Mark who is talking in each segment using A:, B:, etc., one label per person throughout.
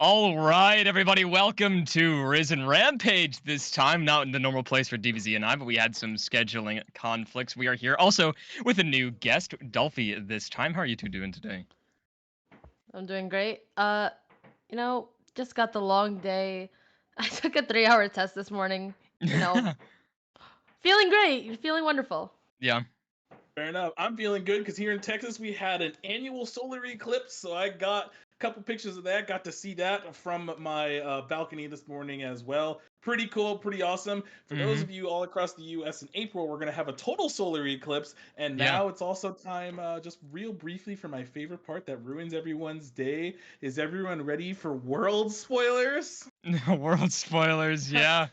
A: All right, everybody, welcome to Risen Rampage. This time, not in the normal place for DBZ and I, but we had some scheduling conflicts. We are here also with a new guest, Dolphy, this time. How are you two doing today?
B: I'm doing great. Just got the long day. I took a 3-hour test this morning. Feeling great. Feeling wonderful.
A: Yeah.
C: Fair enough. I'm feeling good because here in Texas we had an annual solar eclipse, so I got Couple pictures of that. Got to see that from my balcony this morning as well. Pretty cool, pretty awesome. For those
A: Mm-hmm.
C: of you all across the U.S. in April, we're gonna have a total solar eclipse, and
A: Yeah.
C: now it's also time, just real briefly, for my favorite part that ruins everyone's day. Is everyone ready for world spoilers?
A: World spoilers. Yeah.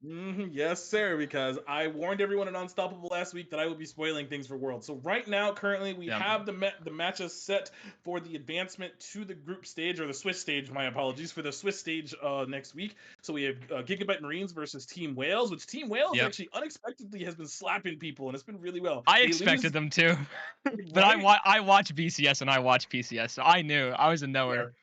C: Yes, sir, because I warned everyone in Unstoppable last week that I would be spoiling things for World. So right now, currently, we
A: Yeah.
C: have the matches set for the advancement to the group stage, or the Swiss stage, my apologies, for the Swiss stage next week. So we have Gigabyte Marines versus Team Wales, which Team Wales
A: Yep.
C: actually unexpectedly has been slapping people, and it's been really well.
A: I
C: They
A: expected
C: lose,
A: them to, but
C: right?
A: I watch BCS and I watch PCS, so I knew I was a knower.
C: Fair.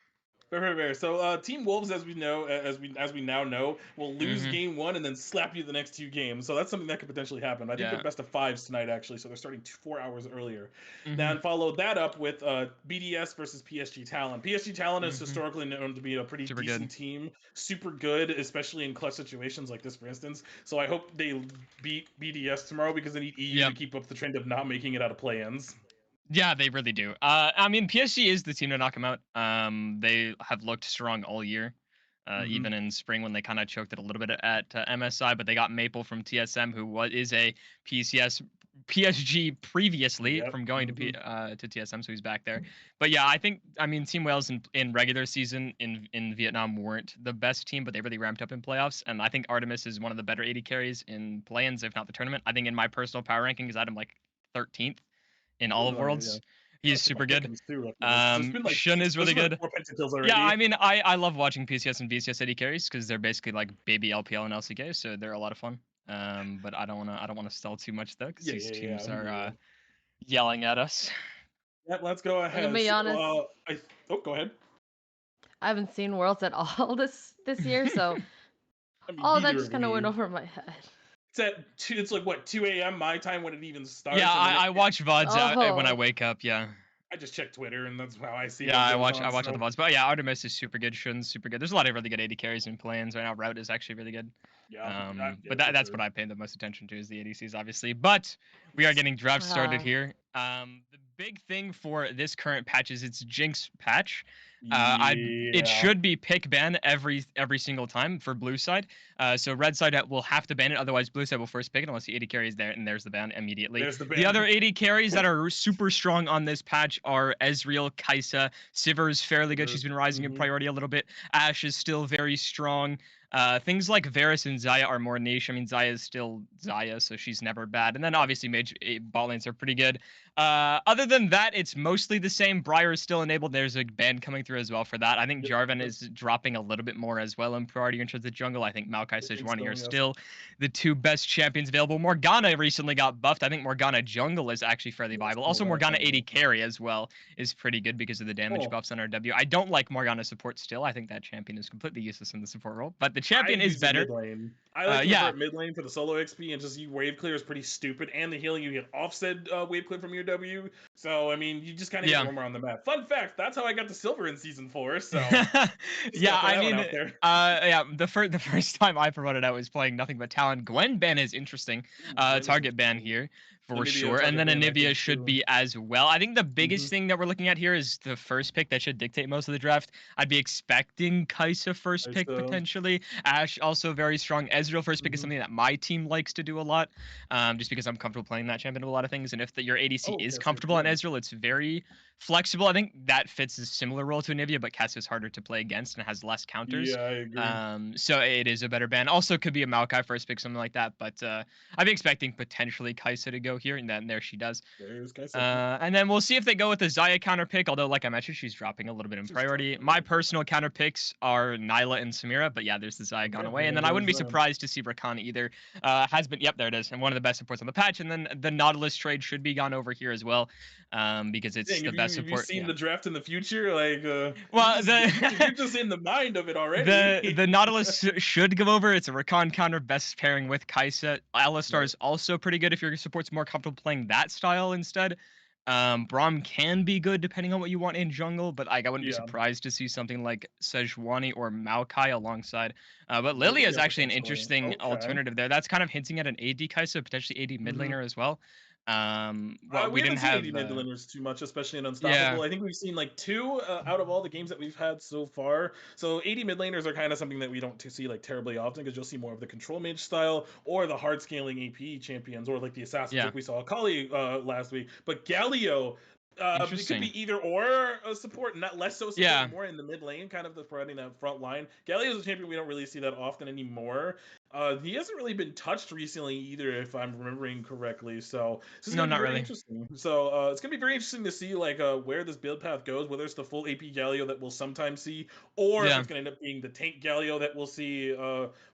C: Fair, fair, fair. So, Team Wolves, as we know, as we now know, will lose
A: Mm-hmm.
C: game one and then slap you the next two games. So that's something that could potentially happen. I think they're
A: Yeah.
C: best of fives tonight, actually. So they're starting 4 hours earlier. Now,
A: Mm-hmm.
C: and follow that up with BDS versus PSG Talon. PSG Talon is
A: Mm-hmm.
C: historically known to be a pretty
A: Super good.
C: decent team, super good, especially in clutch situations like this, for instance. So I hope they beat BDS tomorrow because they need EU to
A: Yep.
C: keep up the trend of not making it out of play-ins.
A: Yeah, they really do. I mean, PSG is the team to knock them out. They have looked strong all year,
C: Mm-hmm.
A: even in spring when they kind of choked it a little bit at MSI. But they got Maple from TSM, who is a PCS PSG previously
C: Yep.
A: from going
C: Mm-hmm.
A: to TSM, so he's back there. But yeah, I mean, Team Wales in regular season in Vietnam weren't the best team, but they really ramped up in playoffs. And I think Artemis is one of the better AD carries in play-ins, if not the tournament. I think in my personal power rankings, I had him like 13th in all of
C: Oh, yeah.
A: Worlds.
C: I
A: He's
C: took my
A: super good.
C: pickings too after this.
A: Shun is
C: There's
A: really
C: been like
A: good.
C: four pentakills
A: Yeah,
C: already.
A: I mean, I love watching PCS and VCS AD carries because they're basically like baby LPL and LCK, so they're a lot of fun. But I don't wanna stall too much though because
C: Yeah,
A: these
C: yeah, yeah.
A: teams
C: We
A: are
C: hear you.
A: yelling at us.
C: Yep, let's go
B: I'm gonna
C: ahead.
B: be
C: So,
B: honest.
C: go ahead.
B: I haven't seen Worlds at all this year, so
C: I mean,
B: all that
C: neither
B: just
C: have
B: kind of went
C: we.
B: over my head.
C: It's at two. It's like what 2 a.m. my time when it even
A: Yeah,
C: starts, and then
A: I watch VODs when I
B: Oh,
A: wake up. Yeah.
C: I just check Twitter, and that's how I see
A: Yeah,
C: what goes
A: I
C: on.
A: watch all the
C: So,
A: VODs. But yeah, Artemis is super good. Shun's super good. There's a lot of really good AD carries and plans right now. Route is actually really good.
C: yeah, yeah,
A: But
C: for
A: that's what
C: sure.
A: I pay the most attention to is the ADCs, obviously. But we are getting draft started
B: uh,
A: here. The big thing for this current patch is its Jinx patch. It
C: Yeah.
A: should be pick ban every single time for blue side. So red side will have to ban it, otherwise blue side will first pick it unless the AD carry is there, and there's the ban immediately.
C: There's the
A: The other
C: ban.
A: 80 carries that are super strong on this patch are Ezreal, Kai'Sa, Sivir's fairly good. She's been rising in
C: Mm-hmm.
A: priority a little bit. Ashe is still very strong. Things like Varus and Xayah are more niche. I mean, Xayah is still Xayah, so she's never bad. And then obviously bot lanes are pretty good. Other than that, it's mostly the same. Briar is still enabled. There's a ban coming through as well for that. I think
C: Yep,
A: Jarvan
C: yep.
A: is dropping a little bit more as well in priority in terms of jungle. I think Maokai,
C: I think
A: Sejuani
C: so.
A: are
C: Yes.
A: still the two best champions available. Morgana recently got buffed. I think Morgana jungle is actually fairly
C: Yes.
A: viable. Also,
C: Morgana
A: Morgana
C: jungle.
A: 80 carry as well is pretty good because of the damage
C: Oh,
A: buffs on our W. I don't like Morgana support still. I think that champion is completely useless in the support role, but the
C: I
A: champion is
C: use the
A: better.
C: mid lane. I like using her
A: Yeah,
C: at mid lane for the solo XP, and just you wave clear is pretty stupid. And the healing you get offset wave clear from your W. So I mean, you just kind of get
A: yeah.
C: roamer on the map. Fun fact: that's how I got to silver in season 4. So just
A: Yeah,
C: gotta throw
A: I
C: that one
A: mean,
C: out there.
A: yeah, the first time I promoted out was playing nothing but Talon. Gwen ban is interesting.
C: Ooh, Gwen is
A: Target ban
C: interesting.
A: here for
C: Anivia
A: sure, and
C: target
A: then
C: ban, I
A: Anivia
C: think
A: should
C: too.
A: be as well. I think the biggest
C: Hmm.
A: thing that we're looking at here is the first pick that should dictate most of the draft. I'd be expecting Kai'Sa first
C: I
A: pick
C: so.
A: potentially. Ashe also very strong. Ezreal first pick is
C: Hmm.
A: something that my team likes to do a lot, just because I'm comfortable playing that champion of a lot of things. And if your ADC
C: Oh,
A: is
C: Cassius,
A: comfortable on
C: yeah.
A: Ezreal, it's very flexible. I think that fits a similar role to Anivia, but Cass is harder to play against and has less counters.
C: Yeah, I agree.
A: So it is a better ban. Also, could be a Maokai first pick, something like that. But I'm expecting potentially Kai'Sa to go here, and then there she does.
C: There's Kaisa.
A: And then we'll see if they go with the Xayah counter pick. Although, like I mentioned, she's dropping a little bit in
C: She's dropping
A: priority.
C: a
A: My
C: little bit.
A: personal counter picks are Nyla and Samira. But yeah, there's the Xayah gone
C: Okay,
A: away. And
C: there
A: then I
C: goes
A: wouldn't be
C: them.
A: surprised to see Rakan either. Has been, yep, there it is. And one of the best supports on the patch. And then the Nautilus trade should be gone over here as well, because it's
C: Dang,
A: the best
C: have you
A: support.
C: seen
A: Yeah.
C: the draft in the future? Like,
A: Well,
C: you're
A: the
C: just in the mind of it already.
A: the Nautilus should go over. It's a Rakan counter, best pairing with Kai'Sa. Alistar
C: Right.
A: is also pretty good if your support's more comfortable playing that style instead. Braum can be good depending on what you want in jungle, but like I wouldn't be
C: Yeah.
A: surprised to see something like Sejuani or Maokai alongside. But Lilia is
C: Lilia
A: actually an
C: potentially.
A: interesting
C: Okay.
A: alternative there. That's kind of hinting at an AD Kai'Sa, potentially AD mid
C: Hmm.
A: laner as well. Well,
C: We
A: we
C: haven't
A: didn't
C: seen
A: have
C: 80 mid laners too much, especially in
A: yeah,
C: Unstoppable. I think we've seen like 2 out of all the games that we've had so far. So 80 mid laners are kind of something that we don't see like terribly often because you'll see more of the control mage style or the hard scaling AP champions or like the assassins
A: yeah,
C: like we saw Akali last week. But Galio, it could
A: interesting.
C: be either or support, not less so support,
A: Yeah,
C: more in the mid lane, kind of the providing that front line. Galio is a champion we don't really see that often anymore. He hasn't really been touched recently either, if I'm remembering correctly. So this is
A: no,
C: going to be
A: not
C: very
A: really.
C: interesting. So it's going to be very interesting to see like where this build path goes, whether it's the full AP Galio that we'll sometimes see, or if
A: Yeah,
C: it's going to end up being the tank Galio that we'll see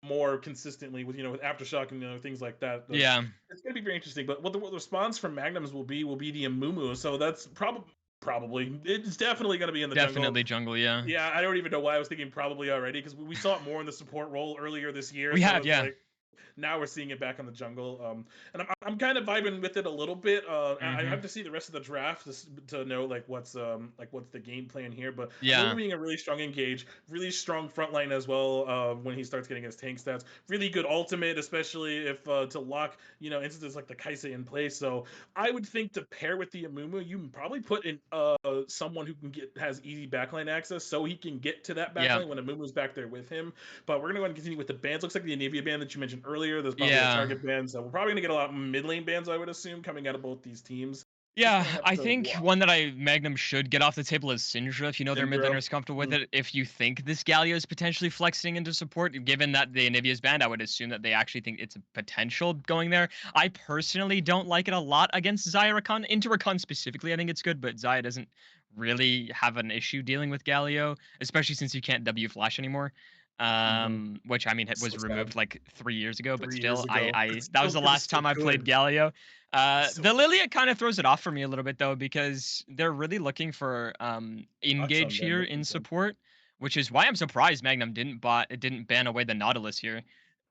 C: more consistently with with aftershock and things like that. But
A: yeah,
C: it's going to be very interesting. But what the response from Magnums will be the Amumu. So that's probably it's definitely going to be in the jungle.
A: definitely jungle. Yeah,
C: Yeah, I don't even know why I was thinking probably already because we saw it more in the support role earlier this year.
A: we
C: So
A: have.
C: it's
A: Yeah.
C: like now we're seeing it back on the jungle. And I'm kind of vibing with it a little bit. I
A: Mm-hmm.
C: have to see the rest of the draft to know what's the game plan here. But Amumu
A: Yeah.
C: being a really strong engage, really strong front line as well. When he starts getting his tank stats, really good ultimate, especially if to lock instances like the Kaisa in place. So I would think to pair with the Amumu, you can probably put in someone who has easy backline access, so he can get to that
A: Yeah.
C: backline when Amumu's back there with him. But we're gonna go ahead and continue with the bans. Looks like the Anivia ban that you mentioned earlier. There's probably a
A: Yeah.
C: target ban, so we're probably gonna get a lot of mid lane bans, I would assume, coming out of both these teams. Just
A: Yeah,
C: gonna have
A: I
C: to
A: think
C: watch.
A: one that Magnum should get off the table is Syndra if you know their mid
C: Syndra.
A: laner is comfortable with
C: Mm,
A: it. If you think this Galio is potentially flexing into support, given that the Anivia's banned, I would assume that they actually think it's a potential going there. I personally don't like it a lot against Xayah Rakan. Into Rakan specifically, I think it's good, but Xayah doesn't really have an issue dealing with Galio, especially since you can't W flash anymore.
C: mhm.
A: Which I mean
C: So
A: was
C: sad.
A: removed like 3 years ago, but
C: 3 years
A: still,
C: ago.
A: I
C: It's
A: that was
C: still
A: the
C: it's
A: last
C: still
A: time I played
C: good.
A: Galio.
C: It's so
A: The
C: good.
A: Lilia kind of throws it off for me a little bit though because they're really looking for
C: Touch on
A: engage
C: them.
A: here
C: That's
A: in
C: insane.
A: support, which is why I'm surprised Magnum didn't ban away the Nautilus here.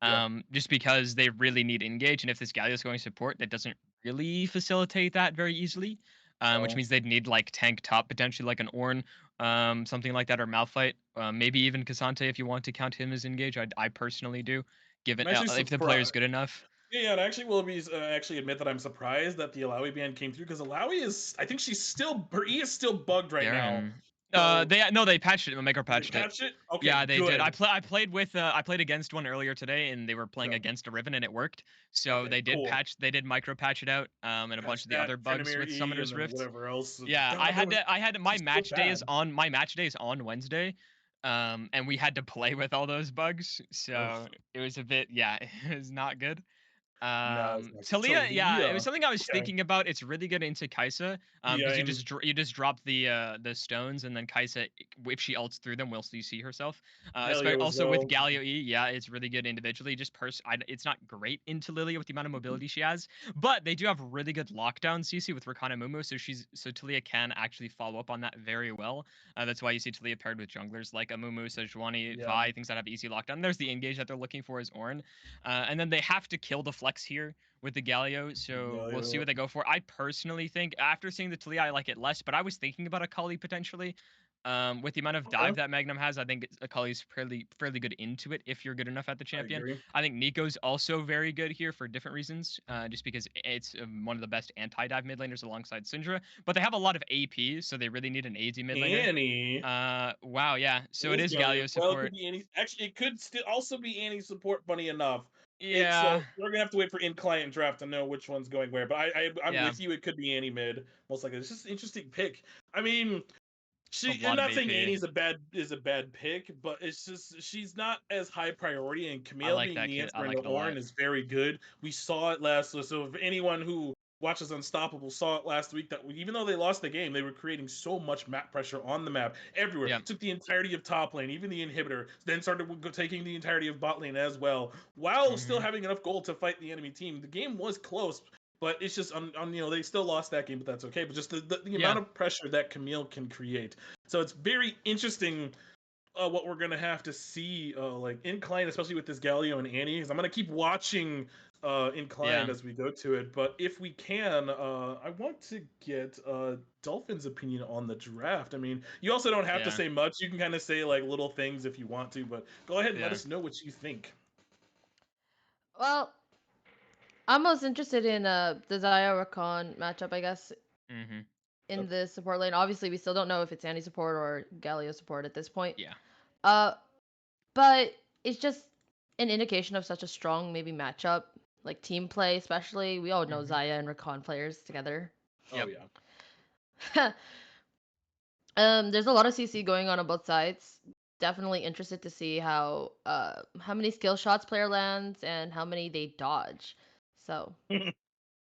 C: Yeah.
A: Just because they really need engage, and if this Galio is going support, that doesn't really facilitate that very easily. Which
C: No.
A: means they'd need like tank top potentially like an Ornn, something like that, or Malphite, maybe even Cassante if you want to count him as engage. I personally do, given
C: I'm actually
A: if the player's
C: surprised.
A: good enough.
C: Yeah, and I actually will be actually admit that I'm surprised that the Alawi ban came through because Alawi is, I think she's still, her E is still bugged right now.
A: Garen.
C: So
A: They patched it. Maker
C: they
A: patched it.
C: patched it. Okay,
A: Yeah, they did.
C: good.
A: I played against one earlier today, and they were playing
C: Okay,
A: against a Riven, and it worked. So
C: okay,
A: they did
C: cool.
A: patch. They did micro patch it out, and a bunch
C: Patch
A: of the
C: that,
A: other bugs
C: Tryndamere
A: with
C: E, and
A: Summoner's
C: then
A: Rift.
C: whatever else.
A: Yeah,
C: God, that was
A: I had my
C: just so
A: match day is
C: bad.
A: on my match day is on Wednesday, and we had to play with all those bugs.
C: Ugh,
A: So it was a bit, yeah, it was not good.
C: no, it's not good.
A: Talia, yeah, it was
C: Talia.
A: something I was
C: Okay.
A: thinking about. It's really good into Kaisa,
C: Yeah,
A: because
C: and
A: you just drop the stones, and then Kaisa, if she ults through them, will you see herself.
C: Helio as
A: Also with
C: well.
A: Galio E, yeah, it's really good individually. It's not great into Lilia with the amount of mobility she has, but they do have really good lockdown CC with Rakan and Mumu, so Talia can actually follow up on that very well. That's why you see Talia paired with junglers like Amumu, Sejuani,
C: Yeah,
A: Vi, things that have easy lockdown. There's the engage that they're looking for is Ornn, and then they have to kill the flex here with the Galio, so we'll see
C: Galio.
A: what they go for. I personally think after seeing the Talia, I like it less, but I was thinking about Akali potentially. With the amount of dive
C: Okay,
A: that Magnum has, I think Akali's fairly good into it if you're good enough at the
C: I
A: champion.
C: agree.
A: I think Nico's also very good here for different reasons, just because it's one of the best anti-dive mid laners alongside Syndra. But they have a lot of AP, so they really need an AD mid laner.
C: Annie.
A: Wow, yeah.
C: It
A: So it
C: is
A: is
C: Galio.
A: Galio
C: Well, it could
A: support.
C: be Annie. Actually, it could still also be Annie support. Funny enough, it's
A: Yeah,
C: we're gonna have to wait for in client draft to know which one's going where. But I'm
A: yeah.
C: with you. It could be Annie mid most likely. It's just an interesting pick. I mean,
A: A
C: I'm
A: lot of
C: not saying
A: AP.
C: Annie's a bad pick, but it's just she's not as high priority. And
A: I
C: Camille
A: like
C: being
A: that
C: the
A: kit. I
C: answer
A: like
C: into
A: it a lot.
C: Ornn is very good. We saw it last. So if anyone who watches Unstoppable saw it last week, that even though they lost the game, they were creating so much map pressure on the map everywhere.
A: Yeah.
C: Took the entirety of top lane, even the inhibitor. Then started taking the entirety of bot lane as well, while still
A: Hmm.
C: having enough gold to fight the enemy team. The game was close, but it's just on they still lost that game, but that's okay. But just the
A: Yeah.
C: amount of pressure that Camille can create. So it's very interesting what we're gonna have to see like Incline, especially with this Galio and Annie. Because I'm gonna keep watching Inclined
A: Yeah.
C: as we go to it. But if we can, I want to get Dolphin's opinion on the draft. I mean, you also don't have to
A: Yeah.
C: say much. You can kind of say like little things if you want to, but go ahead and let
A: Yeah.
C: us know what you think.
B: Well, I'm most interested in the Zaya Rakan matchup, I guess,
A: Mm-hmm.
B: in the support lane. Obviously, we still don't know if it's Annie support or Galio support at this point.
A: Yeah.
B: Uh, but it's just an indication of such a strong maybe matchup, like team play, especially. We all know
A: Mhm.
B: Zaya and Rakan players together.
C: Oh
A: Yep.
C: yeah.
B: There's a lot of CC going on both sides. Definitely interested to see how many skill shots player lands and how many they dodge. So those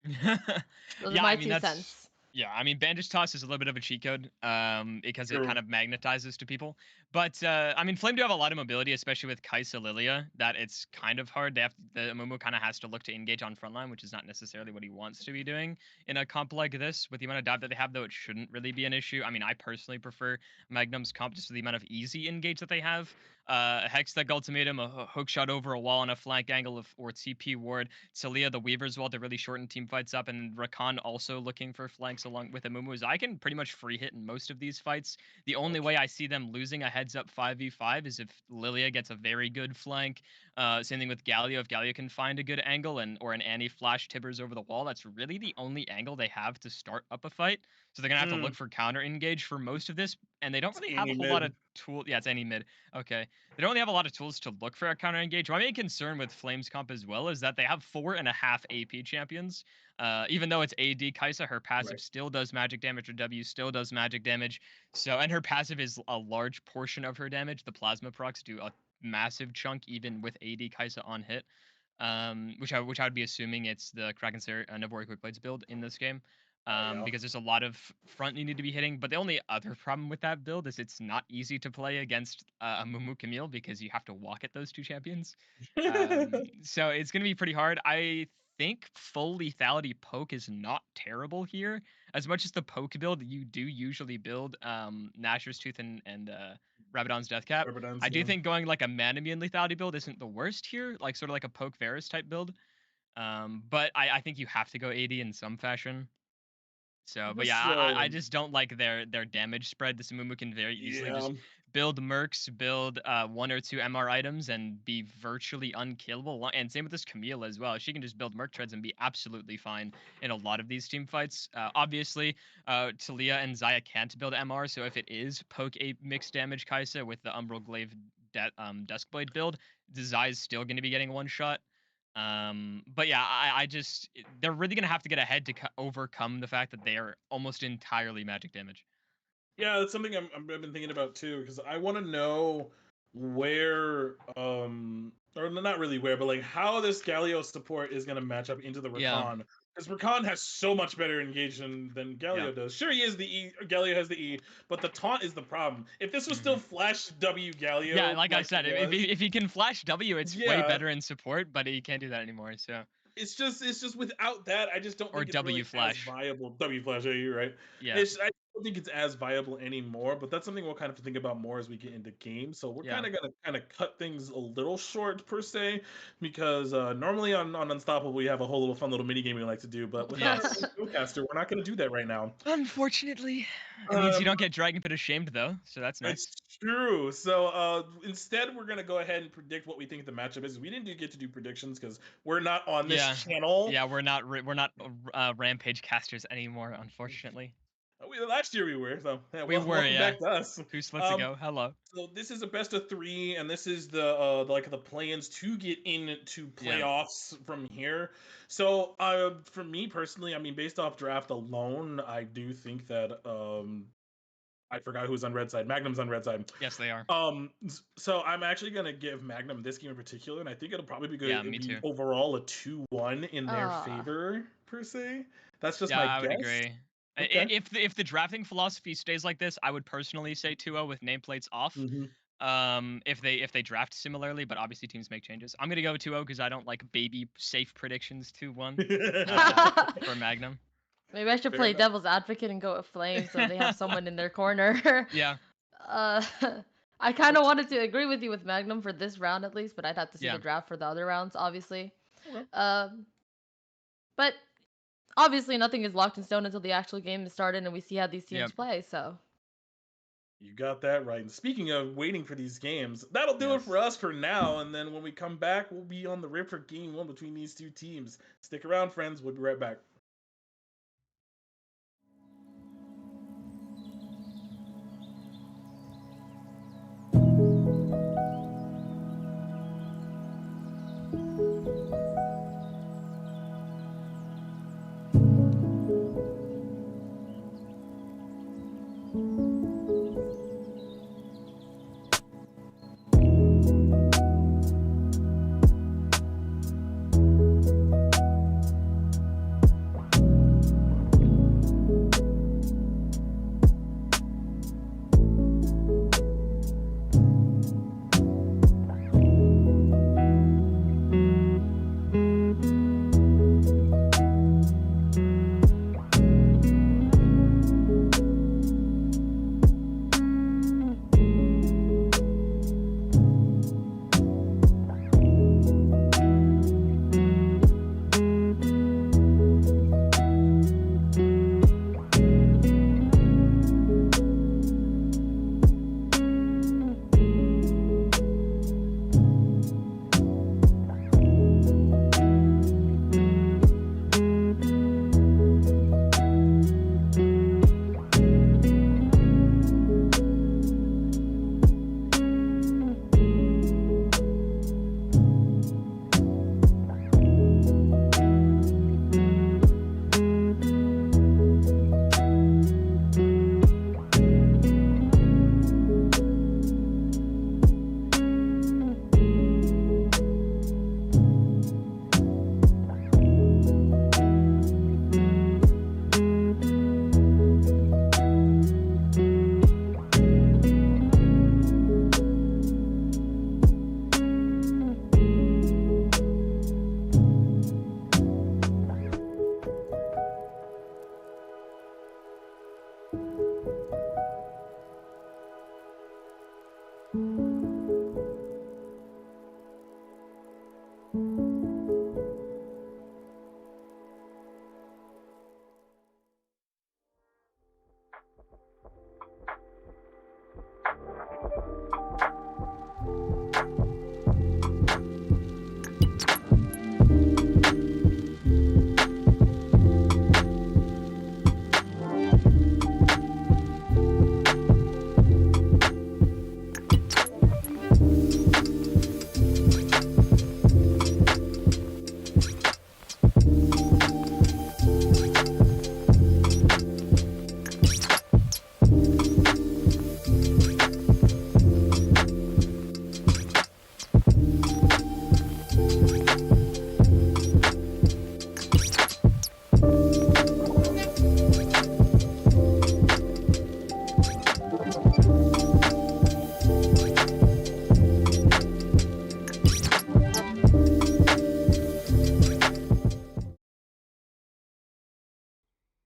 B: are
A: Yeah,
B: my
A: I mean
B: two
A: that's
B: cents.
A: yeah, I mean bandage toss is a little bit of a cheat code, because it
C: True.
A: kind of magnetizes to people. But I mean Flame do have a lot of mobility, especially with Kai'Sa Lilia, that it's kind of hard. The Amumu kind of has to look to engage on frontline, which is not necessarily what he wants to be doing in a comp like this. With the amount of dive that they have, though, it shouldn't really be an issue. I mean, I personally prefer Magnum's comp just for the amount of easy engage that they have. Hextech ultimatum, a hook shot over a wall on a flank angle or TP ward. Talia, the Weaver's Wall to really shorten team fights up, and Rakan also looking for flanks along with Amumu. I can pretty much free hit in most of these fights. The only way I see them losing a heads up 5v5 is if Lilia gets a very good flank. Same thing with Galio. If Galio can find a good angle or an Annie flash Tibbers over the wall, that's really the only angle they have to start up a fight. So they're gonna have to look for counter engage for most of this, and they don't
C: It's
A: really have a
C: any
A: whole lot
C: mid.
A: of tool. Yeah, it's any mid. Okay. They don't really have a lot of tools to look for a counter engage. My main concern with Flames comp as well is that they have 4.5 AP champions. Even though it's AD Kai'Sa, her passive
C: Right.
A: still does magic damage. Her W still does magic damage. So, and her passive is a large portion of her damage. The plasma procs do a massive chunk even with AD Kai'Sa on hit. Which I would be assuming it's the Kraken Navori Quick Blades build in this game.
C: Yeah.
A: Because there's a lot of front you need to be hitting. But the only other problem with that build is it's not easy to play against a Mumu Camille because you have to walk at those two champions. So it's going to be pretty hard. I think full lethality poke is not terrible here. As much as the poke build, you do usually build Nashor's Tooth and Rabadon's Deathcap.
C: Rabadon's,
A: I do
C: yeah.
A: think going like a Manamian lethality build isn't the worst here, like sort of like a poke Varus type build. But I think you have to go 80 in some fashion. So, but yeah,
C: This
A: I just don't like their damage spread. This Mumu can very easily
C: yeah.
A: just build mercs, build 1 or 2 MR items, and be virtually unkillable. And same with this Camille as well. She can just build merc treads and be absolutely fine in a lot of these team fights. Obviously, Talia and Zaya can't build MR, so if it is poke a mixed damage Kai'Sa with the Umbral Glaive Duskblade build, the Zaya's still going to be getting one shot. But yeah, I just they're really gonna have to get ahead to overcome the fact that they are almost entirely magic damage.
C: Yeah, that's something I've been thinking about too, because I want to know where, or not really where, but like how this Galio support is going to match up into the
A: Yeah,
C: Rakan. Because Rakan has so much better engagement than
A: yeah.
C: Galio does. Sure, he has the E, Galio has the E, but the taunt is the problem. If this was still
A: Hmm.
C: Flash W
A: Yeah,
C: Galio,
A: like I
C: like it
A: said, if
C: was,
A: if he can flash W, it's way
C: yeah,
A: better in support, but he can't do that anymore. So
C: it's just without that, I just don't
A: or
C: think it's
A: W
C: really as
A: flash.
C: viable. W Flash, yeah, you're right.
A: Yeah,
C: I don't think it's as viable anymore, but that's something we'll kind of think about more as we get into games. So we're
A: yeah.
C: kind of gonna kind of cut things a little short per se, because normally on Unstoppable we have a whole little fun little mini game we like to do, but with our
A: Yes.
C: showcaster, we're not gonna do that right now.
A: Unfortunately, it means you
C: Um,
A: don't get Dragon Pit ashamed though, so that's
C: it's
A: nice.
C: true. So instead, we're gonna go ahead and predict what we think the matchup is. We didn't get to do predictions because we're not on this
A: Yeah,
C: channel.
A: yeah. We're not Rampage casters anymore, unfortunately.
C: Last year we were, so yeah,
A: We
C: well,
A: were,
C: welcome
A: yeah.
C: back to us.
A: 2 splits
C: Um,
A: ago. Hello.
C: so this is a best of three, and this is like the plans to get into
A: Yeah.
C: playoffs from here. So for me personally, I mean, based off draft alone, I do think that I forgot who's on red side. Magnum's on red side.
A: Yes, they are.
C: So I'm actually gonna give Magnum this game in particular, and I think it'll probably be good.
A: Yeah,
C: It'd
A: me
C: be
A: too.
C: overall a 2-1 in their
B: Ah,
C: favor per se. That's just
A: Yeah,
C: my
A: I would
C: guess.
A: agree.
C: Okay.
A: If the drafting philosophy stays like this, I would personally say 2-0 with nameplates off.
C: Hmm.
A: If they draft similarly, but obviously teams make changes. I'm gonna go 2-0 because I don't like baby safe predictions 2-1 for Magnum.
B: maybe I should
C: Fair
B: play
C: enough.
B: devil's advocate and go with Flame so they have someone in their corner.
A: Yeah,
B: uh, I kind of wanted to agree with you with Magnum for this round at least, but I'd have to see the
A: yeah.
B: draft for the other rounds, obviously.
C: Okay.
B: Um, but obviously nothing is locked in stone until the actual game is started and we see how these teams
A: Yep.
B: play. So
C: You got that right. And speaking of waiting for these games, that'll do it for
A: Yes.
C: us for now. And then when we come back, we'll be on the rip for game one between these two teams. Stick around, friends. We'll be right back.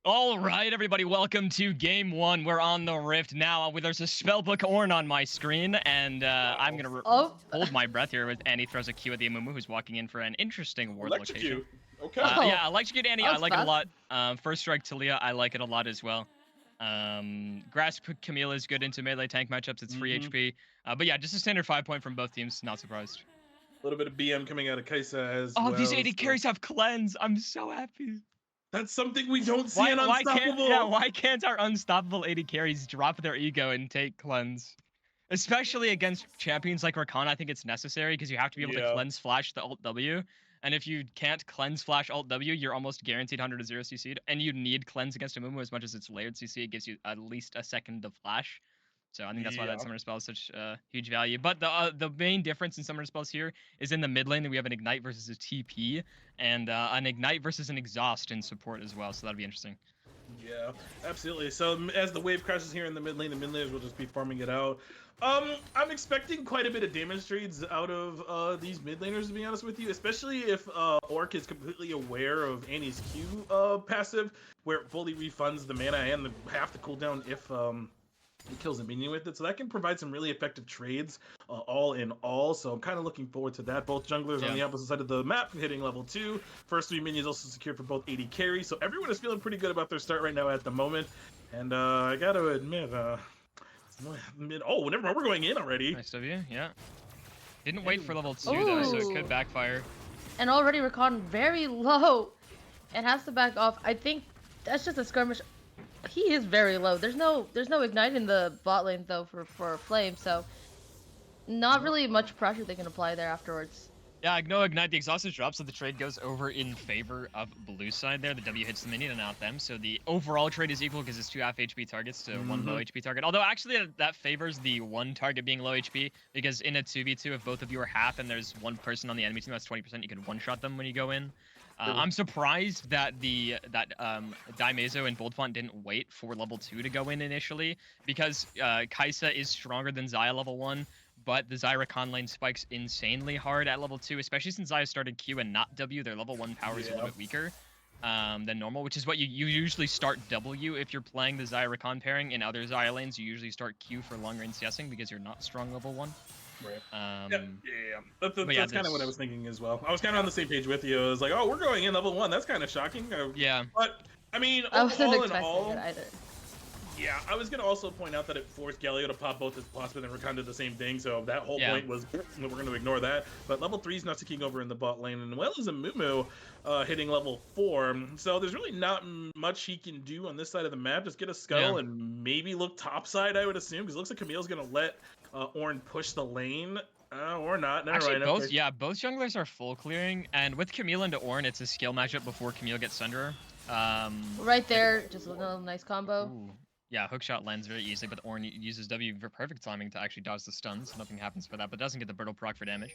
A: All right, everybody, welcome to game one. We're on the Rift now. There's a spellbook Ornn on my screen, and I'm going to hold my breath here as Annie throws a Q at the Amumu, who's walking in for an interesting ward location.
C: Okay.
A: Yeah, Electrocute Annie, I like it a
B: fast.
A: lot. First Strike Talia, I like it a lot as well. Grasp Camille is good into melee tank matchups. It's free HP. But yeah, just a standard 5-point from both teams. Not surprised.
C: A little bit of BM coming out of Kaisa as well.
A: Oh, these AD carries have cleanse. I'm so happy.
C: That's something we don't see in Unstoppable.
A: Why can't our unstoppable AD carries drop their ego and take cleanse? Especially against champions like Rakan, I think it's necessary because you have to be able to cleanse flash the ult W. And if you can't cleanse flash ult W, you're almost guaranteed 100 to 0 CC. And you need cleanse against a Mumu as much as it's layered CC. It gives you at least a second of flash. So I think that's why that summoner spell is such huge value. But the main difference in summoner spells here is in the mid lane that we have an ignite versus a TP, and an ignite versus an exhaust in support as well. So that'll be interesting.
C: Yeah, absolutely. So as the wave crashes here in the mid laners will just be farming it out. I'm expecting quite a bit of damage trades out of these mid laners, to be honest with you, especially if Orc is completely aware of Annie's Q passive, where it fully refunds the mana and half the cooldown if it kills a minion with it. So that can provide some really effective trades all in all. So I'm kind of looking forward to that. Both junglers on the opposite side of the map hitting level 2. First 3 minions also secured for both AD carry. So everyone is feeling pretty good about their start right now at the moment. And I got to admit, Oh, never mind. We're going in already.
A: Nice of you, yeah. Didn't wait for level 2 though, so it could
B: Ooh.
A: backfire.
B: And already Rakan very low and has to back off. I think that's just a skirmish. He is very low. There's no ignite in the bot lane though for Flame, so not really much pressure they can apply there afterwards.
A: Yeah, no ignite. The exhaust is dropped, so the trade goes over in favor of blue side there. The W hits the minion and out them, so the overall trade is equal because it's 2 half HP targets to 1 low HP target. Although actually that favors the 1 target being low HP, because in a 2v2, if both of you are half and there's 1 person on the enemy team that's 20%, you can one-shot them when you go in. I'm surprised that Daimezo and Boldfont didn't wait for level 2 to go in initially, because Kai'Sa is stronger than Xayah level 1, but the Xayah Rakan lane spikes insanely hard at level 2, especially since Xayah started Q and not W. Their level 1 power is a little bit weaker than normal, which is what you usually start W if you're playing the Xayah Rakan pairing. In other Xayah lanes, you usually start Q for long range CSing because you're not strong level 1.
C: Right. That's kind of what I was thinking as well. I was kind of on the same page with you. I was like, oh, we're going in level 1. That's kind of shocking.
A: Yeah.
C: But, I mean,
B: I wasn't
C: all in
B: expecting
C: all,
B: it either.
C: yeah, I was going to also point out that it forced Galio to pop both his Plasma and Rakan did the same thing, so that whole point was, we're going to ignore that. But level 3 is not taking over in the bot lane, and well as a Mumu hitting level 4, so there's really not much he can do on this side of the map. Just get a scuttle and maybe look topside, I would assume, because it looks like Camille's going to let Ornn push the lane. Or not. Never
A: Actually,
C: mind.
A: both junglers are full clearing, and with Camille into Ornn, it's a skill matchup before Camille gets Sunderer.
B: Right there, just a little nice combo.
A: Ooh. Yeah, hookshot lands very easily, but Ornn uses W for perfect timing to actually dodge the stuns. Nothing happens for that, but doesn't get the brittle proc for damage.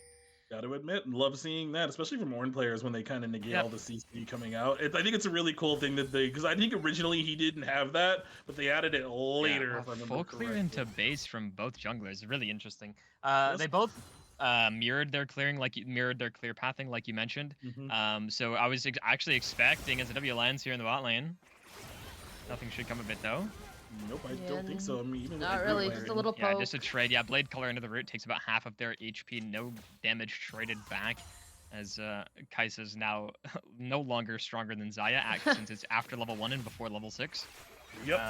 C: Gotta admit, love seeing that, especially from Ornn players when they kind of negate all the CC coming out. I think it's a really cool thing that because I think originally he didn't have that, but they added it later. If I remember
A: full clear into base from both junglers, really interesting.
C: Yes.
A: They both mirrored their clearing, mirrored their clear pathing, like you mentioned. So I was actually expecting as a W lands here in the bot lane. Nothing should come of it though.
C: Nope, I don't think so. I mean, even
B: not really, just a little poke.
A: Yeah, just a trade. Yeah, blade color into the root takes about half of their HP. No damage traded back, as Kai'Sa's now no longer stronger than Xayah, since it's after level 1 and before level 6.
C: Yep.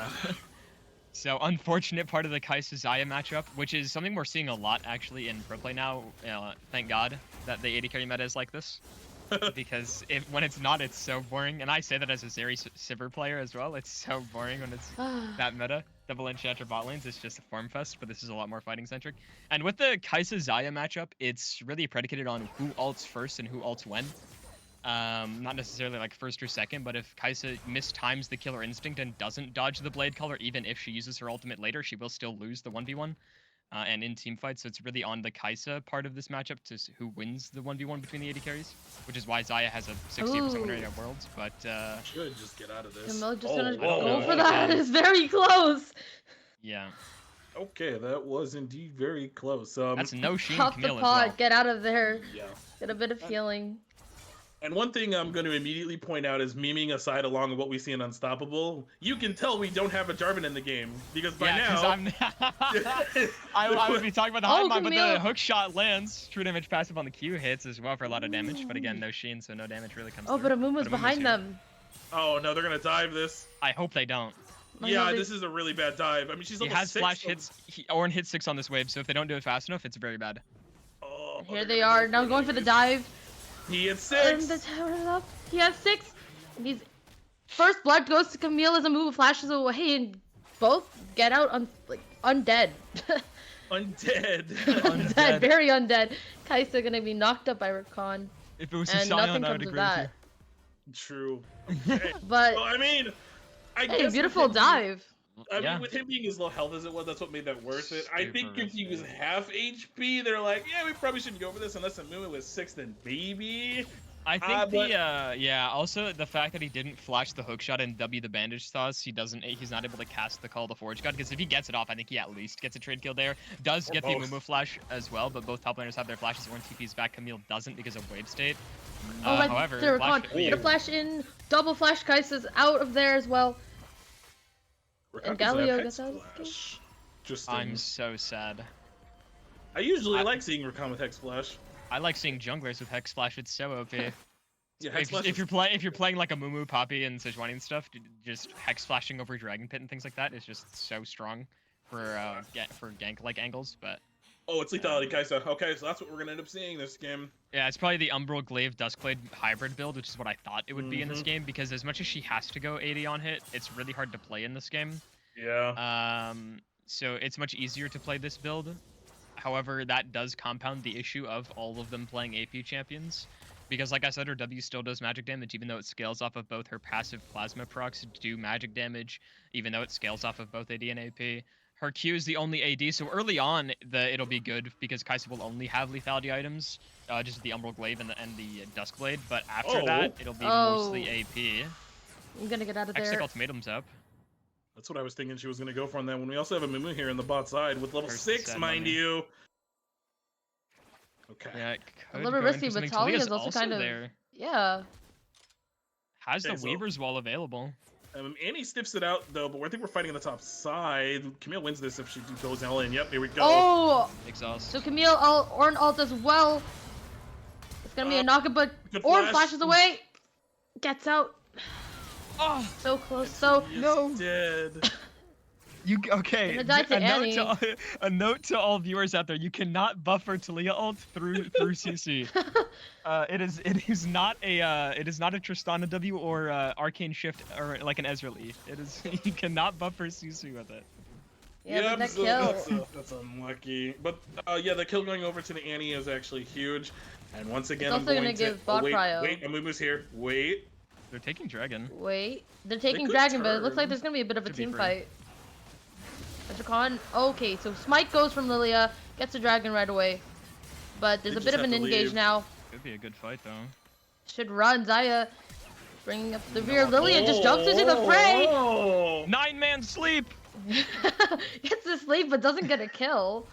A: So unfortunate part of the Kai'Sa Xayah matchup, which is something we're seeing a lot actually in pro play now. Thank God that the AD carry meta is like this. Because when it's not, it's so boring. And I say that as a Zeri Sivir player as well. It's so boring when it's that meta. Double Enchanter bot lanes, it's just a farm fest, but this is a lot more fighting centric. And with the Kai'Sa Xayah matchup, it's really predicated on who ults first and who ults when. Not necessarily like first or second, but if Kai'Sa mistimes the Killer Instinct and doesn't dodge the blade color, even if she uses her ultimate later, she will still lose the 1v1. And in team fights, so it's really on the Kai'Sa part of this matchup to who wins the 1v1 between the AD carries, which is why Xayah has a 60% win rate at Worlds, but
C: should just get out of this.
B: Camille just gonna go for that. It's very close.
A: Yeah.
C: Okay, that was indeed very close.
A: That's no Sheen
B: Pop
A: Camille
B: the pod,
A: as well.
B: get out of there.
C: Yeah.
B: Get a bit of healing.
C: And one thing I'm going to immediately point out is, memeing aside along with what we see in Unstoppable, you can tell we don't have a Jarvan in the game, because by now...
A: I would be talking about the high mind, but the hook shot lands. True damage passive on the Q hits as well for a lot of damage, but again, no Sheen, so no damage really comes through.
B: But Amumu's behind them.
C: Oh no, they're going to dive this.
A: I hope they don't.
C: Yeah, this is a really bad dive. I mean, she's level 6.
A: He has flash hits. Ornn hits 6 on this wave, so if they don't do it fast enough, it's very bad.
C: Oh,
B: here they are, now going for the dive.
C: He had 6.
B: And the tower is up. He has 6. And he's... First blood goes to Camille as Amumu flashes away, and both get out undead.
C: Undead.
B: Undead, very undead. Kai'Sa gonna be knocked up by Rakan.
A: If it was
B: and nothing comes of that.
C: True. Okay.
B: But
C: well, I mean, I guess
B: beautiful dive.
C: I mean, with him being as low health as it was, that's what made that worth it. I think if he was half HP, they're like, yeah, we probably shouldn't go for this unless Amumu was 6, then maybe.
A: I think also the fact that he didn't flash the hookshot and W the bandage sauce, he's not able to cast the Call of the Forge God, because if he gets it off, I think he at least gets a trade kill there. Does get the Amumu flash as well, but both top laners have their flashes. Ornn TP's back, Camille doesn't because of wave state. However,
B: get a flash in, double flash. Kai'Sa's out of there as well. And Galio gets out of
C: Just
A: I'm so sad.
C: I usually like seeing Rakan with Hex Flash.
A: I like seeing junglers with Hex Flash. It's so OP.
C: Yeah,
A: if you're playing like a Mumu, Poppy, and Sejuani and stuff, just Hex Flashing over Dragon Pit and things like that is just so strong. for gank-like angles, but
C: Oh, it's lethality, Kaisa. Okay, so that's what we're gonna end up seeing this game.
A: yeah, it's probably the Umbral Glaive Duskblade hybrid build, which is what I thought it would be in this
C: Mhm.
A: game, because as much as she has to go 80 on hit, it's really hard to play in this game.
C: Yeah.
A: So it's much easier to play this build. However, that does compound the issue of all of them playing AP champions. Because like I said, her W still does magic damage, even though it scales off of both her passive plasma procs do magic damage, even though it scales off of both AD and AP. Her Q is the only AD, so early on, it'll be good because Kaisa will only have lethality items, just the Umbral Glaive and the Duskblade. But after that, it'll be mostly AP.
B: I'm gonna get out of there.
A: Hextech ultimatum's up.
C: That's what I was thinking she was gonna go for on that one. We also have a Mumu here in the bot side with level
A: First
C: 6,
A: set
C: mind
A: money.
C: you. Okay.
A: Yeah, it
B: A
A: could
B: little
A: go
B: risky,
A: into
B: but
A: something.
B: Talia
A: Talia's
B: is also kind of
A: there.
B: yeah.
A: Has
C: Okay,
A: the
C: so-
A: Weaver's Wall available.
C: Annie sniffs it out though, but I think we're fighting on the top side. Camille wins this if she goes all in. Yep, here we go.
B: Oh,
A: Exhaust.
B: so Camille Orn ult as well. It's gonna be a knockup, but
C: good
B: Orn
C: flash.
B: flashes away, gets out.
A: Oh,
B: So close. So
C: Yes, dead.
A: okay?
B: Gonna die to Annie.
A: A note to all viewers out there: you cannot buffer Talia ult through CC. It is not a Tristana W or Arcane Shift or like an Ezreal E. It is you cannot buffer CC with it.
B: yeah, but that
C: so
B: kill.
C: that's unlucky. But yeah, the kill going over to the Annie is actually huge. And once again,
B: It's
C: I'm
B: also
C: going
B: gonna
C: to
B: give bot
C: wait,
B: prio.
C: wait, Amumu's here. Wait.
A: They're taking Dragon.
B: Wait, they're taking
C: could
B: Dragon, but it looks like
C: turn.
B: there's gonna be a bit of a
A: Could be
B: team
A: free.
B: fight. Metrocon. Okay, so Smite goes from Lilia, gets the Dragon right away. But there's
C: They
B: a bit
C: just
B: of an
C: have to
B: engage
C: leave.
B: now.
A: Could be a good fight though.
B: Should run. Zaya bringing up the rear. Lilia just jumps into the fray.
C: Oh.
A: 9-man sleep.
B: Gets to sleep, but doesn't get a kill.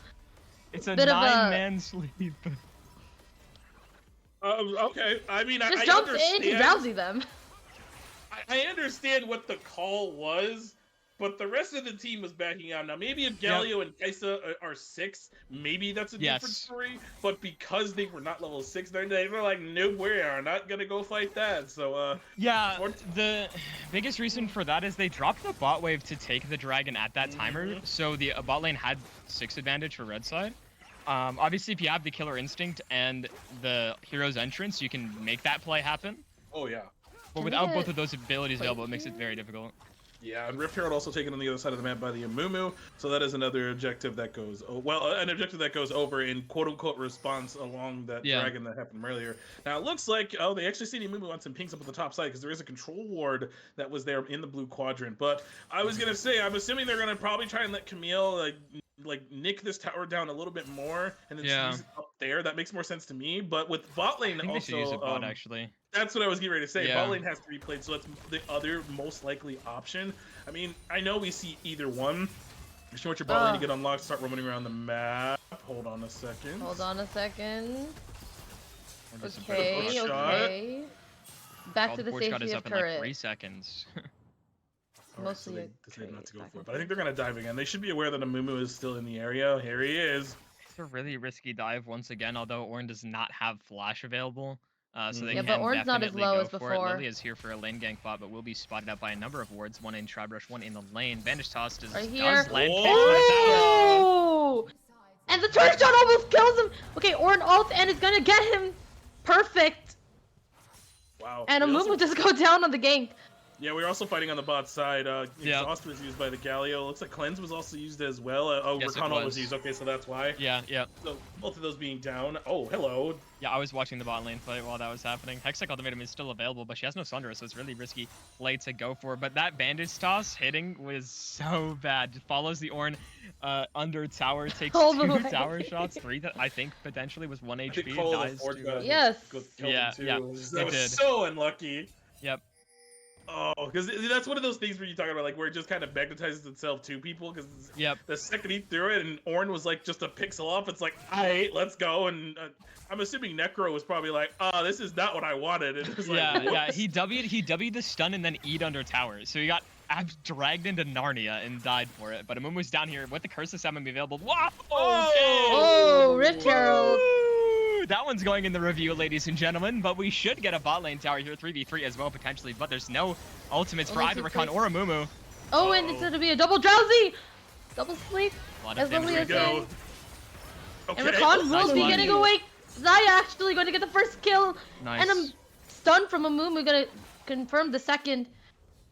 A: It's a
B: Bit of a-
A: 9-man sleep.
C: Okay. I mean,
B: Just
C: I
B: jumps in
C: understand.
B: to drowsy them.
C: I understand what the call was, but the rest of the team was backing out. Now, maybe if Galio and Kaisa are 6, maybe that's a different
A: Yes.
C: story. But because they were not level 6, they were like, no, we are not gonna go fight that. So,
A: Yeah, the biggest reason for that is they dropped the bot wave to take the dragon at that timer, so the bot lane had 6 advantage for red side. Obviously, if you have the killer instinct and the hero's entrance, you can make that play happen.
C: oh yeah.
A: But
B: Can we
A: without
B: get
A: both of those abilities available, it makes it
B: here?
A: very difficult.
C: Yeah, and Rift Herald also taken on the other side of the map by the Amumu, so that is another objective that goes, an objective that goes over in quote-unquote response along that dragon that happened earlier. Now, it looks like, they actually see the Amumu on some pinks up at the top side, because there is a control ward that was there in the blue quadrant, but I was going to say, I'm assuming they're going to probably try and let Camille, like nick this tower down a little bit more, and then squeeze it up there. That makes more sense to me, but with bot lane
A: I think they should use a
C: also,
A: bot, actually.
C: that's what I was getting ready to say.
A: Yeah.
C: Bot lane has to be played, so that's the other most likely option. I mean, I know we see either one. Just want your bot lane to get unlocked, start roaming around the map. Hold on a second.
B: Hold on a second.
A: Or just a
B: Okay,
A: bit of a
B: okay. Back
A: All
B: to the
A: board shot
B: safety
A: is
B: of
A: up in like
B: turret.
A: 3 seconds.
C: Alright, so
B: Mostly
C: they
B: a
C: decided not to go
B: trade
C: for it,
B: back
C: but I think
B: and
C: they're gonna dive again. They should be aware that Amumu is still in the area. Here he is.
A: It's a really risky dive once again, although Ornn does not have flash available. So they
B: Yeah,
A: can
B: but Ornn's not as
A: definitely
B: low
A: go
B: as
A: for
B: before.
A: it. Lily is here for a lane gank bot, but will be spotted out by a number of wards. One in Tribrush, one in the lane. Bandage toss does,
B: Right
A: does
B: here.
A: land
C: Whoa!
A: picks on the tower.
B: Oh! And the turret shot almost kills him. Okay, Ornn ult and it's gonna get him. Perfect.
C: Wow.
B: And
C: We also-
B: Amumu just go down on the gank.
C: Yeah, we're also fighting on the bot side.
A: Yeah.
C: Exhaust was used by the Galio. Looks like Cleanse was also used as well.
A: Yes, it
C: Recon ult was
A: was.
C: used. Okay, so that's why.
A: Yeah, yeah.
C: So both of those being down. Oh, hello.
A: Yeah, I was watching the bot lane play while that was happening. Hextech ultimatum is still available, but she has no Sundra, so it's really risky play to go for. But that bandage toss hitting was so bad. Just follows the Ornn under tower, takes
B: All the
A: 2
B: way.
A: tower shots, 3 that I think potentially was 1
C: I think
A: HP,
C: Follow the
A: dies
C: Forge
A: to...
C: got
B: Yes.
C: killed
A: Yeah,
C: him too.
A: yeah,
C: That
A: it
C: was
A: did.
C: so unlucky.
A: Yep.
C: Oh, because that's one of those things where you talk about like where it just kind of magnetizes itself to people. Because
A: Yep.
C: the second he threw it and Ornn was like just a pixel off, it's like, alright, let's go. And I'm assuming Necro was probably like, this is not what I wanted. And it was like,
A: Yeah, yeah.
C: whoops.
A: He W'd the stun and then E'd under tower. So he got dragged into Narnia and died for it. But Amumu's down here with the Curse of Salmon be available. Wow! Okay!
B: Oh, Rift Herald.
A: Woo! That one's going in the review, ladies and gentlemen. But we should get a bot lane tower here, 3v3 as well, potentially. But there's no ultimates for
B: Only
A: either
B: two
A: Rakan
B: plays.
A: or Amumu.
B: Oh, and it's gonna be a double drowsy. Double sleep.
A: A lot
B: As
A: of damage.
B: Lilia
C: Here we go.
B: saying.
C: Okay.
B: And Rakan will
A: Nice
B: be
A: one.
B: getting away. Zaya actually going to get the first kill.
A: Nice.
B: And I'm stunned from Amumu gonna confirm the second.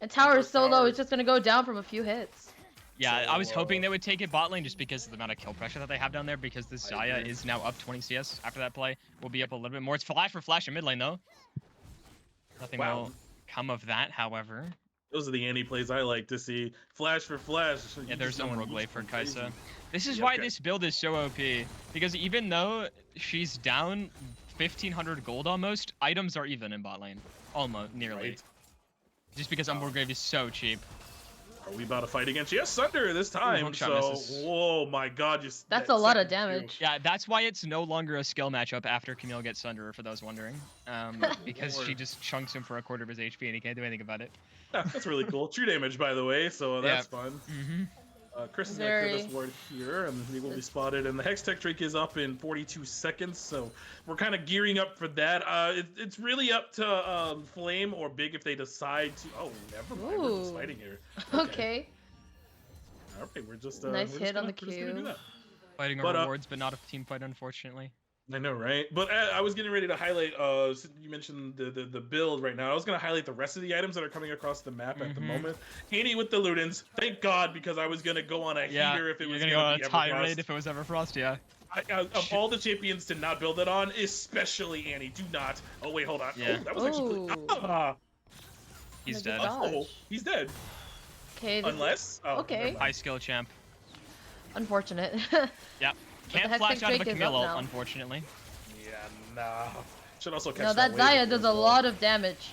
B: And tower is
C: First
B: so low,
C: tower.
B: it's just gonna go down from a few hits.
A: Yeah,
C: So,
A: I was hoping they would take it bot lane just because of the amount of kill pressure that they have down there, because the Zaya
C: agree.
A: is now up 20 CS after that play. We'll be up a little bit more. It's flash for flash in mid lane though. Nothing
C: Wow.
A: will come of that, however.
C: Those are the Annie plays I like to see. Flash for flash.
A: Yeah, there's no rogue lane for Kai'Sa. This is
C: Yeah,
A: why
C: okay.
A: this build is so OP, because even though she's down 1,500 gold almost, items are even in bot lane. Almost, nearly.
C: Right.
A: Just because Umbergrave is so cheap.
C: Are we about to fight against? Yes, Sunder this time.
A: hookshot
C: So,
A: misses.
C: whoa, my God, just
B: That's
C: that
B: a lot of
C: second
B: damage.
C: kill.
A: Yeah, that's why it's no longer a skill matchup after Camille gets Sunderer, for those wondering. Because she
C: Lord.
A: just chunks him for a quarter of his HP and he can't do anything about it.
C: Yeah, that's really cool. True damage, by the way, so that's fun.
A: Mm-hmm.
C: Chris is going to clear this ward here, and he will be spotted. And the Hextech Drake is up in 42 seconds, so we're kind of gearing up for that. It's really up to Flame or Big if they decide to. Oh, never mind. We're just
B: Ooh.
C: fighting here.
B: Okay.
C: Okay, we're just.
B: Nice
C: we're
B: hit
C: just
B: on the
C: we're just gonna do
B: Q.
C: that.
A: Fighting
C: But,
A: our rewards, but not a team fight, unfortunately.
C: I know, right? But I was getting ready to highlight. Since you mentioned the build right now, I was gonna highlight the rest of the items that are coming across the map at the moment. Haney with the Ludens, thank God, because I was gonna go on a
A: Yeah,
C: heater if it
A: you're
C: was
A: gonna
C: gonna
A: go on
C: be
A: a tirade
C: Everfrost.
A: if it was Everfrost, yeah.
C: Of all the champions to not build it on, especially Annie, do not. Oh wait, hold on.
A: Yeah.
C: Oh, that was actually.
B: Ooh.
A: He's
B: Good
A: dead.
B: dodge.
C: Oh, he's dead.
B: Okay. This
C: Unless. Oh,
B: Okay.
C: never mind.
A: High skill champ.
B: Unfortunate.
A: Yeah. Can't
B: the
A: flash
B: Hextech
A: out of a
B: Drake is up
A: Camille ult,
B: now.
A: unfortunately.
C: Yeah, nah. Should also catch
B: No, that
C: wave
B: Zaya
C: as
B: does a
C: well.
B: lot of damage.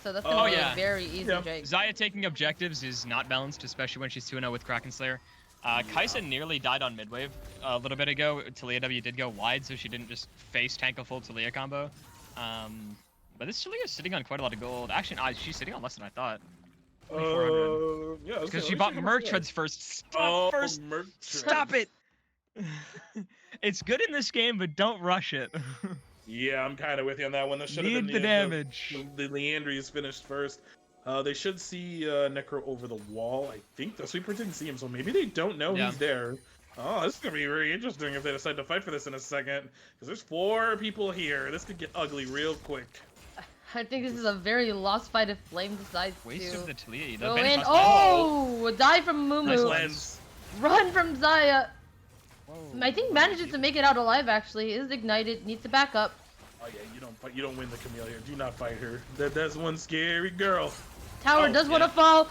B: So that's gonna
C: Oh,
B: be
A: yeah.
B: a very easy
C: Yeah.
B: Drake.
A: Zaya taking objectives is not balanced, especially when she's 2-0 with Kraken Slayer. Kai'Sa nearly died on midwave a little bit ago. Talia W did go wide, so she didn't just face tank a full Talia combo. But this Talia is sitting on quite a lot of gold. Actually, she's sitting on less than I thought. 2,400.
C: Yeah,
A: Because she bought Merc Treads first. Stop first.
C: Merc
A: Stop it. It's good in this game, but don't rush it.
C: Yeah, I'm kind of with you on that one. That should have
A: Need
C: been
A: the damage.
C: The Leandries finished first. They should see Necro over the wall. I think the Sweeper didn't see him, so maybe they don't know
A: Yeah.
C: he's there. Oh, this is gonna be very interesting if they decide to fight for this in a second. Because there's 4 people here. This could get ugly real quick.
B: I think this is a very lost fight if Flame decides
A: Waste
B: to
A: of the Talia.
B: go in. Oh, a die from
A: Nice
B: Mumu.
A: lens.
B: Run from Zaya.
A: Whoa.
B: I think manages to make it out alive. Actually, is ignited. Needs to back up.
C: Oh yeah, you don't fight. You don't win the Camille here. Do not fight her. That's one scary girl.
B: Tower
C: Oh,
B: does want
A: yeah.
B: to fall.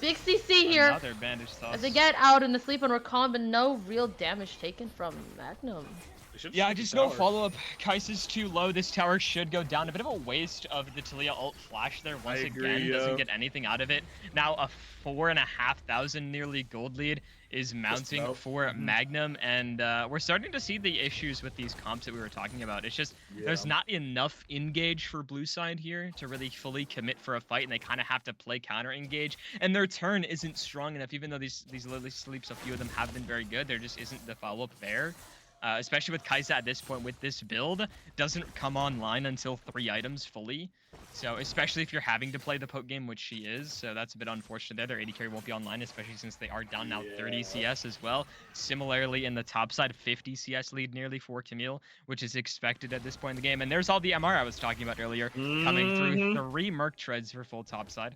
B: Big CC here
A: Another bandage toss.
B: as they get out in the sleep on Rakan, but no real damage taken from Magnum.
C: They should
A: Yeah,
C: shoot the
A: just no
C: tower.
A: follow-up. Kai'Sa's too low. This tower should go down. A bit of a waste of the Talia ult flash there once
C: agree,
A: again.
C: yeah.
A: Doesn't get anything out of it. Now a 4,500 nearly gold lead is mounting
C: about.
A: for Magnum, and we're starting to see the issues with these comps that we were talking about. It's just there's
C: Yeah.
A: not enough engage for blue side here to really fully commit for a fight, and they kind of have to play counter engage. And their turn isn't strong enough, even though these Lily sleeps, a few of them have been very good. There just isn't the follow-up there. Especially with Kai'Sa at this point with this build, doesn't come online until 3 items fully. So especially if you're having to play the poke game, which she is, so that's a bit unfortunate there. Their AD carry won't be online, especially since they are down now 30 CS as well. Similarly, in the top side, 50 CS lead nearly for Camille, which is expected at this point in the game. And there's all the MR I was talking about earlier, coming through 3 Merc Treads for full top side.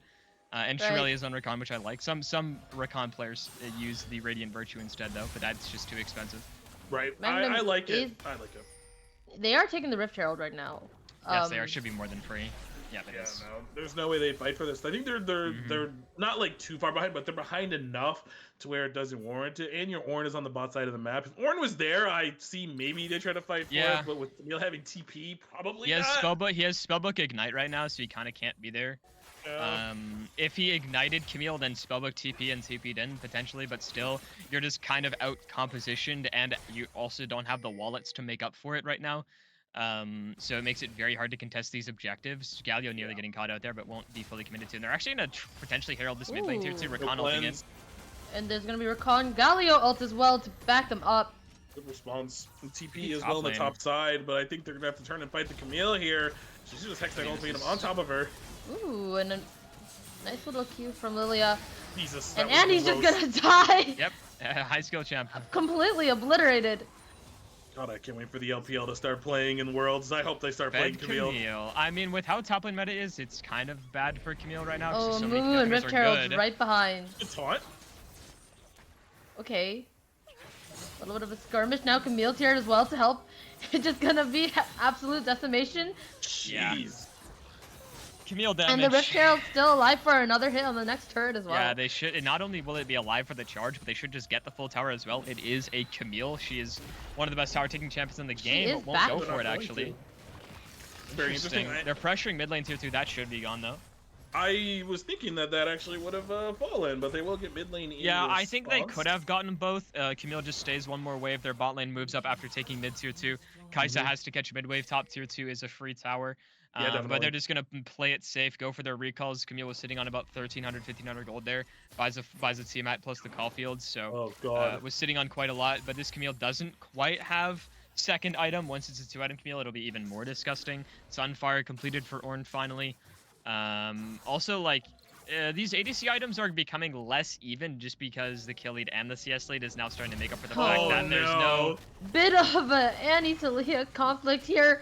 A: And
B: Right.
A: Shirley is on Rakan, which I like. Some Rakan players use the Radiant Virtue instead, though, but that's just too expensive.
C: Right.
B: Magnum
C: I like it.
B: is-
C: I like it.
B: They are taking the Rift Herald right now.
A: Yes, they are. Should be more than free. Yeah, it
C: Yeah,
A: is.
C: no, there's no way they fight for this. I think they're not like too far behind, but they're behind enough to where it doesn't warrant it. And your Ornn is on the bot side of the map. If Ornn was there, I see maybe they try to fight for
A: Yeah.
C: it, but with Camille having TP, probably
A: He has
C: not.
A: Spellbook. He has Spellbook Ignite right now, so he kind of can't be there.
C: Yeah.
A: If he ignited Camille, then Spellbook TP and TP'd in potentially, but still, you're just kind of out compositioned, and you also don't have the wallets to make up for it right now. So it makes it very hard to contest these objectives. Galio nearly getting caught out there, but won't be fully committed to. And they're actually gonna potentially herald this mid lane tier 2.
B: Ooh.
A: Rakan
C: No
A: ulting in.
C: cleanse.
B: And there's gonna be Rakan Galio ult as well to back them up.
C: Good response. And TP
A: He's
C: as
A: top
C: well on the
A: lane.
C: top side, but I think they're gonna have to turn and fight the Camille here. She's just hextech ultimatum on top of her.
B: Ooh, and a nice little Q from Lilia.
C: Jesus. that
B: And
C: was
B: Andy's just
C: gross.
B: gonna die.
A: Yep. High skill champ.
B: Completely obliterated.
C: God, I can't wait for the LPL to start playing in Worlds. I hope they start playing
A: Fed
C: Camille.
A: I mean, with how top lane meta is, it's kind of bad for Camille right now.
B: Oh,
A: So many
B: Moo and
A: contenders
B: Rift
A: are
B: Herald's
A: good.
B: right behind.
C: It's hot.
B: Okay. A little bit of a skirmish now. Camille's here as well to help. It's just gonna be absolute decimation.
A: Yeah.
C: Jeez.
A: Camille damage.
B: And the Rift Herald's still alive for another hit on the next turret as well.
A: Yeah, they should. And not only will it be alive for the charge, but they should just get the full tower as well. It is a Camille. She is one of the best tower taking champions in the game,
B: is
A: but won't
B: back.
A: go
C: They're
A: for it
C: not going
A: actually.
C: to. Very interesting.
A: They're pressuring mid lane tier 2. That should be gone though.
C: I was thinking that actually would have fallen, but they will get mid lane.
A: Yeah, I think they could have gotten both. Camille just stays one more wave. Their bot lane moves up after taking mid tier 2. Kaisa has to catch mid wave. Top tier 2 is a free tower.
C: Yeah,
A: But
C: definitely.
A: they're just going to play it safe, go for their recalls. Camille was sitting on about 1,300, 1,500 gold there. Buys a Tiamat plus the Caulfield, so
C: Oh god.
A: was sitting on quite a lot. But this Camille doesn't quite have second item. Once it's a 2-item Camille, it'll be even more disgusting. Sunfire completed for Ornn finally. Also, like, these ADC items are becoming less even just because the kill lead and the CS lead is now starting to make up for the fact
C: Oh,
A: that there's no...
B: Bit of a Annie-Talia conflict here.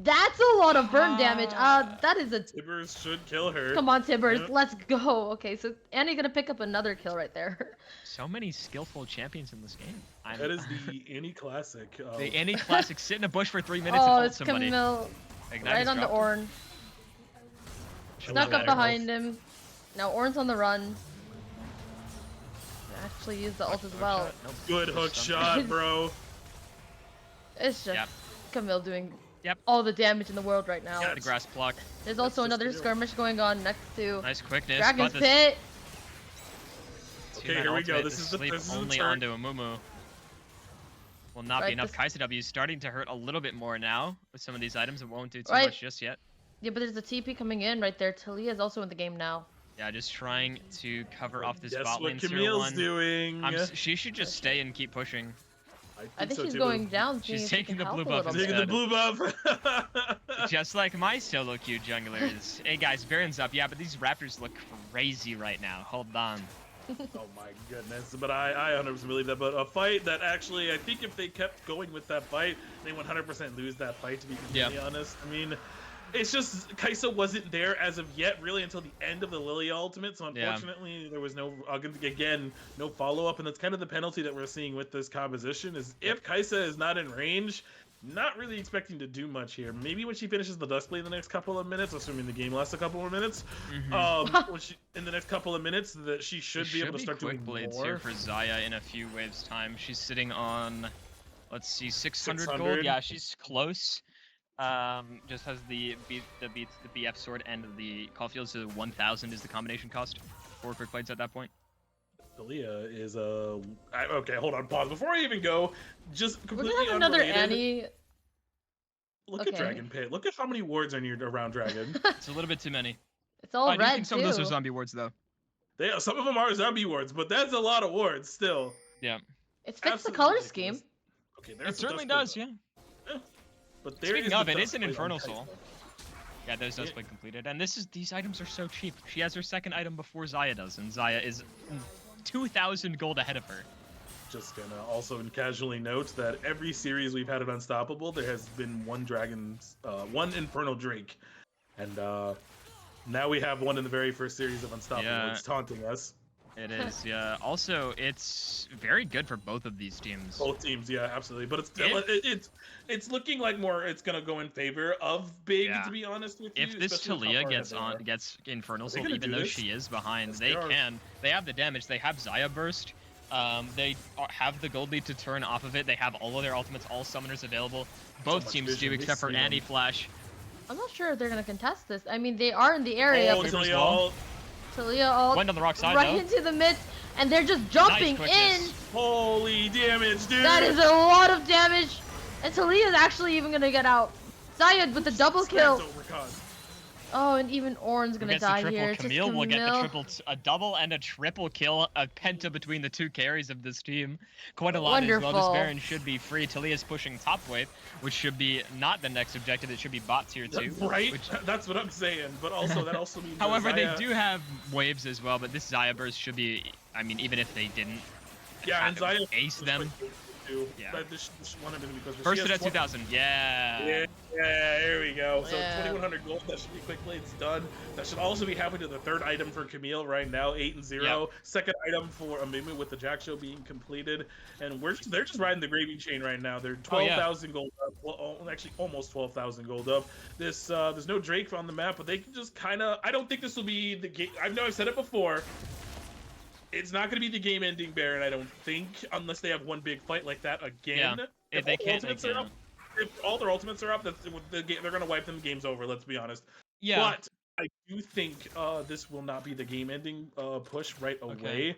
B: That's a lot of burn damage. That is a...
C: Tibbers should kill her.
B: Come on, Tibbers,
C: Yep.
B: let's go. Okay, so Annie gonna pick up another kill right there.
A: So many skillful champions in this game.
C: That is the Annie classic.
A: The Annie classic, sit in a bush for 3 minutes
B: Oh,
A: and ult
B: it's
A: somebody.
B: Camille
A: Ignite
B: right
A: is
B: on the
A: dropped.
B: Ornn. Snuck up behind him. Now Ornn's on the run. Actually used the ult as well.
A: Nope.
C: Good hook shot, bro.
B: It's just
A: Yep.
B: Camille doing
A: Yep.
B: all the damage in the world right now.
A: The grass pluck.
B: There's also
C: just
B: another
C: Camille.
B: skirmish going on next to
A: Nice quickness.
B: Dragon's
A: but
B: Pit.
C: Okay, here we go. This is the
A: only
C: turn.
A: onto a Mumu. Will not
B: Right,
A: be enough.
B: this-
A: Kaisa W is starting to hurt a little bit more now with some of these items. It won't do too
B: Right.
A: much just yet.
B: Yeah, but there's a TP coming in right there. Talia is also in the game now.
A: Yeah, just trying to cover off this
C: Guess
A: bot lane
C: what
A: tier
C: Camille's
A: 1.
C: doing?
A: She should just stay and keep pushing.
B: I think
C: so
B: she's
C: too,
B: going down.
A: She's
B: seeing if she
A: taking
B: can
A: the
B: help
A: blue
B: a
A: buff
B: little
C: Taking
B: bit.
C: the blue buff.
A: Just like my solo queue junglers. Hey guys, Baron's up. Yeah, but these Raptors look crazy right now. Hold on.
C: Oh my goodness, but I 100% believe that. But a fight that actually, I think if they kept going with that fight, they 100% lose that fight, to be completely honest. I mean, it's just, Kaisa wasn't there as of yet, really, until the end of the Lilia ultimate, so unfortunately there was no, again, no follow-up, and that's kind of the penalty that we're seeing with this composition, is if Kaisa is not in range, not really expecting to do much here. Maybe when she finishes the Duskblade in the next couple of minutes, assuming the game lasts a couple more minutes, when she, in the next couple of minutes, that she should be able to start doing
A: blades
C: more.
A: here for Zaya in a few waves time. She's sitting on, let's see, 600 gold.
C: 600.
A: Yeah, she's close. Just has the BF sword and the Caulfield, so 1,000 is the combination cost. 4 quick blades at that point.
C: Talia is okay, hold on, pause. Before I even go, just
B: We're
C: completely
B: gonna have another
C: unrelated,
B: Annie.
C: Look at
B: Okay.
C: Dragon Pit. Look at how many wards are near around Dragon.
A: It's a little bit too many.
B: It's all
A: I do
B: red
A: think some
B: too.
A: of those are zombie wards though.
C: Some of them are zombie wards, but that's a lot of wards still.
A: Yeah.
B: It fits the
C: Absolutely
B: color
C: ridiculous.
B: scheme.
C: Okay, there's
A: It
C: the
A: certainly
C: Duskblade,
A: does,
C: though.
A: yeah.
C: But there
A: Speaking
C: is
A: of,
C: the
A: it is an
C: Duskblade on
A: Infernal
C: Kaisa.
A: Soul. Yeah, there's Duskblade completed. And these items are so cheap. She has her second item before Zaya does, and Zaya is 2,000 gold ahead of her.
C: Just gonna also casually note that every series we've had at Unstoppable, there has been one Infernal Drake. And now we have one in the very first series of Unstoppable.
A: Yeah.
C: It's taunting us.
A: It is, yeah. Also, it's very good for both of these teams.
C: Both teams, yeah, absolutely. But it's looking like it's gonna go in favor of Big,
A: Yeah.
C: to be honest with you.
A: If this
C: especially with how
A: Talia
C: far ahead they are.
A: gets Infernal
C: Are they
A: Soul,
C: gonna
A: even
C: do
A: though
C: this?
A: she is behind,
C: Yes,
A: they
C: they are.
A: can. They have the damage. They have Zaya Burst. They have the gold lead to turn off of it. They have all of their ultimates, all summoners available. Both
C: much
A: teams
C: vision.
A: do,
C: They
A: except for
C: see 'em.
A: Annie Flash.
B: I'm not sure if they're gonna contest this. I mean, they are in the area.
C: Oh,
B: but
C: Talia
A: wall.
C: ult.
B: Talia ult
A: Went on the rock side,
B: right
A: though.
B: into the mid, and they're just jumping
A: quickness.
B: in.
C: Holy damage, dude!
B: That is a lot of damage, and Talia's actually even gonna get out. Zaya with the double kill.
C: Snapped overcon.
B: Oh, and even Ornn's
A: Who
B: gonna
A: gets the
B: die
A: triple?
B: here. It's just
A: Camille will get the
B: Camille.
A: a double and a triple kill, a penta between the two carries of this team. Quite a lot as well. This
B: Wonderful.
A: Baron should be free. Talia's pushing top wave, which should be not the next objective. It should be bot tier 2.
C: Right?
A: Which,
C: That's what I'm saying. But also, that also means.
A: however, they
C: Zaya-
A: do have waves as well, but this Zaya burst should be, I mean, even if they didn't
C: Yeah, and Zaya
A: ace them.
C: Too.
A: Yeah.
C: This one have been because
A: First hit at 2,000. Yeah.
C: Yeah, here we go. So
B: Yeah.
C: 2,100 gold. That should be quickly. It's done. That should also be happening to the third item for Camille right now, 8-0.
A: Yep.
C: Second item for Amumu with the Jack Show being completed, and they're just riding the gravy chain right now. They're 12,000 gold up. Well, actually, almost 12,000 gold up. There's no Drake on the map, but they can just kind of. I don't think this will be the game. I know I've said it before. It's not going to be the game-ending Baron, I don't think, unless they have one big fight like that again.
A: Yeah.
C: If
A: They can't.
C: if all their ultimates are up, they're going to wipe them. Game's over. Let's be honest.
A: Yeah.
C: But I do think this will not be the game-ending push right away.
A: Okay.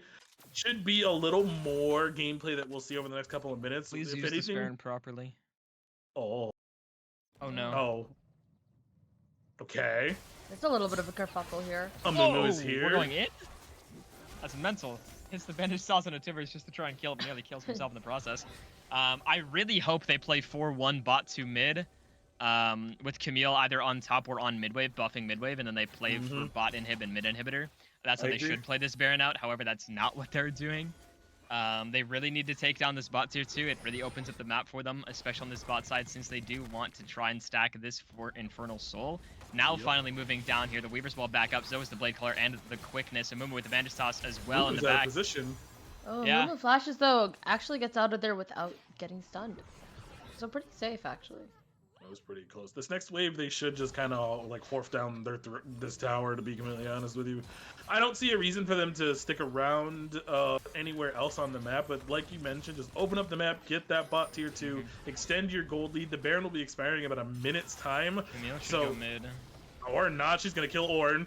C: Should be a little more gameplay that we'll see over the next couple of minutes.
A: Please
C: if
A: use
C: anything,
A: this Baron properly.
C: Oh.
A: Oh no.
C: Oh. Okay.
B: It's a little bit of a kerfuffle here.
C: Amumu is here.
A: We're going in? That's mental. Hits the bandage sauce on a Tivers just to try and kill him. Nearly kills himself in the process. I really hope they play 4-1 bot to mid. With Camille either on top or on midwave, buffing midwave, and then they play for bot inhib and mid inhibitor. That's how they should play this Baron out. However, that's not what they're doing. They really need to take down this bot tier 2. It really opens up the map for them, especially on this bot side, since they do want to try and stack this for Infernal Soul. Now finally moving down here, the Weaver's Wall back up, so is the Blade Color and the quickness. And Mumu with the Bandage Toss as well in the back.
C: Position.
B: Oh,
A: Yeah.
B: Mumu flashes though actually gets out of there without getting stunned. So pretty safe actually.
C: That was pretty close. This next wave, they should just kind of like force down this tower, to be completely honest with you. I don't see a reason for them to stick around anywhere else on the map, but like you mentioned, just open up the map, get that bot tier 2, extend your gold lead. The Baron will be expiring in about a minute's time.
A: Camille should go mid.
C: Or not, she's going to kill Ornn.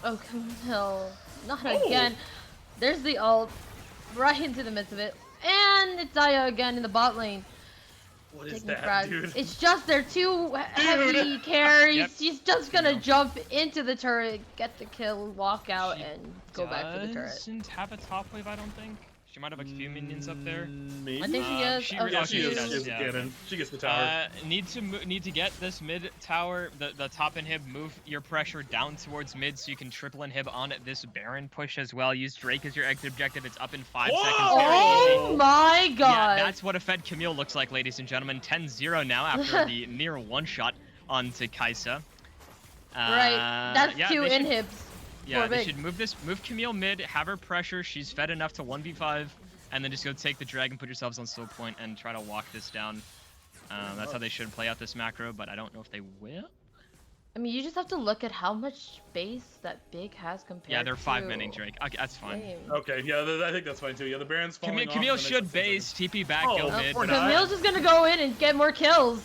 B: Oh, Camille. Not again. There's the ult right into the midst of it. And it's Zaya again in the bot lane.
C: What is
B: Taking
C: that,
B: frags.
C: dude?
B: It's just they're too heavy carries.
A: Yep.
B: She's just gonna jump into the turret, get the kill, walk out,
A: She
B: and go back to the turret.
A: Doesn't have a top wave, I don't think. She might have a few minions up there.
C: Maybe.
B: I think she is.
A: She
B: Oh,
A: really-
C: She
A: she
C: is.
A: does,
C: She is
A: yeah.
C: cannon. She gets the tower.
A: Need to get this mid tower, the top inhib, move your pressure down towards mid so you can triple inhib on this Baron push as well. Use Drake as your exit objective. It's up in 5 seconds. Very
B: Oh
A: easy.
B: my god!
A: Yeah, that's what a fed Camille looks like, ladies and gentlemen. 10-0 now after the near one-shot onto Kaisa.
B: Right, that's
A: yeah,
B: 2
A: they should-
B: inhibs.
A: Yeah,
B: for
A: they
B: big.
A: should move Camille mid, have her pressure. She's fed enough to 1v5, and then just go take the dragon, put yourselves on slow point, and try to walk this down. That's how they should play out this macro, but I don't know if they will.
B: I mean, you just have to look at how much space that Big has compared to...
A: Yeah, they're 5-manning Drake. Okay, that's fine.
B: Flame.
C: Okay, yeah, I think that's fine too. Yeah, the Baron's falling off.
A: Camille
C: in the
A: should
C: next 10
A: base,
C: seconds.
A: TP back, go mid.
C: or not.
B: Camille's just gonna go in and get more kills.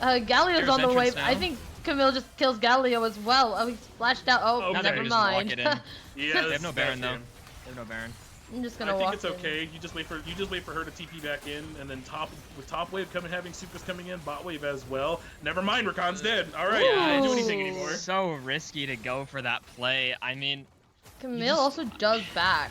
B: Galio's
A: There's
B: on the
A: entrance
B: wave.
A: now.
B: I think Camille just kills Galio as well. Oh, he splashed out. Oh,
A: Now they're
B: never
A: just walk
B: mind.
A: it in.
C: Yeah,
A: They have no Baron though.
C: game.
A: They have no Baron.
B: I'm just
C: I
B: gonna
C: think
B: walk
C: it's
B: in.
C: okay. You just wait for her to TP back in, and then with top wave coming, having supers coming in, bot wave as well. Never mind, Rakan's dead. All right, I can't do anything
B: Ooh.
C: anymore.
A: So risky to go for that play. I mean,
B: Camille also does back.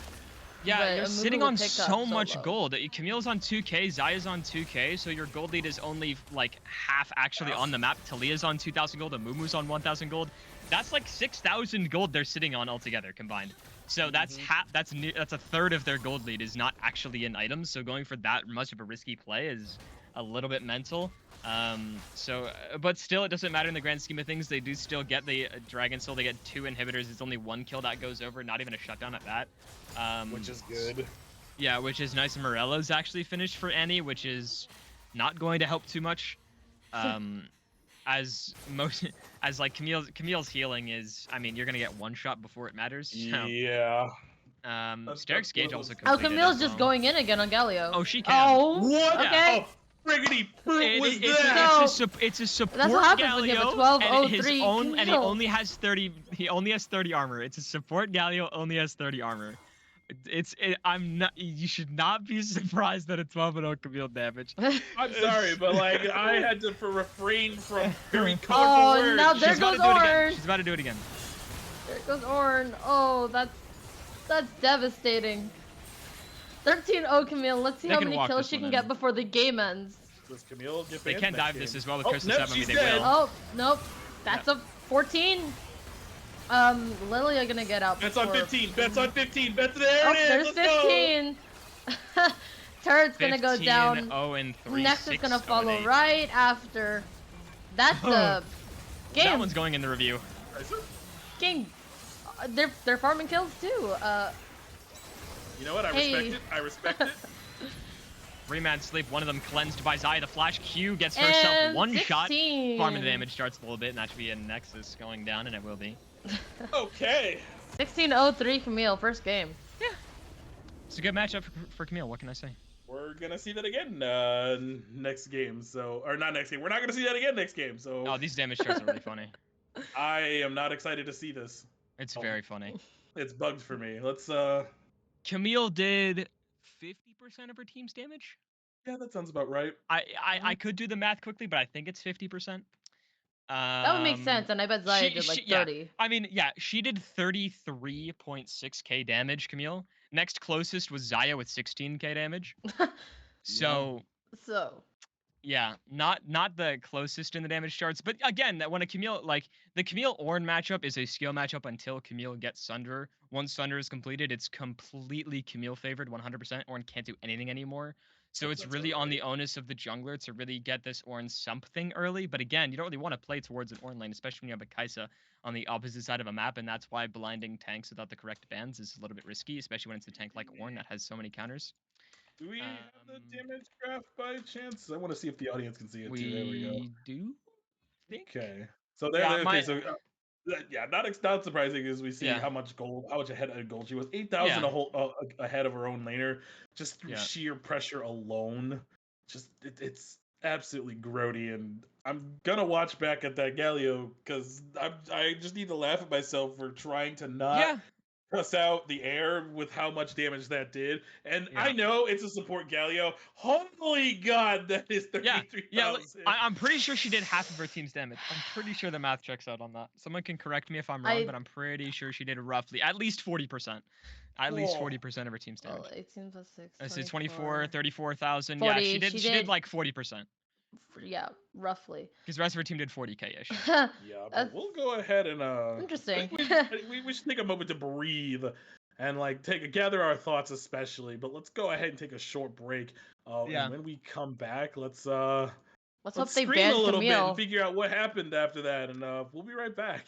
A: yeah,
B: But
A: you're
B: Amumu
A: sitting
B: will
A: on
B: pick up
A: so much
B: solo.
A: gold. Camille's on 2k, Zaya's on 2k, so your gold lead is only like half actually on the map. Talia's on 2,000 gold, and Mumu's on 1,000 gold. That's like 6,000 gold they're sitting on altogether combined. So that's that's a third of their gold lead is not actually in items. So going for that much of a risky play is a little bit mental. But still, it doesn't matter in the grand scheme of things. They do still get the Dragon Soul. They get 2 inhibitors. It's only 1 kill that goes over. Not even a shutdown at that.
C: Which is good.
A: Yeah, which is nice. Morello's actually finished for Annie, which is not going to help too much. As like Camille's healing is, I mean, you're gonna get one shot before it matters. So,
C: Yeah.
A: Stark's Gauge also
B: Oh,
A: completed
B: Camille's
A: as
B: just
A: well.
B: going in again on Galio.
A: Oh, she can.
B: Oh,
C: What?
B: okay.
C: Oh, friggity fruit was
A: It's
C: that?
A: it's a support
B: That's what happens when you have a
A: Galio,
B: 12-0-3
A: and he
B: kill.
A: only has 30. He only has 30 armor. It's a support Galio, only has 30 armor. I'm not. You should not be surprised that a 12-0 Camille damage.
C: I'm sorry, but like I had to refrain from very colorful
B: Oh,
C: words.
B: now there
A: She's about
B: goes
A: to do it again.
B: Ornn.
A: She's about to do it again.
B: There goes Ornn. Oh, that's devastating. 13-0 Camille. Let's see
A: They
B: how
A: can
B: many
A: walk
B: kills
A: this
B: she
A: one
B: can
A: in.
B: get before the game ends.
C: Does Camille get
A: They
C: banned
A: can
C: next
A: dive
C: game?
A: this as well with
C: Oh,
A: Curse of
C: nope,
A: 7. I mean,
C: she's
A: they
C: dead.
A: will.
B: Oh, nope. That's a 14. Lilia gonna get out.
C: Bets on
B: before-
C: 15. Bets on 15. Bets there
B: Oh,
C: it is.
B: there's
C: Let's
B: 15. Turret's gonna go
A: 15,
B: down.
A: 0-3.
B: Next is gonna
A: 6,
B: follow
A: 0-8.
B: right after. That's the game.
A: That one's going in the review.
B: Game. They're farming kills too.
C: You know what? I
B: Hey.
C: respect it. I respect it.
A: 3-man sleep. One of them cleansed by Zaya. The flash Q gets herself
B: And
A: one shot.
B: 16.
A: Farming the damage starts a little bit, and that should be a Nexus going down, and it will be.
C: Okay.
B: 16-0-3 Camille, first game.
A: It's a good matchup for Camille. What can I say?
C: We're gonna see that again next game. So, or not next game. We're not gonna see that again next game. So,
A: Oh, these damage charts are really funny.
C: I am not excited to see this.
A: It's very funny.
C: It's bugged for me. Let's
A: Camille did 50% of her team's damage.
C: Yeah, that sounds about right.
A: I could do the math quickly, but I think it's 50%.
B: That would make sense, and I bet Zaya did like 30.
A: Yeah. I mean, yeah, she did 33.6k damage, Camille. Next closest was Zaya with 16k damage. So, yeah, not the closest in the damage charts, but again, that when a Camille, like the Camille Ornn matchup is a skill matchup until Camille gets Sunder. Once Sunder is completed, it's completely Camille favored 100%. Ornn can't do anything anymore. So it's really on the onus of the jungler to really get this Ornn something early. But again, you don't really want to play towards an Ornn lane, especially when you have a Kai'Sa on the opposite side of a map, and that's why blinding tanks without the correct bans is a little bit risky, especially when it's a tank like Ornn that has so many counters.
C: Do we have the damage graph by chance? I want to see if the audience can see it too. There we go.
A: We do.
C: Okay. So there.
A: Yeah,
C: Okay. So yeah, not surprising as we see
A: Yeah.
C: how much ahead of gold she was. 8,000
A: Yeah.
C: ahead of her own laner, just through
A: Yeah.
C: sheer pressure alone. Just it's absolutely grody, and I'm gonna watch back at that Galio because I just need to laugh at myself for trying to not.
A: Yeah.
C: Cuss out the air with how much damage that did. And
A: Yeah.
C: I know it's a support Galio. Holy God, that is 33,000.
A: Yeah, I'm pretty sure she did half of her team's damage. I'm pretty sure the math checks out on that. Someone can correct me if I'm wrong, but I'm pretty sure she did roughly at least 40%. At least 40% of her team's damage.
B: Well, 18 plus 6.
A: I said 24, 34,000.
B: 40,
A: Yeah, she did like 40%.
B: Yeah, roughly.
A: Because the rest of her team did 40k-ish.
C: Yeah, but we'll go ahead and
B: interesting.
C: we should take a moment to breathe and like gather our thoughts, especially. But let's go ahead and take a short break. And when we come back, let's hope
B: they
C: scream
B: ban
C: a little bit
B: Camille.
C: and figure out what happened after that, and we'll be right back.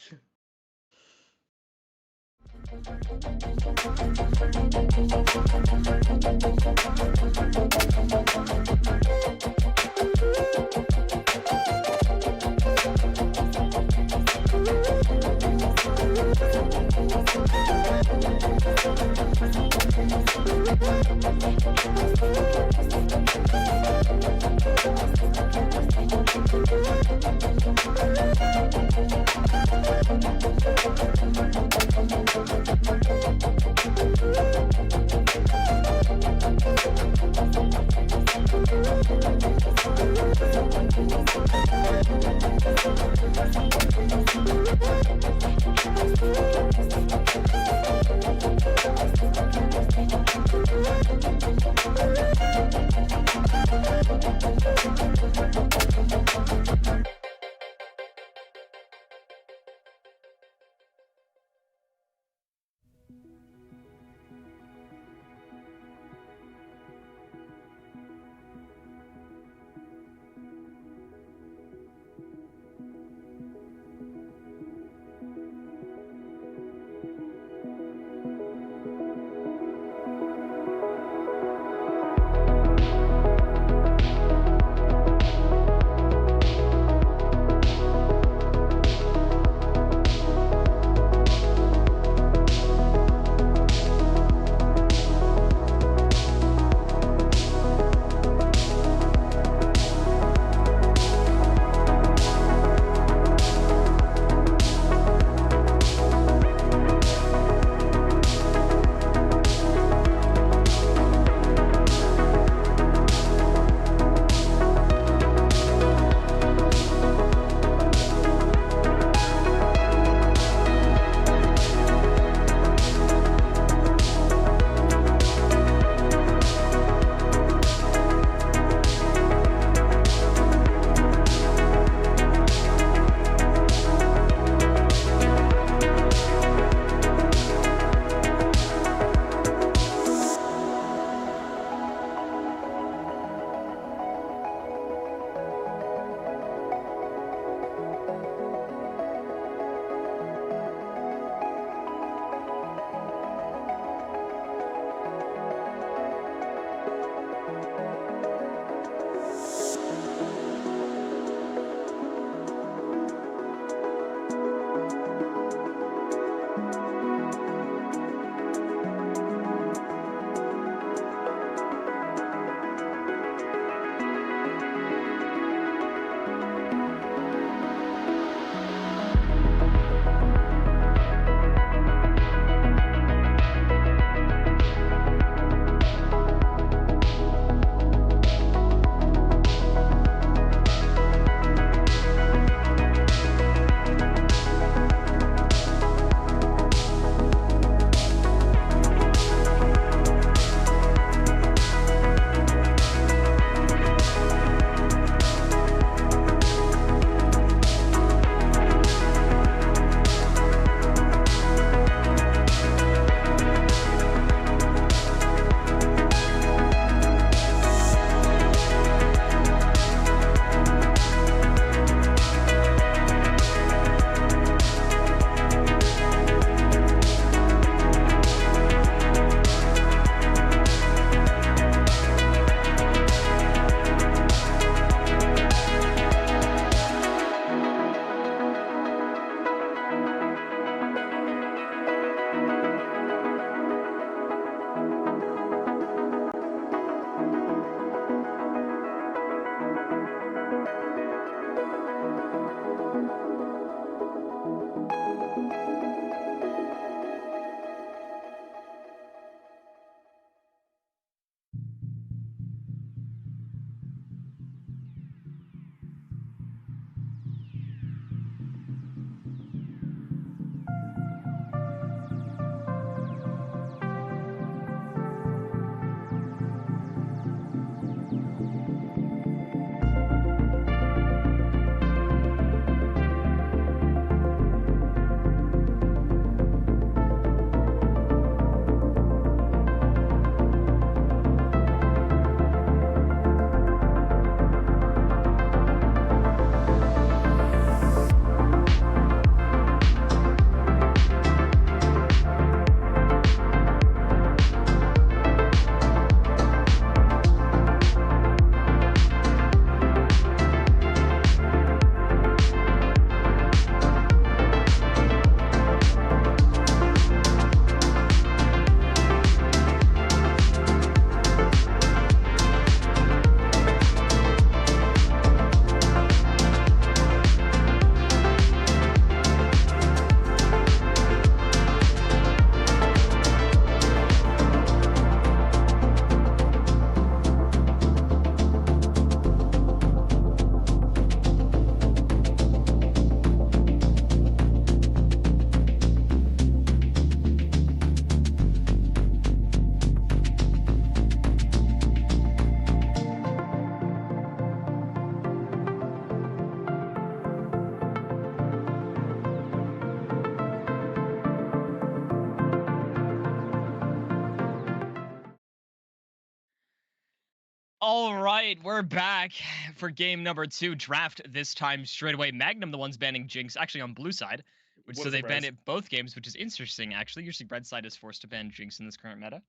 A: All right, we're back for game number 2 draft. This time straight away, Magnum, the ones banning Jinx, actually on blue side, which
C: What
A: so
C: a
A: they've banned
C: surprise!
A: it both games, which is interesting. Actually, usually red side is forced to ban Jinx in this current meta,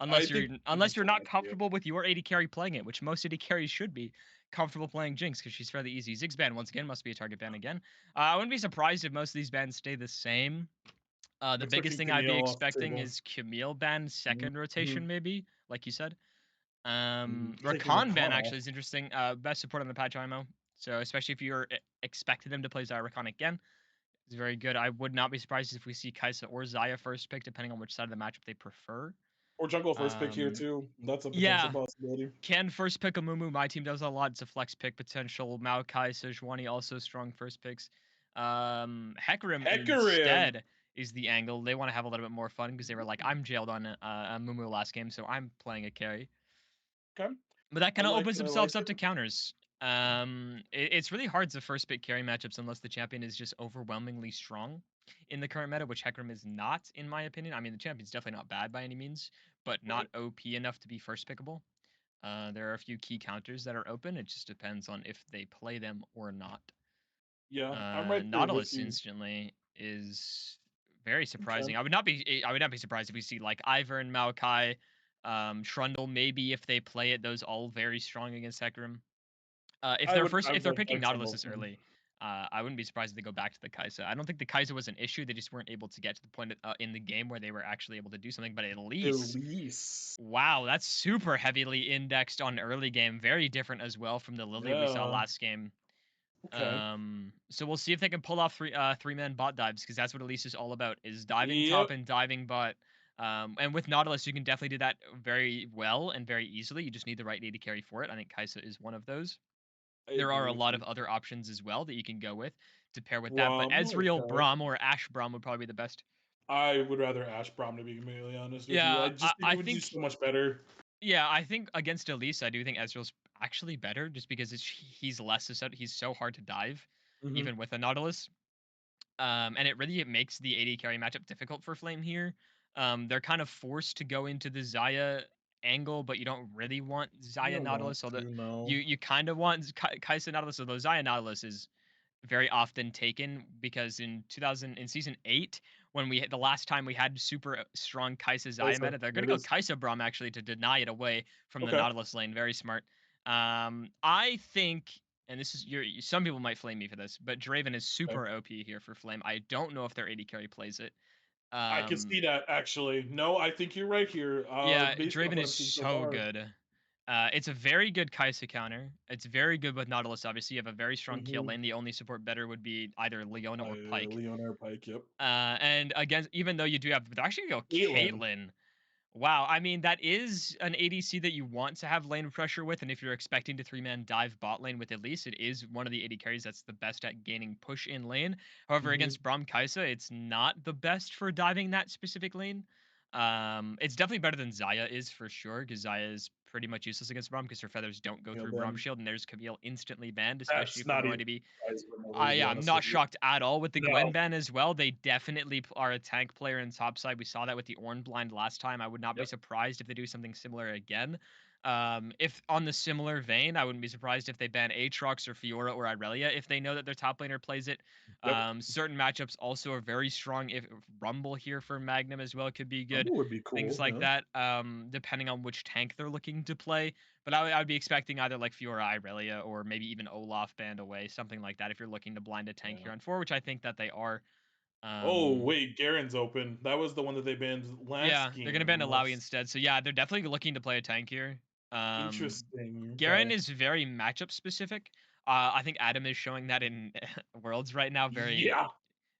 C: I
A: unless you're
C: think
A: unless
C: Jinx
A: you're
C: will
A: not
C: not be it.
A: comfortable with your AD carry playing it, which most AD carries should be comfortable playing Jinx because she's fairly easy. Ziggs ban once again must be a target ban again. I wouldn't be surprised if most of these bans stay the same.
C: I'm
A: The biggest
C: expecting
A: thing I'd be
C: Camille off the
A: expecting
C: table.
A: is Camille ban second
C: Mm-hmm.
A: rotation, maybe, like you said.
C: Taking
A: Rakan ban
C: Rakan
A: actually
C: off.
A: is interesting. Best support on the patch IMO. So especially if you're expecting them to play Xayah Rakan again, it's very good. I would not be surprised if we see Kai'Sa or Xayah first pick, depending on which side of the matchup they prefer.
C: Or jungle first pick here
A: Um,
C: too. That's a potential
A: yeah,
C: possibility.
A: can first pick a Mumu. My team does a lot. It's a flex pick potential. Maokai, Sejuani also strong first picks. Hecarim
C: Hecarim.
A: instead is the angle. They want to have a little bit more fun because they were like, I'm jailed on a Mumu last game, so I'm playing a carry.
C: Okay.
A: But that
C: I
A: kind of
C: like
A: opens
C: I like
A: themselves up
C: it.
A: to counters. It's really hard to first pick carry matchups unless the champion is just overwhelmingly strong in the current meta, which Hecarim is not, in my opinion. I mean, the champion's definitely not bad by any means, but not
C: Right.
A: OP enough to be first pickable. There are a few key counters that are open. It just depends on if they play them or not.
C: Yeah, I'm right there with
A: Nautilus
C: you.
A: instantly is very
C: Okay.
A: surprising. I would not be surprised if we see like Ivern and Maokai, Trundle maybe if they play it. Those all very strong against Hecarim.
C: I would
A: If they're
C: I
A: picking
C: like
A: Nautilus
C: Trundle.
A: this early, I wouldn't be surprised if they go back to the Kai'Sa. I don't think the Kai'Sa was an issue. They just weren't able to get to the point in the game where they were actually able to do something. But at least,
C: Elise.
A: wow, that's super heavily indexed on early game. Very different as well from the Lily we saw
C: Yeah.
A: last game.
C: Okay.
A: So we'll see if they can pull off three-man bot dives because that's what Elise is all about: is diving top
C: Yep.
A: and diving bot. And with Nautilus, you can definitely do that very well and very easily. You just need the right AD carry for it. I think Kai'Sa is one of those.
C: I
A: There
C: agree
A: are a
C: with
A: lot of
C: you.
A: other options as well that you can go with to pair with that. But
C: Rom.
A: Ezreal
C: Okay.
A: Braum or Ash Braum would probably be the best.
C: I would rather Ash Brom to be completely honest with you.
A: Yeah,
C: I just think
A: I
C: it would do
A: think
C: so much better.
A: yeah, I think against Elise, I do think Ezreal's actually better just because he's less susceptible. He's so hard to dive,
C: Hmm.
A: even with a Nautilus. And it makes the AD carry matchup difficult for Flame here. They're kind of forced to go into the Xayah angle, but you don't really want
C: You
A: Xayah
C: don't want
A: Nautilus. Although
C: to,
A: you
C: no.
A: kind of want Kai'Sa Nautilus, although Xayah Nautilus is very often taken because in season 8 when the last time we had super strong Kai'Sa Xayah
C: Kai'Sa.
A: meta, they're
C: There
A: gonna
C: it
A: go
C: is.
A: Kai'Sa Braum actually to deny it away from the
C: Okay.
A: Nautilus lane. Very smart. I think, and this is some people might flame me for this, but Draven is
C: Okay.
A: super OP here for Flame. I don't know if their AD carry plays it.
C: I can
A: Um,
C: see that actually. No, I think you're right here.
A: yeah,
C: Based off
A: Draven
C: what
A: is
C: I'm seeing so
A: so
C: far.
A: good. It's a very good Kai'Sa counter. It's very good with Nautilus. Obviously, you have a very strong kill
C: Mm-hmm.
A: lane. The only support better would be either Leona or Pike.
C: Leonard Pike. Yep.
A: And against, even though you do have, they're actually gonna go
C: Caitlyn.
A: Caitlyn. Wow, I mean that is an ADC that you want to have lane pressure with, and if you're expecting to three-man dive bot lane with Elise, it is one of the AD carries that's the best at gaining push in lane. However,
C: Mm-hmm.
A: against Braum Kai'Sa, it's not the best for diving that specific lane. It's definitely better than Xayah is for sure, because Xayah is pretty much useless against Braum because her feathers don't go
C: Yeah,
A: through Braum
C: then
A: shield, and there's Camille instantly banned, especially
C: that's
A: if we're
C: not
A: going
C: even
A: to be
C: surprising remotely, to be
A: yeah, I'm
C: honest
A: not
C: with you.
A: shocked at all with the Gwen
C: No.
A: ban as well. They definitely are a tank player in top side. We saw that with the Ornn blind last time. I would not be
C: Yep.
A: surprised if they do something similar again. If on the similar vein, I wouldn't be surprised if they ban Aatrox or Fiora or Irelia if they know that their top laner plays it.
C: Yep.
A: Certain matchups also are very strong. If Rumble here for Magnum as well could be good.
C: Rumble would be
A: Things
C: cool.
A: like
C: Yeah.
A: that, depending on which tank they're looking to play. But I would be expecting either like Fiora, Irelia, or maybe even Olaf banned away, something like that. If you're looking to blind a tank
C: Yeah.
A: here on 4, which I think that they are.
C: Oh
A: Um,
C: wait, Garen's open. That was the one that they banned last
A: yeah, they're gonna ban
C: game.
A: Alawi instead. So yeah, they're definitely looking to play a tank here. Um,
C: Interesting.
A: Garen
C: Okay.
A: is very matchup specific. I think Adam is showing that in Worlds right now
C: Yeah.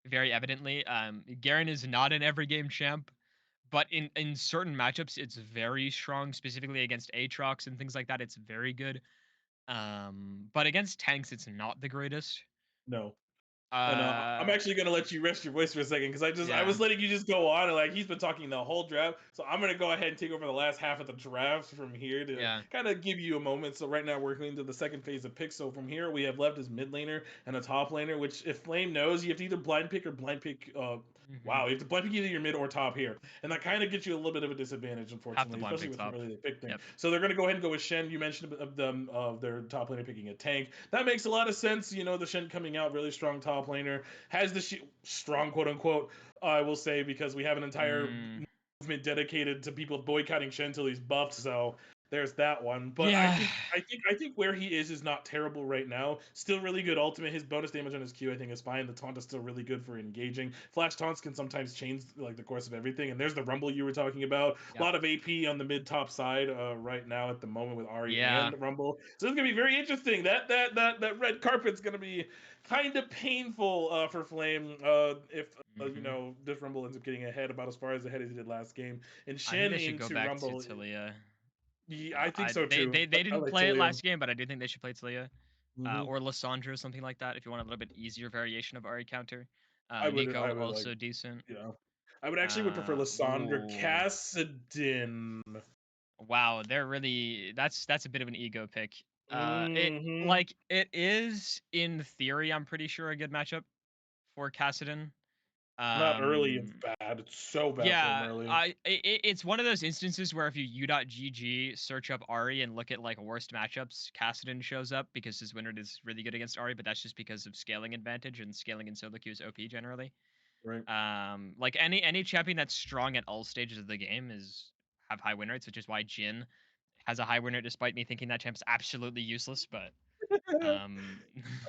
A: very evidently. Garen is not an every game champ, but in certain matchups, it's very strong. Specifically against Aatrox and things like that, it's very good. But against tanks, it's not the greatest.
C: No. And I'm
A: Uh,
C: actually gonna let you rest your voice for a second because I
A: yeah,
C: was letting you just go on and like he's been talking the whole draft. So I'm gonna go ahead and take over the last half of the draft from here to
A: yeah,
C: kind of give you a moment. So right now we're going into the second phase of picks. So from here we have left as mid laner and a top laner, which if Flame knows, you have to either blind pick or blind pick Wow, you have to blank either your mid or top here, and that kind of gets you a little bit of a disadvantage,
A: Have to
C: unfortunately,
A: blind
C: especially
A: pick
C: with
A: top.
C: early the pick thing.
A: Yep.
C: So they're going to go ahead and go with Shen. You mentioned of them of their top laner picking a tank. That makes a lot of sense. You know, the Shen coming out really strong top laner has the strong quote unquote. I will say because we have an entire
A: Mm,
C: movement dedicated to people boycotting Shen till he's buffed. So there's that one. But I
A: yeah.
C: think I think where he is not terrible right now. Still really good ultimate. His bonus damage on his Q I think is fine. The taunt is still really good for engaging. Flash taunts can sometimes change like the course of everything. And there's the rumble you were talking about. A
A: Yep.
C: lot of AP on the mid top side right now at the moment with Ari
A: Yeah.
C: and Rumble. So it's gonna be very interesting. That red carpet's gonna be kind of painful for Flame if you
A: Hmm.
C: know this Rumble ends up getting ahead about as far as ahead as he did last game. And
A: I think
C: Shen
A: they should go
C: into
A: back to
C: Rumble.
A: Talia.
C: Yeah, I think
A: I
C: so
A: they,
C: too.
A: they they
C: I
A: didn't
C: like
A: play it
C: Talia.
A: last game, but I do think they should play Talia.
C: Hmm.
A: Or Lissandra or something like that if you want a little bit easier variation of Ari counter.
C: I
A: Nico
C: would like,
A: also decent.
C: you know, I would actually would prefer Lysandra
A: Ooh.
C: Kassadin.
A: Wow, they're really that's a bit of an ego pick. It
C: Hmm.
A: like it is in theory, I'm pretty sure a good matchup for Kassadin.
C: Not early. It's
A: Um,
C: bad. It's so bad for him
A: yeah,
C: early.
A: it's one of those instances where if you u.gg search up Ari and look at like worst matchups, Kassadin shows up because his winner is really good against Ari, but that's just because of scaling advantage and scaling in solo queue is OP generally.
C: Right.
A: Like any champion that's strong at all stages of the game is have high win rates, which is why Jin has a high win rate, despite me thinking that champ's absolutely useless. But um,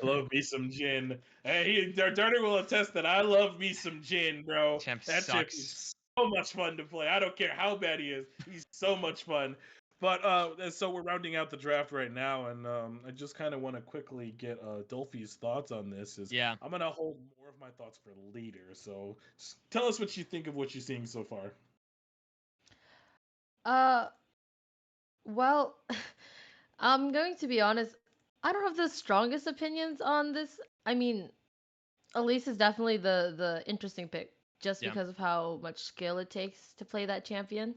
C: I love me some gin. Hey, Darter will attest that I love me some gin, bro.
A: champ
C: That shit
A: sucks.
C: is so much fun to play. I don't care how bad he is. He's so much fun. But and so we're rounding out the draft right now, and I just kind of want to quickly get Dolphy's thoughts on this. Is
A: Yeah.
C: I'm gonna hold more of my thoughts for later. So just tell us what you think of what you're seeing so far.
B: Uh, well, I'm going to be honest. I don't have the strongest opinions on this. I mean, Elise is definitely the interesting pick, just
A: Yeah.
B: because of how much skill it takes to play that champion.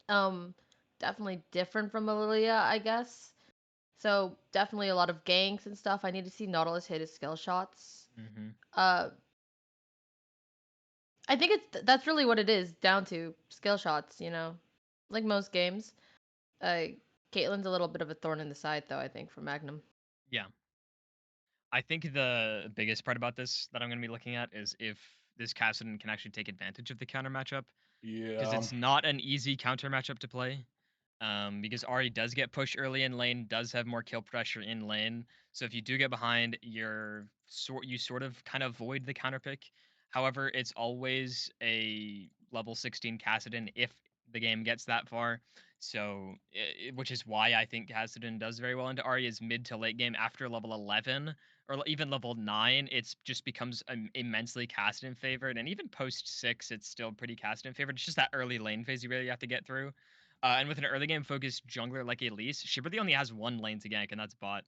B: Um, Definitely different from Lilia, I guess. So definitely a lot of ganks and stuff. I need to see Nautilus hit his skill shots.
A: Hmm.
B: Uh, I think that's really what it is down to skill shots. Like most games. Uh, Caitlyn's a little bit of a thorn in the side, though. I think for Magnum.
A: Yeah. I think the biggest part about this that I'm going to be looking at is if this Kassadin can actually take advantage of the counter matchup, because
C: Yeah.
A: it's not an easy counter matchup to play. Because Ari does get pushed early in lane, does have more kill pressure in lane. So if you do get behind, you sort of kind of void the counter pick. However, it's always a level 16 Kassadin if the game gets that far. So, which is why I think Kassadin does very well into Ari is mid to late game after level 11 or even level 9, it's just becomes immensely Kassadin favored. And even post 6, it's still pretty Kassadin favored. It's just that early lane phase you really have to get through. And with an early game focused jungler like Elise, she really only has one lane to gank, and that's bot.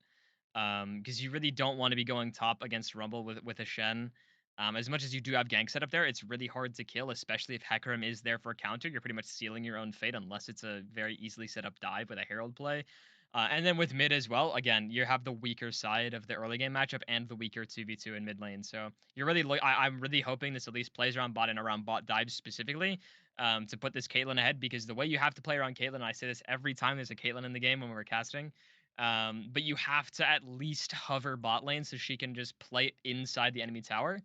A: Because you really don't want to be going top against Rumble with a Shen. As much as you do have gank set up there, it's really hard to kill, especially if Hecarim is there for a counter. You're pretty much sealing your own fate unless it's a very easily set up dive with a Herald play. And then with mid as well, again, you have the weaker side of the early game matchup and the weaker 2v2 in mid lane. So you're really, I'm really hoping this at least plays around bot and around bot dives specifically, to put this Caitlyn ahead, because the way you have to play around Caitlyn, and I say this every time there's a Caitlyn in the game when we're casting, but you have to at least hover bot lane so she can just play inside the enemy tower.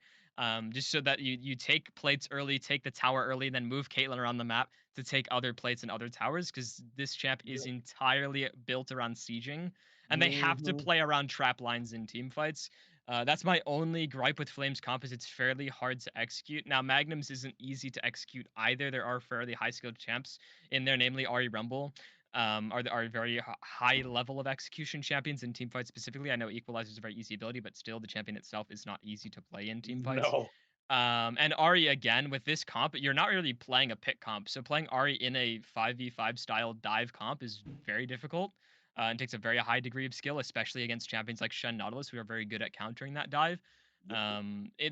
A: Just so that you take plates early, take the tower early, then move Caitlyn around the map to take other plates and other towers, because this champ is entirely built around sieging, and they have to
C: Hmm.
A: play around trap lines in team fights. That's my only gripe with Flames comp is it's fairly hard to execute. Now, Magnums isn't easy to execute either. There are fairly high-skilled champs in there, namely Ari Rumble, are very high level of execution champions in team fights specifically. I know Equalizer is a very easy ability, but still the champion itself is not easy to play in team fights.
C: No.
A: And Ari again with this comp, you're not really playing a pick comp. So playing Ari in a 5v5 style dive comp is very difficult. And takes a very high degree of skill, especially against champions like Shen Nautilus, who are very good at countering that dive.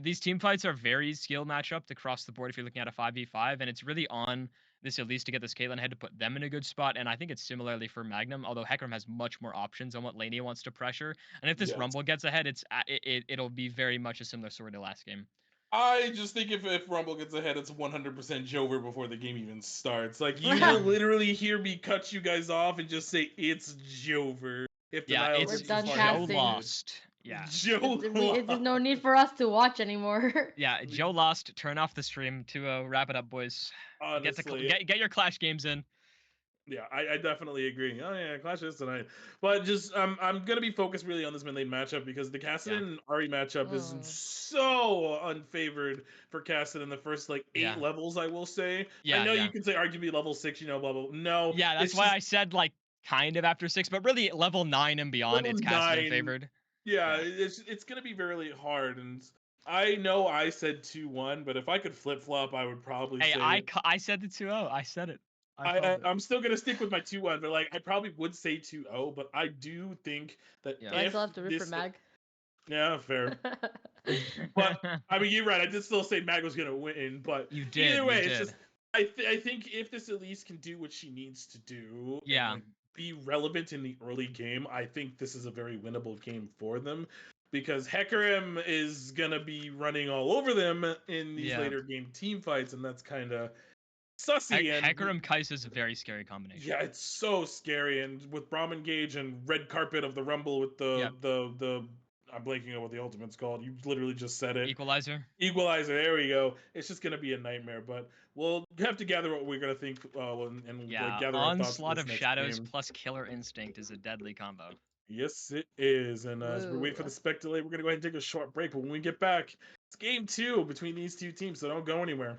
A: These team fights are very skill matchup across the board if you're looking at a 5v5, and it's really on this at least to get this Caitlyn head to put them in a good spot. And I think it's similarly for Magnum, although Hecarim has much more options on what lane he wants to pressure. And if this
C: Yes.
A: Rumble gets ahead, it'll be very much a similar story to last game.
C: I just think if Rumble gets ahead, it's 100% Jover before the game even starts. Like, you will literally hear me cut you guys off and just say it's Jover. If
A: Yeah,
C: denial
A: it's
B: We're
C: hits as
B: done
C: hard
A: Joe
C: as it
B: casting.
C: did.
A: lost. Yeah.
C: Joe
B: There's no
C: lost.
B: need for us to watch anymore.
A: Yeah, Joe lost. Turn off the stream. 2-0. Wrap it up, boys.
C: Honestly,
A: Get your Clash games in.
C: yeah, I definitely agree. Oh yeah, Clash is tonight, but just I'm gonna be focused really on this mid lane matchup because the Kassadin and Ari matchup is so unfavored for Kassadin in the first like 8
A: Yeah.
C: levels. I will say.
A: Yeah,
C: I know
A: yeah.
C: you can say arguably level 6, blah blah. No,
A: Yeah, that's
C: it's
A: why
C: just
A: I said like kind of after 6, but really level 9 and beyond,
C: level
A: it's Kassadin
C: 9.
A: favored.
C: Yeah,
A: Yeah.
C: it's gonna be really hard, and I know I said 2-1, but if I could flip flop, I would probably
A: Hey,
C: say
A: I said the 2-0. I said it. I called it.
C: I'm still gonna stick with my 2-1, but like I probably would say 2-0, but I do think that
A: Yeah.
B: Do I
C: if
B: still have to root for
C: this,
B: Mag?
C: yeah, fair. But I mean, you're right. I did still say Mag was gonna win, but
A: You did.
C: either way,
A: You
C: it's
A: did.
C: just I think if this Elise can do what she needs to do and
A: Yeah.
C: like be relevant in the early game, I think this is a very winnable game for them. Because Hecarim is gonna be running all over them in these
A: Yeah.
C: later game team fights, and that's kind of sussy. And
A: Hecarim Kai'Sa is a very scary combination.
C: yeah, it's so scary. And with Brahmin Gage and red carpet of the Rumble with the I'm blanking on what the ultimate's called. You literally just said it.
A: Equalizer.
C: Equalizer. There we go. It's just gonna be a nightmare. But we'll have to gather what we're gonna think and
A: Yeah.
C: gather our thoughts for
A: Onslaught
C: this
A: of
C: next
A: Shadows
C: game.
A: plus Killer Instinct is a deadly combo.
C: Yes, it is. And as we wait for the
B: Woo.
C: speculate, we're gonna go ahead and take a short break. But when we get back, it's game 2 between these two teams. So don't go anywhere.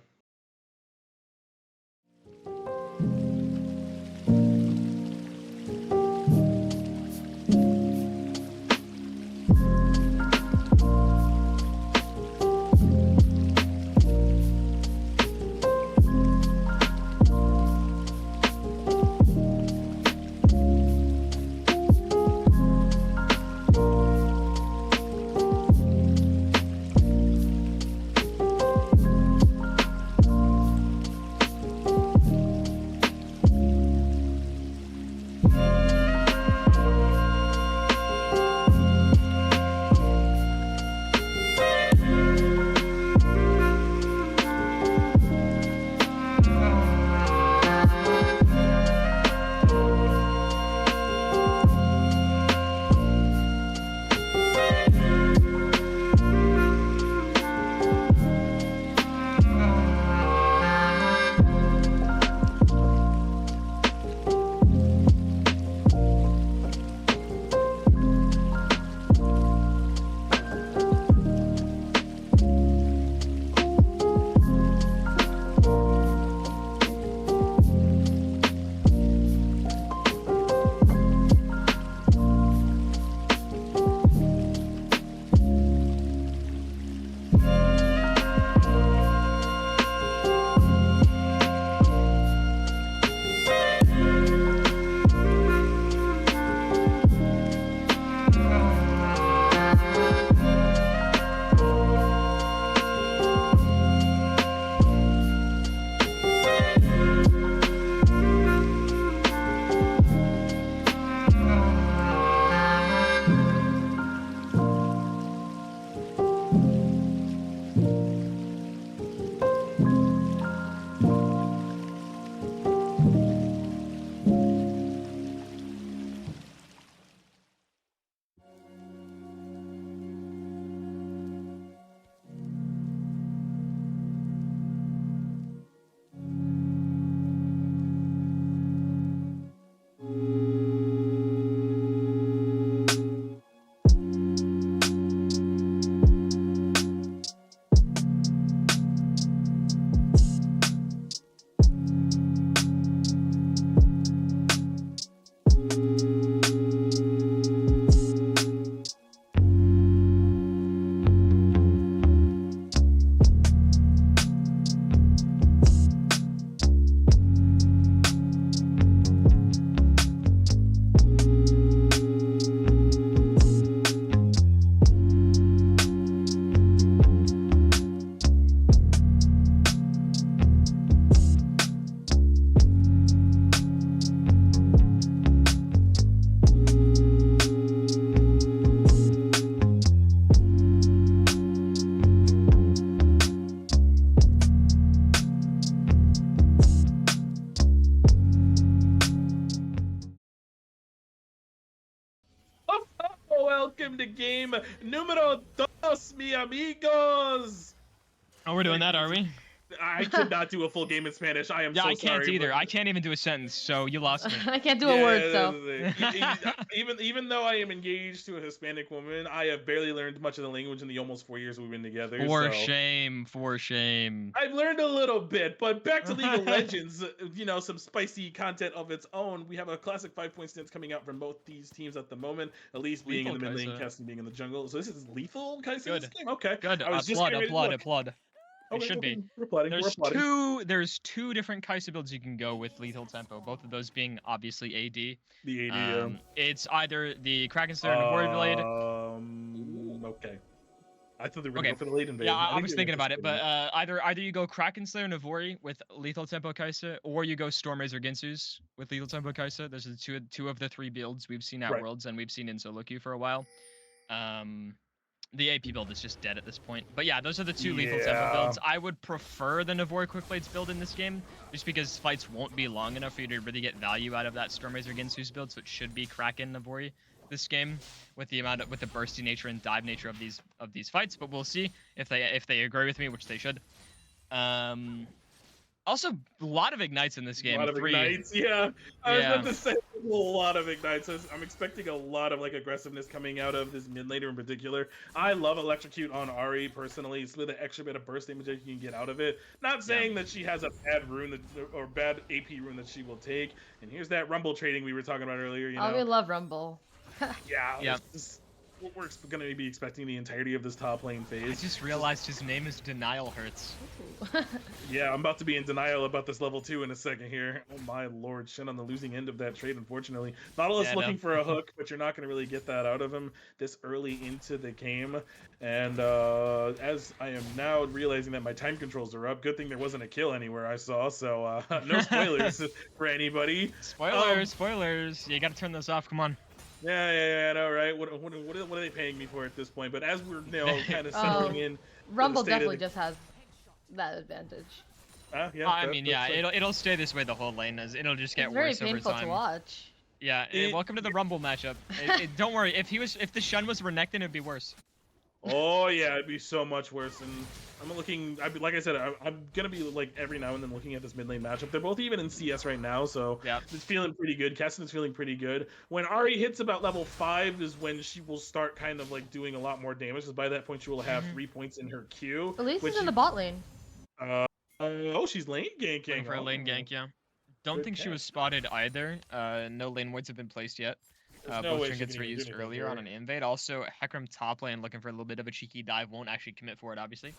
C: welcome to game numero dos, mi amigos.
A: Oh, we're doing that, are we?
C: I could not do a full game in Spanish. I am
A: Yeah,
C: so
A: I can't
C: sorry.
A: either.
C: but-
A: I can't even do a sentence, so you lost me.
B: I can't do a word, so.
C: Even though I am engaged to a Hispanic woman, I have barely learned much of the language in the almost 4 years we've been together.
A: For
C: so.
A: shame, for shame.
C: I've learned a little bit, but back to League of Legends, some spicy content of its own. We have a classic 5-point stance coming out from both these teams at the moment, at least being
A: Lethal
C: in the mid lane,
A: Kai'Sa.
C: Cassie being in the jungle. So this is lethal Kai'Sa
A: Good.
C: this game? Okay.
A: Good.
C: I was just
A: Applaud,
C: getting ready to
A: applaud,
C: look.
A: applaud.
C: Okay,
A: It should
C: okay,
A: be.
C: We're applauding.
A: There's two different Kai'Sa builds you can go with lethal tempo. Both of those being obviously AD.
C: The AD.
A: It's either the Kraken Slayer and Warrior Blade.
C: Okay. I thought they were gonna go for the late invade.
A: Yeah, I
C: think
A: was
C: they were
A: thinking about it, but
C: anticipating
A: either you go Kraken Slayer Navori with lethal tempo Kai'Sa, or you go Stormrazor Ginsus with lethal tempo Kai'Sa. Those are the two of the three builds we've seen at
C: Right.
A: Worlds and we've seen in solo queue for a while. The AP build is just dead at this point. But yeah, those are the two lethal tempo builds. I would prefer the Navori Quick Blades build in this game, just because fights won't be long enough for you to really get value out of that Stormrazor Ginsus build. So it should be Kraken Navori this game with the bursty nature and dive nature of these fights. But we'll see if they agree with me, which they should. Also, a lot of ignites in this game.
C: A lot of ignites, yeah. I was about to say a lot of ignites. I'm expecting a lot of aggressiveness coming out of this mid laner in particular. I love Electrocute on Ahri personally. It's with an extra bit of burst damage that you can get out of it. Not saying that she has a bad rune or bad AP rune that she will take. And here's that Rumble trading we were talking about earlier.
B: Oh, we love Rumble.
C: Yeah. What we're going to be expecting the entirety of this top lane phase.
A: I just realized his name is Denial Hurts.
C: Yeah, I'm about to be in denial about this level 2 in a second here. Oh my lord, Shen on the losing end of that trade, unfortunately. Nautilus looking for a hook, but you're not going to really get that out of him this early into the game. And as I am now realizing that my time controls are up, good thing there wasn't a kill anywhere I saw, so no spoilers for anybody.
A: Spoilers. You got to turn those off. Come on.
C: Yeah, I know, right? What are they paying me for at this point? But as we're kind of settling in,
B: Rumble definitely just has that advantage.
A: It'll stay this way the whole lane. It'll just get
B: it's very
A: worse over
B: painful
A: time.
B: to watch.
A: Yeah, welcome to the Rumble matchup. Don't worry, if the Shun was Renekton, it'd be worse.
C: Oh yeah, it'd be so much worse. And I'm looking. Like I said, I'm gonna be every now and then looking at this mid lane matchup. They're both even in CS right now, so
A: yeah,
C: it's feeling pretty good. Keston is feeling pretty good. When Ahri hits about level 5 is when she will start kind of doing a lot more damage. Because by that point she will have 3 points in her queue.
B: Elise is in the bot lane.
C: Oh, she's lane ganking.
A: Looking for a lane gank, yeah. Don't think she was spotted either. No lane wards have been placed yet. Both trinkets were used earlier on an invade. Also, Hecarim top lane looking for a little bit of a cheeky dive. Won't actually commit for it, obviously.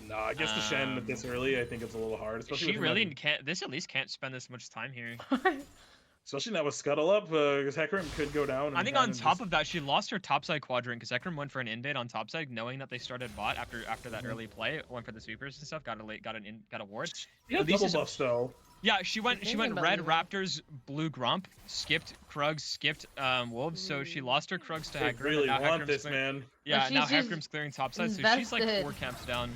C: No, I guess the Shen this early, I think it's a little hard.
A: She really can't. This at least can't spend this much time here.
C: Especially now with Scuttle up, because Hecarim could go down.
A: I think on top of that, she lost her topside quadrant because Hecarim went for an invade on topside, knowing that they started bot after that early play. Went for the sweepers and stuff. Got a ward.
C: Yeah, double buffs though.
A: Yeah, she went red Raptors, blue Grump, skipped Krugs, skipped Wolves, so she lost her Krugs to Hecarim.
C: Really want this, man.
A: Yeah, now Hecarim's clearing topside, so she's 4 camps down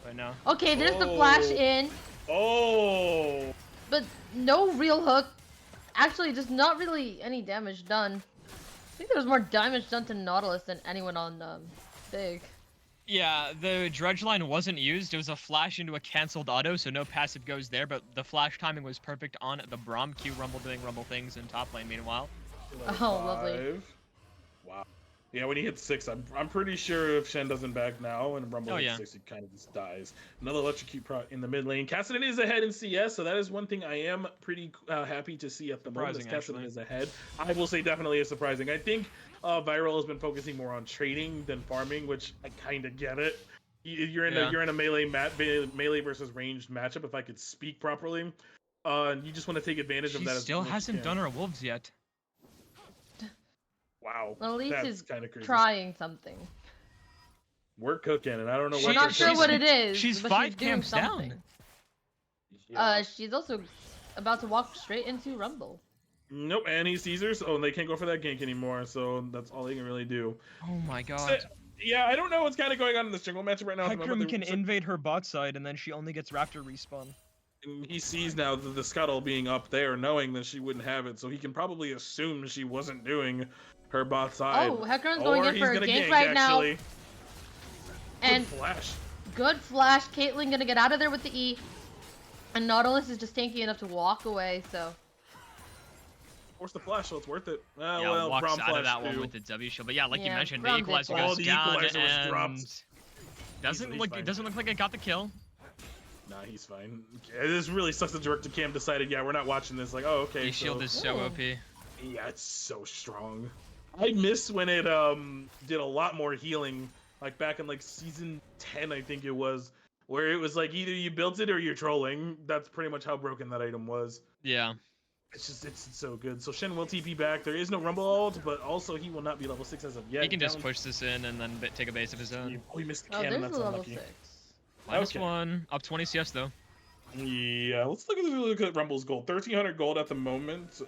A: right now.
B: Okay, there's the flash in.
C: Oh.
B: But no real hook. Actually, just not really any damage done. I think there was more damage done to Nautilus than anyone on Big.
A: Yeah, the dredge line wasn't used. It was a flash into a cancelled auto, so no passive goes there, but the flash timing was perfect on the Braum. Q Rumble doing Rumble things in top lane meanwhile.
B: Oh, lovely.
C: Wow. Yeah, when he hits 6, I'm pretty sure if Shen doesn't back now and Rumble hits 6, he kind of just dies. Another Electrocute prot in the mid lane. Cassidy is ahead in CS, so that is one thing I am pretty happy to see at the moment. Cassidy is ahead. I will say definitely is surprising. I think Viral has been focusing more on trading than farming, which I kind of get it. You're in a melee versus ranged matchup, if I could speak properly. You just want to take advantage of that.
A: She still hasn't done her wolves yet.
C: Wow,
B: Elise is
C: kind of crazy.
B: Trying something.
C: We're cooking, and I don't know what.
B: We're not sure what it is.
A: She's
B: but
A: 5
B: she's doing
A: camps
B: something.
A: down.
C: Yeah.
B: She's also about to walk straight into Rumble.
C: Nope, and he sees her, so they can't go for that gank anymore. So that's all they can really do.
A: Oh my god.
C: So, yeah, I don't know what's kind of going on in this jungle matchup right now.
A: Hecarim can invade her bot side, and then she only gets Raptor respawn.
C: And he sees now the scuttle being up there, knowing that she wouldn't have it, so he can probably assume she wasn't doing her bot side.
B: Oh, Hecarim's going in
C: he's
B: for a
C: gonna
B: gank
C: gank,
B: right now.
C: actually.
B: And
C: Good flash.
B: good flash. Caitlyn gonna get out of there with the E. And Nautilus is just tanky enough to walk away, so.
C: Force the flash, so it's worth it.
A: Yeah,
C: Well,
A: walks
C: Braum
A: out of that
C: too.
A: one with the W shield. But yeah, like you
B: Yeah,
A: mentioned,
B: Braum
A: the
B: did
A: equalizer
B: flash.
A: goes
C: the
A: down,
C: equalizer was
A: and
C: dropped.
A: doesn't look like it got the kill.
C: Nah, he's fine. This really sucks that Director Cam decided, yeah, we're not watching this. Like, oh, okay.
A: The shield is so
B: Ooh.
A: OP.
C: Yeah, it's so strong. I miss when it did a lot more healing, like back in like season 10, I think it was, where it was like either you built it or you're trolling. That's pretty much how broken that item was.
A: Yeah.
C: It's so good. So Shen will TP back. There is no Rumble ult, but also he will not be level 6 as of yet.
A: He can just push this in and then take a base of his own.
C: Oh, he missed the
B: Oh,
C: cannon.
B: there's
C: That's
B: a level
C: unlucky.
B: 6.
A: -1, up 20 CS though.
C: Yeah, let's look at Rumble's gold. 1,300 gold at the moment.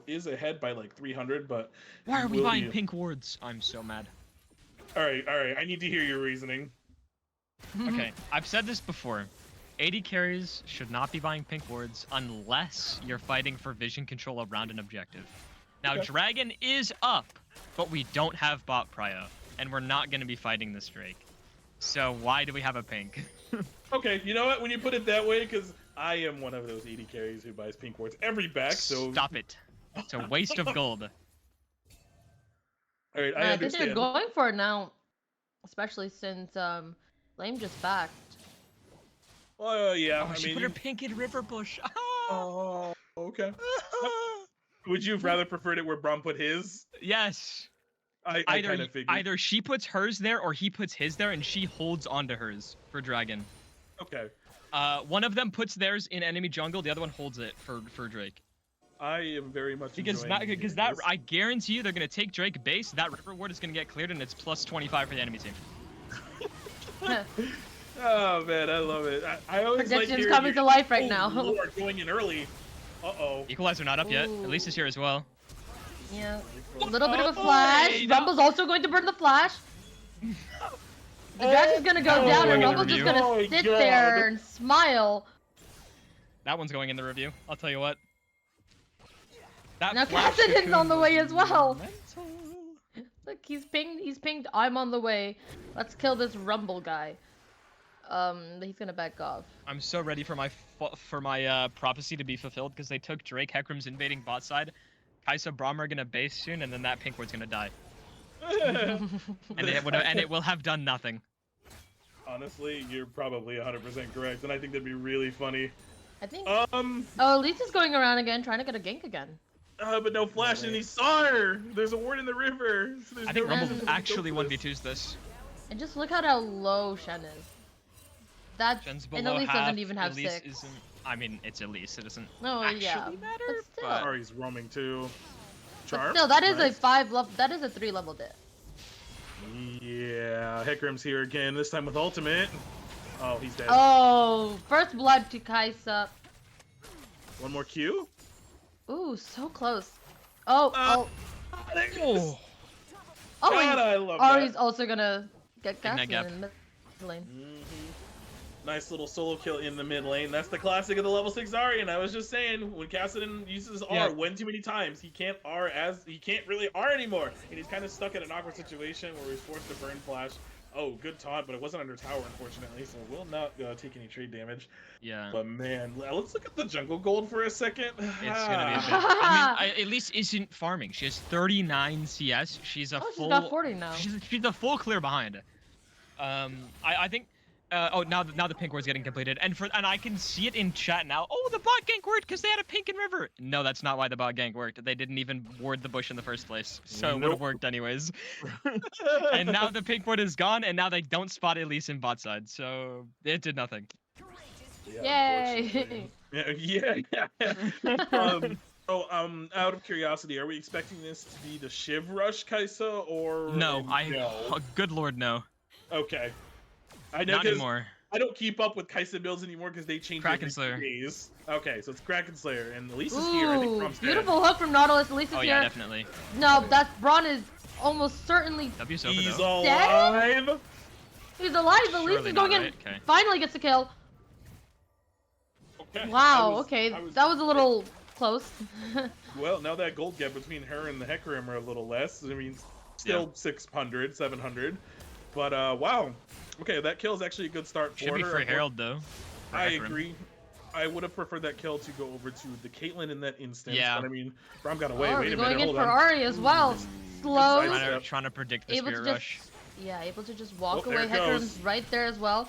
C: Is ahead by like 300, but
A: Why are we
C: will
A: buying
C: be-
A: pink wards? I'm so mad.
C: All right. I need to hear your reasoning.
A: Okay, I've said this before. AD carries should not be buying pink wards unless you're fighting for vision control around an objective. Now,
C: Okay.
A: Dragon is up, but we don't have bot prio, and we're not going to be fighting this Drake. So why do we have a pink?
C: Okay, you know what? When you put it that way, because I am one of those 80 carries who buys pink wards every back, so...
A: Stop it. It's a waste of gold.
C: All right, I
B: I think
C: understand.
B: they're going for it now, especially since Lame just backed.
C: Well, yeah,
A: Oh,
C: I
A: she
C: mean...
A: put her pink in River Bush.
C: Oh, okay. Would you have rather preferred it where Braum put his?
A: Yes.
C: I kind of figured.
A: Either she puts hers there or he puts his there and she holds onto hers for Dragon.
C: Okay.
A: One of them puts theirs in enemy jungle, the other one holds it for Drake.
C: I am very much
A: Because
C: enjoying
A: that
C: this.
A: I guarantee you they're gonna take Drake base, that river ward is gonna get cleared and it's plus 25 for the enemy team.
C: Oh man, I love it. I always like
B: Predictions
C: hearing
B: coming
C: your-
B: to life right
C: Oh,
B: now.
C: Lord, going in early. Uh-oh.
A: Equalizer not up yet.
B: Ooh.
A: Elise is here as well.
B: Yeah. A little bit of a
A: Oh,
B: flash.
A: hey,
B: Rumble's also going to burn the flash. The Dragon's gonna go
C: Oh,
B: down and
A: my
B: Rumble's just
A: God.
B: gonna
C: Oh my
B: sit
C: God.
B: there and smile.
A: That one's going in the review. I'll tell you what. That
B: Now
A: flash
B: Cassidon's on the
A: cocoon
B: way
A: was
B: as well.
A: mental.
B: Look, he's pinged, I'm on the way. Let's kill this Rumble guy. He's gonna back off.
A: I'm so ready for my prophecy to be fulfilled because they took Drake. Hecarim's invading bot side. Kaisa Braum are gonna base soon, and then that pink ward's gonna die, and it will have done nothing.
C: Honestly, you're probably 100% correct, and I think that'd be really funny.
B: I think.
C: Oh,
B: Lisa's going around again, trying to get a gank again.
C: but no flash, and he saw her. There's a ward in the river. So there's
A: I think
C: no
A: Rumble
C: reason to
A: actually
C: go for this.
A: 1v2s this.
B: And just look at how low Shen is. That's
A: Shen's
B: and
A: below
B: Elise
A: half.
B: doesn't even have
A: Elise
B: 6.
A: isn't. I mean, it's Elise. It doesn't
B: No,
A: actually
B: yeah,
A: matter.
B: but still.
A: But
C: Or he's roaming too.
B: But
C: Charm?
B: still, that is
C: Nice.
B: a 5 level. That is a 3 level dip.
C: Yeah, Hecarim's here again, this time with ultimate. Oh, he's dead.
B: Oh, first blood to Kaisa.
C: One more Q?
B: Ooh, so close. Oh,
C: Oh.
A: oh,
B: oh,
C: God,
B: and
C: I love
B: Ari's
C: that.
B: also gonna get
A: Ignite gap.
B: Cassian in the mid lane.
C: Nice little solo kill in the mid lane. That's the classic of the level 6 Ari, and I was just saying, when Cassidon uses R
A: Yeah.
C: one too many times, he can't really R anymore. And he's kind of stuck in an awkward situation where he's forced to burn flash. Oh, good taunt, but it wasn't under tower, unfortunately, so will not take any trade damage.
A: yeah.
C: But man, let's look at the jungle gold for a second.
A: It's gonna be a bit. I mean, Elise isn't farming. She has 39 CS. She's a
B: Oh, she's
A: full.
B: got 40 now.
A: She's a full clear behind. I think. Oh, now the pink ward's getting completed, and I can see it in chat now. Oh, the bot gank worked because they had a pink and river. No, that's not why the bot gank worked. They didn't even ward the bush in the first place, so it would have
C: Nope.
A: worked anyways. And now the pink ward is gone, and now they don't spot Elise in bot side, so it did nothing.
B: Yay!
C: Yeah. Out of curiosity, are we expecting this to be the Shiv rush, Kaisa, or
A: No,
C: no?
A: oh, good lord, no.
C: Okay. I know
A: Not
C: 'cause
A: anymore.
C: I don't keep up with Kaisa builds anymore because they change
A: Kraken
C: every
A: Slayer.
C: 2 days. Okay, so it's Kraken Slayer, and Elise is here. I think
B: Ooh,
C: Brom's dead.
B: beautiful hook from Nautilus. Elise is
A: Oh
B: here.
A: yeah, definitely.
B: No, that's Braun is almost certainly
A: W's over
C: He's
A: though.
C: alive.
B: he's alive. Elise
A: Surely
B: is
A: not,
B: going in.
A: right? Okay.
B: Finally gets the kill.
C: Okay.
B: Wow.
C: I was-
B: Okay,
C: I was-
B: that was a little close.
C: Well, now that gold gap between her and the Hecarim are a little less. I mean, still 600, 700. But, wow. Okay, that kill is actually a good start for
A: Should be
C: her.
A: for Herald, though. for
C: I
A: Hecarim.
C: agree. I would have preferred that kill to go over to the Caitlyn in that instance.
A: Yeah.
C: But I mean, Braum got away.
B: Oh,
C: Wait a
B: going
C: minute,
B: in
C: hold
B: for
C: on.
B: Ari as well. Slow.
C: Good side
A: Trying to predict the
B: Able to
A: Spirit
B: just,
A: Rush.
B: yeah, able to just walk
C: Oh, there
B: away.
C: it goes.
B: Hecarim's right there as well.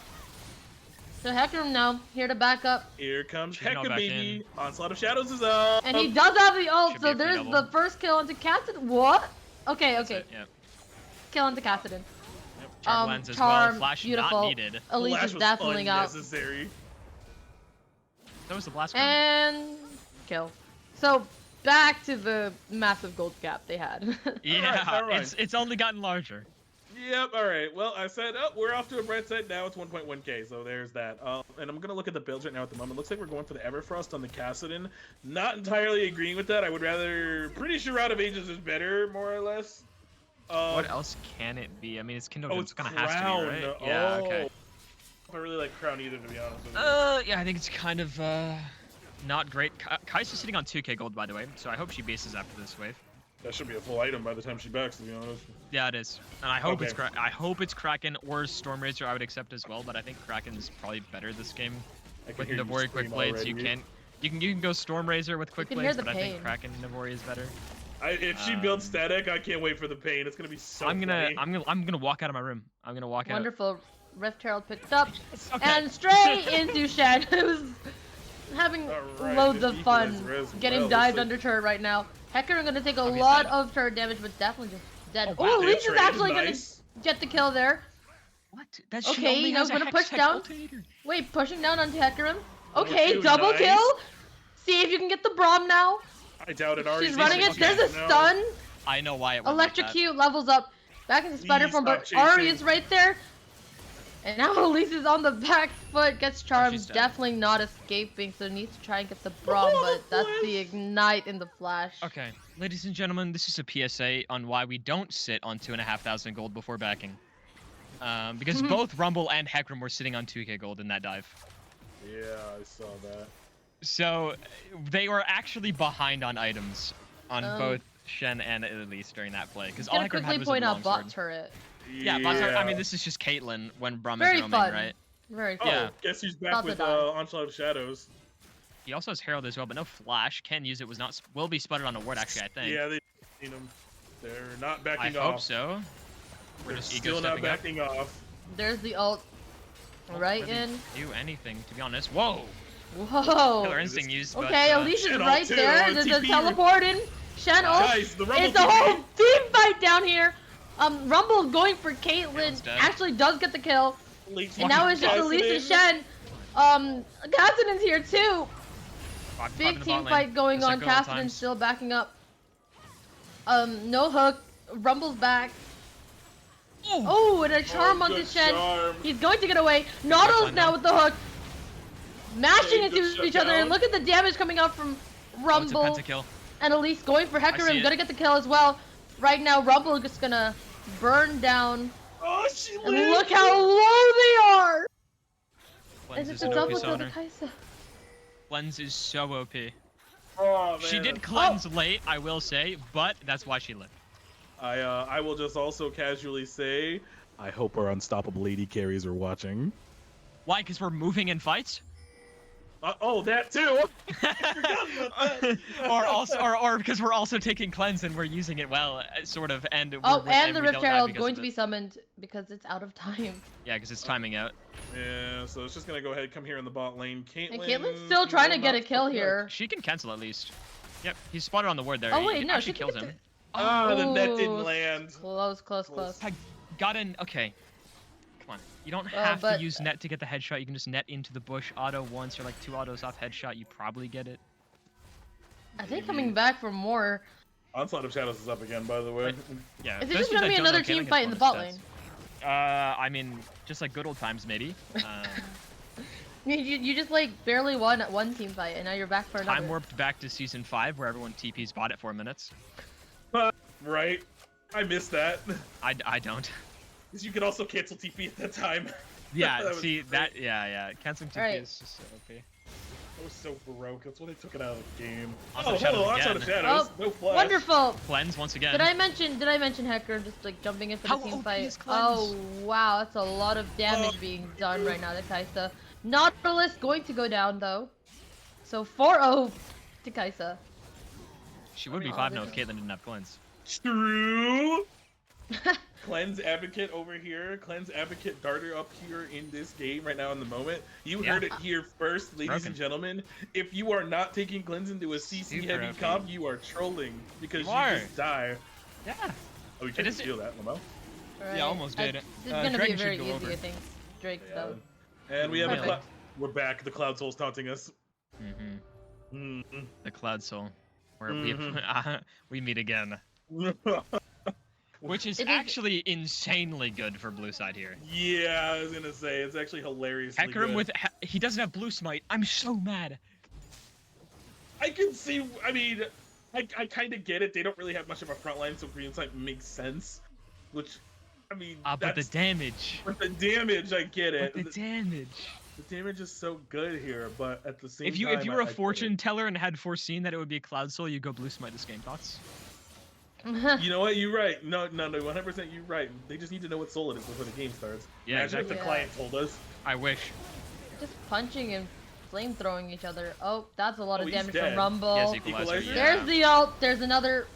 B: So Hecarim now here to back up,
C: Here comes
A: She's not
C: Hecka,
A: back
C: baby. Onslaught of Shadows is up.
B: and he does have the ult.
A: Should
B: So
A: be a free
B: there's
A: double.
B: the first kill onto Cassidon. What? Okay,
A: That's
B: okay.
A: it, yeah.
B: Kill onto Cassidon.
A: Yep. Charm lands as well.
B: Charm,
A: Flash
B: beautiful.
A: not needed.
B: Elise
C: Flash
B: is
C: was
B: definitely out.
C: unnecessary.
A: That was the last one.
B: And kill. So back to the massive gold gap they had.
A: Yeah,
C: alright.
A: it's only gotten larger.
C: Yep, alright. Well, I said, oh, we're off to a bright side. Now it's 1.1k, so there's that. And I'm going to look at the builds right now at the moment. Looks like we're going for the Everfrost on the Cassidon. Not entirely agreeing with that. I would rather... Pretty sure Out of Ages is better, more or less.
A: What else can it be? I mean, it's Kindle.
C: Oh,
A: It's
C: it's
A: kind of has to
C: Crown.
A: be, right? Yeah, okay.
C: I really like Crown either, to be honest with you.
A: Yeah, I think it's kind of not great. Kai'Sa's sitting on 2k gold, by the way, so I hope she bases after this wave.
C: That should be a full item by the time she backs, to be honest.
A: Yeah, it is, and I hope
C: Okay.
A: I hope it's Kraken or Stormrazor. I would accept as well, but I think Kraken's probably better this game.
C: I can
A: With
C: hear you
A: Navori quick
C: scream
A: blades, you
C: already.
A: can go Stormrazor with quick
B: can hear
A: blades,
B: the
A: but I think
B: pain.
A: Kraken Navori is better.
C: If she builds static, I can't wait for the pain. It's gonna be so
A: I'm
C: funny.
A: gonna walk out of my room. I'm gonna walk out.
B: Wonderful. Rift Herald picked up
A: Okay.
B: and straight into Shen, who's having
C: Alright,
B: loads of fun
C: equalizer as
B: getting
C: well.
B: dived
C: Looks
B: under turret right now. Hecarim gonna take a
A: Oh, he's
B: lot
A: dead.
B: of turret damage, but definitely just dead.
A: Oh, wow.
B: Oh, Elise is
C: Trade,
B: actually
C: nice.
B: gonna get the kill there.
A: What? That
B: Okay,
A: only
B: now
A: has a
B: gonna
A: hex
B: push down.
A: occultator.
B: Wait, pushing down onto Hecarim.
C: Number
B: Okay,
C: two,
B: double
C: nice.
B: kill. See if you can get the Braum now.
C: I doubt it. Ari's
B: She's running it.
C: easy.
B: There's a
C: No.
B: stun.
A: I know why it went like that.
B: Electrocute levels up. Back into spider
C: Please
B: form, but
C: stop
B: Ari
C: chasing.
B: is right there. And now Elise is on the back foot, gets charmed,
A: she's dead.
B: definitely not escaping, so needs to try and get the Braum, but that's the ignite in the flash.
A: Okay, ladies and gentlemen, this is a PSA on why we don't sit on 2,500 gold before backing. Because both Rumble and Hecarim were sitting on 2k gold in that dive.
C: Yeah, I saw that.
A: So they were actually behind on items on
B: Um,
A: both Shen and Elise during that play. Because all
B: Gonna
A: Hecarim
B: quickly
A: had was
B: point
A: a
B: out bot
A: longsword.
B: turret.
A: Yeah, bot turret. I mean, this is just Caitlyn when Braum
B: Very
A: is roaming,
B: fun.
A: right?
B: Very
C: Oh,
B: fun.
A: Yeah.
C: guess who's back
B: About to
C: with
B: die.
C: Onslaught of Shadows?
A: He also has Herald as well, but no flash. Can use it. Will be sputtered on a ward actually, I think.
C: Yeah, they've seen him. They're not
A: I
C: backing
A: hope
C: off.
A: so. We're
C: They're
A: just ego
C: still not
A: stepping up.
C: backing off.
B: There's the ult. Right
A: Doesn't
B: in.
A: do anything, to be honest. Whoa! Killer
B: Whoa.
A: instinct used, but,
B: Okay, Elise is
C: Shen
B: right
C: ult too,
B: there. There's a
C: TP.
B: teleport in. Shen ult.
C: Nice, the Rumble
B: It's a
C: TP.
B: whole team fight down here. Rumble going for Caitlyn.
A: Caitlyn's dead.
B: Actually does get the kill.
C: Elite's
B: And now it's just
C: Cassidon.
B: Elise and Shen. Cassidon's here too. Big team fight going on. Cassidon still backing up. No hook. Rumble's back. Oh, and a charm onto
C: good
B: Shen.
C: charm.
B: He's going to get away. Nautilus
A: line
B: now
A: now.
B: with the hook. Mashing
C: Okay, good
B: into each other.
C: shutdown.
B: And look at the damage coming out from
A: It's a
B: Rumble.
A: pentakill.
B: And Elise going for
A: see
B: Hecarim.
A: it.
B: Gonna get the kill as well. Right now, Rumble is just gonna burn down.
C: Oh, she
B: And
C: lived.
B: look how low they are!
A: Cleanse
B: And
A: is
B: it's a
A: an OP
B: double kill to
A: summoner.
B: Kai'Sa.
A: Cleanse is so OP.
C: Oh,
A: She
C: man.
A: did cleanse late, I will say, but that's why she lived.
C: I will just also casually say, I hope our unstoppable lady carries are watching.
A: Why? Because we're moving in fights?
C: Oh, that too. I forgot about that.
A: or because we're also taking cleanse and we're using it well, sort of, and
B: Oh,
A: we're,
B: and the
A: we
B: Rift
A: don't die
B: Herald
A: because
B: going
A: of
B: to
A: it.
B: be summoned because it's out of time.
A: Yeah, because it's timing out.
C: Yeah, so it's just gonna go ahead and come here in the bot lane. Caitlyn.
B: And Caitlyn's still trying to
C: will
B: get a
C: not
B: kill
C: look
B: here.
A: She can cancel at least. Yep, he's spotted on the ward there.
B: Oh
A: He
B: wait, no,
A: actually
B: she
A: kills
B: can
A: him.
B: get
C: Ah, the net didn't
B: Ooh,
C: land.
B: Close, close, close.
A: I got in. Okay. Come on. You don't
B: Well,
A: have
B: but-
A: to use net to get the headshot. You can just net into the bush, auto once or like 2 autos off headshot. You probably get it.
B: I think coming back for more.
C: Onslaught of Shadows is up again, by the way.
A: Yeah.
B: Is it
A: those
B: just
A: dudes
B: gonna
A: that
B: be
A: don't know
B: another
A: Caitlyn
B: team
A: gets
B: fight in the
A: bonus
B: bot
A: stats.
B: lane?
A: I mean, just like good old times, maybe.
B: You just like barely won at one team fight, and now you're back for another.
A: Time warped back to season 5, where everyone TP's bot at 4 minutes.
C: Right. I missed that.
A: I don't.
C: Because you could also cancel TP at that time.
A: Yeah.
C: That was
A: see
C: great.
A: that? Yeah. Canceling TP
B: Alright.
A: is just so OP.
C: That was so broke. That's when they took it out of the game.
A: Also,
C: Oh,
A: Shadows
C: hello, Lots
A: again.
C: of Shadows.
B: Oh,
C: No flash.
B: wonderful.
A: Cleanse once again.
B: Did I mention Hecker just like jumping in for the
A: How
B: team
A: OP
B: fight?
A: is Cleanse?
B: Oh wow, that's a lot of damage being done right now to Kaisa. Nautilus going to go down though. So 4-0 to Kaisa.
A: She would be
B: Oh,
A: 5-0
B: this
A: if Caitlyn didn't have Cleanse.
C: True. Cleanse Advocate over here. Cleanse Advocate Darter up here in this game right now in the moment. You heard it here first, ladies
A: Broken.
C: and gentlemen. If you are not taking Cleanse into a CC
A: Super
C: heavy
A: OP.
C: comp, you are trolling because
A: You
C: you
A: are.
C: just die.
A: Yeah.
C: Oh, you tried to
A: is-
C: steal that, Lamo.
B: Alright,
A: almost did.
B: This is gonna be
A: Dragon
B: very
A: should go
B: easy,
A: over.
B: I think. Drake though.
C: And we have a
B: Perfect.
C: we're back. The Cloud Soul's taunting us.
A: Mm-hmm. The Cloud Soul, where we meet again, which is
B: It is-
A: actually insanely good for blue side here.
C: Yeah, I was gonna say it's actually hilariously
A: Hecarim
C: good.
A: with he doesn't have blue smite. I'm so mad.
C: I can see. I mean, I kind of get it. They don't really have much of a front line, so green side makes sense. Which, I mean,
A: But the
C: that's,
A: damage.
C: with the damage, I get it.
A: But the damage.
C: The damage is so good here, but at the same
A: If you
C: time,
A: were
C: I
A: a
C: get it.
A: fortune teller and had foreseen that it would be a Cloud Soul, you go blue smite this game. Thoughts?
C: You know what? You're right. No, 100% you're right. They just need to know what soul it is before the game starts.
A: Yeah,
C: Imagine if the
B: exactly.
C: client told us.
A: I wish.
B: Just punching and flame throwing each other. Oh, that's a lot
C: Oh,
B: of
C: he's
B: damage
C: dead.
B: from Rumble.
A: Yes, equalizer.
C: Equalizer?
A: Yeah.
B: There's the ult. There's another.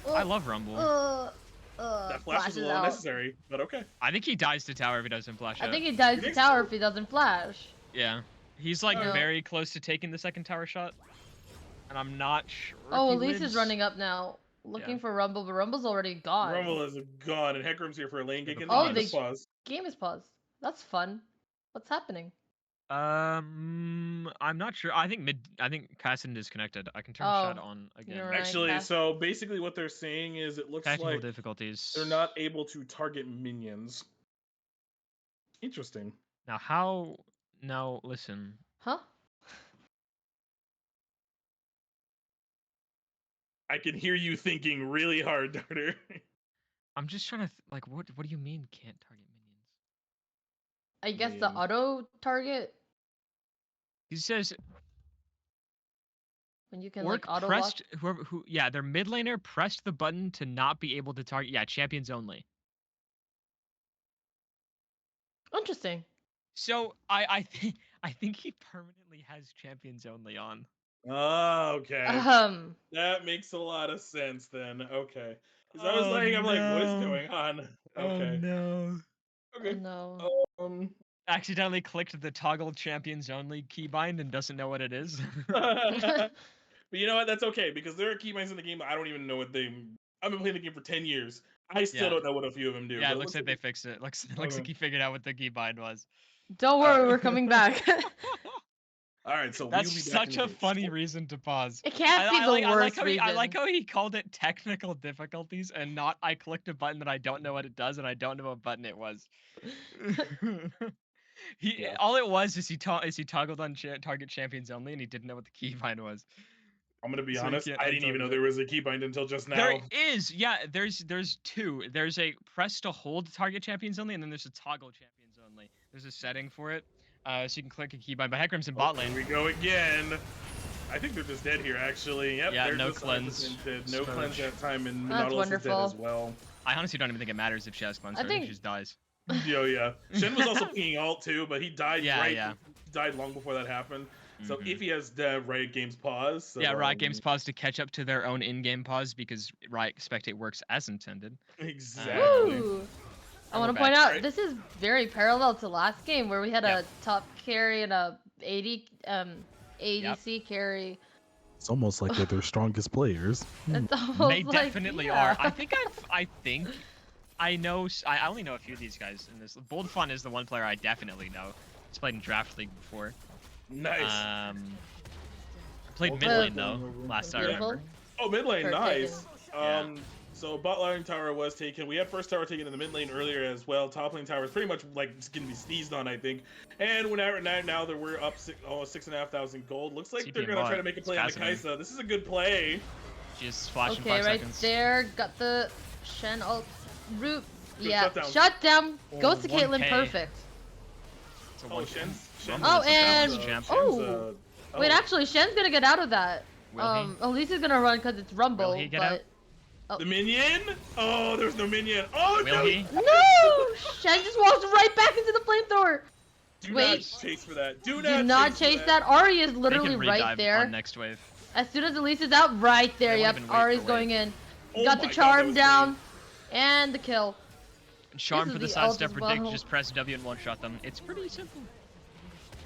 A: I love Rumble.
C: That flash was a
B: flashes
C: little
B: out.
C: necessary, but okay.
A: I think he dies to tower if he doesn't flash
B: I
A: out.
B: think he dies
C: You
B: to
C: think
B: tower
C: so?
B: if he doesn't flash.
A: Yeah. He's like
B: No.
A: very close to taking the second tower shot. And I'm not sure.
B: Oh,
A: if he
B: Elise
A: lives.
B: is running up now, looking
A: Yeah.
B: for Rumble, but Rumble's already gone.
C: Rumble is gone, and Hecarim's here for a lane gig, and
B: Oh,
C: the
B: they-
C: game pause.
B: Game is paused. That's fun. What's happening?
A: I'm not sure. I think Casson is connected. I can turn
B: Oh,
A: chat on again.
B: you're right.
C: Actually,
B: Cass.
C: so basically what they're saying is it looks
A: Technical
C: like
A: difficulties.
C: they're not able to target minions. Interesting.
A: Now how? Now listen.
B: Huh?
C: I can hear you thinking really hard, Darter.
A: I'm just trying to like what do you mean can't target minions?
B: I guess the
C: mean-
B: auto target
A: He says
B: when you can
A: Orc
B: like auto
A: pressed their mid laner pressed the button to not be able to target champions only.
B: lock. Interesting.
A: So I think he permanently has champions only on.
C: Oh, okay. That makes a lot of sense then. Okay. Because I was
A: Oh,
C: like, I'm like, what is
A: no.
C: going on? Okay.
A: no.
B: Oh
C: Okay.
B: no.
A: Accidentally clicked the toggle champions only keybind and doesn't know what it is.
C: But you know what? That's okay because there are keybinds in the game. I don't even know what they. I've been playing the game for 10 years. I still
A: Yeah.
C: don't know what a few of them do.
A: Yeah,
C: but
A: it looks like they fixed it. Looks
C: Okay.
A: like he figured out what the keybind was.
B: Don't worry, we're coming back.
C: All right, so
A: That's
C: we'll be back
A: such
C: in
A: a
C: the game.
A: funny reason to pause.
B: It can't be the
A: I
B: worst reason.
A: like how he called it technical difficulties and not I clicked a button that I don't know what it does and I don't know what button it was.
C: Yeah.
A: All it was is he toggled on target champions only and he didn't know what the keybind was.
C: I'm gonna be
A: So you
C: honest.
A: can't
C: I didn't even know
A: untoggle it.
C: there was a keybind until just now.
A: There is, yeah. There's two. There's a press to hold target champions only, and then there's a toggle champions only. There's a setting for it, so you can click a keybind. But Hecarim's in bot lane.
C: Here we go again. I think they're just dead here, actually. Yep.
A: Yeah,
C: they're
A: no
C: just
A: cleanse.
C: dead. No
A: Smurge.
C: cleanse that time, and
B: That's
C: Nautilus is dead
B: wonderful.
C: as well.
A: I honestly don't even think it matters if she has cleanse.
B: I
A: I think
B: think-
A: she just dies.
C: Yo, yeah. Shen was also pinging alt too, but he died
A: Yeah, yeah.
C: He died long before that happened. So
A: Mhm.
C: if he has the Riot Games pause, so,
A: Yeah, Riot Games pause to catch up to their own in-game pause because Riot Spectate works as intended.
C: Exactly.
B: Woo! I
A: And
B: want
A: we're
B: to point
A: back.
B: out
C: Right.
B: this is very parallel to last game where we had
A: Yep.
B: a top carry and a ADC carry.
D: It's almost like they're their strongest players.
B: It's almost
A: They
B: like,
A: definitely
B: yeah.
A: are. I know. I only know a few of these guys in this. Bold Fun is the one player I definitely know. He's played in Draft League before.
C: Nice.
A: I played
C: Well,
A: mid lane though. Last I
B: Beautiful.
A: remember.
C: Oh, mid lane,
B: Or
C: nice.
A: Yeah.
C: So bot lane tower was taken. We had first tower taken in the mid lane earlier as well. Top lane tower is pretty much like just gonna be sneezed on, I think. And now that we're up almost 6,500 gold, looks like they're
A: CP
C: gonna try
A: bot.
C: to make a
A: It's
C: play on the
A: fascinating.
C: Kaisa. This is a good play.
A: Just flash in
B: Okay,
A: 5
B: right
A: seconds.
B: there, got the Shen ult root.
C: Good
B: Yeah,
C: shutdown.
B: shut down. Goes to
A: 1K.
B: Caitlyn, perfect.
A: It's a
C: Oh,
A: one
C: Shen's
A: Rumble
B: Oh,
A: is the
B: and-
A: best champ.
B: oh. Wait,
C: Oh.
B: actually, Shen's gonna get out of that.
A: Will he?
B: Elise is gonna run because it's Rumble,
A: Will he get
B: but
A: out?
C: The minion? Oh, there's no minion. Oh,
A: Will
C: no.
A: he?
B: no! Shen just walks right back into the flamethrower.
C: Do
B: Wait.
C: not chase for that. Do
B: Do
C: not
B: not
C: chase
B: chase that. Ari is
A: They
B: literally
A: can
B: right
A: redive
B: there.
A: on next wave.
B: As soon as Elise is out, right there.
A: They won't
B: Yep,
A: even wait
B: Ari's
A: for
B: going
A: wave.
B: in.
C: Oh
B: Got the
C: my God, that
B: charm
C: was
B: down, and the kill.
A: Charm
B: This
A: for
B: is
A: the
B: the
A: sidestep
B: ult as
A: predict,
B: well.
A: just press W and one-shot them. It's pretty simple.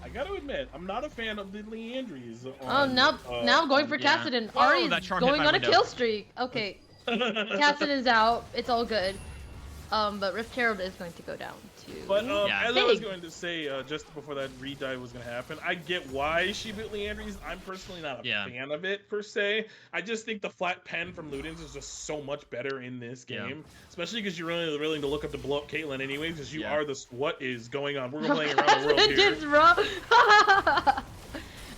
C: I gotta admit, I'm not a fan of the Leandries.
B: Oh, now I'm going for
A: yeah.
B: Kassadin.
A: Whoa,
B: Ari
A: that
B: is
A: charm hit
B: going
A: my
B: on a
A: window.
B: kill streak. Okay, Kassadin's out. It's all good. But Rift Herald is going to go down to.
C: But
A: Yeah.
C: as I was
B: Big.
C: going to say, just before that redive was going to happen, I get why she built Leandries. I'm personally not a
A: Yeah.
C: fan of it per se. I just think the flat pen from Ludens is just so much better in this
A: Yeah.
C: game, especially because you're really willing to look up to blow up Caitlyn anyways, because you
A: Yeah.
C: are the what is going on. We're playing around the world here.
B: Kassadin's raw.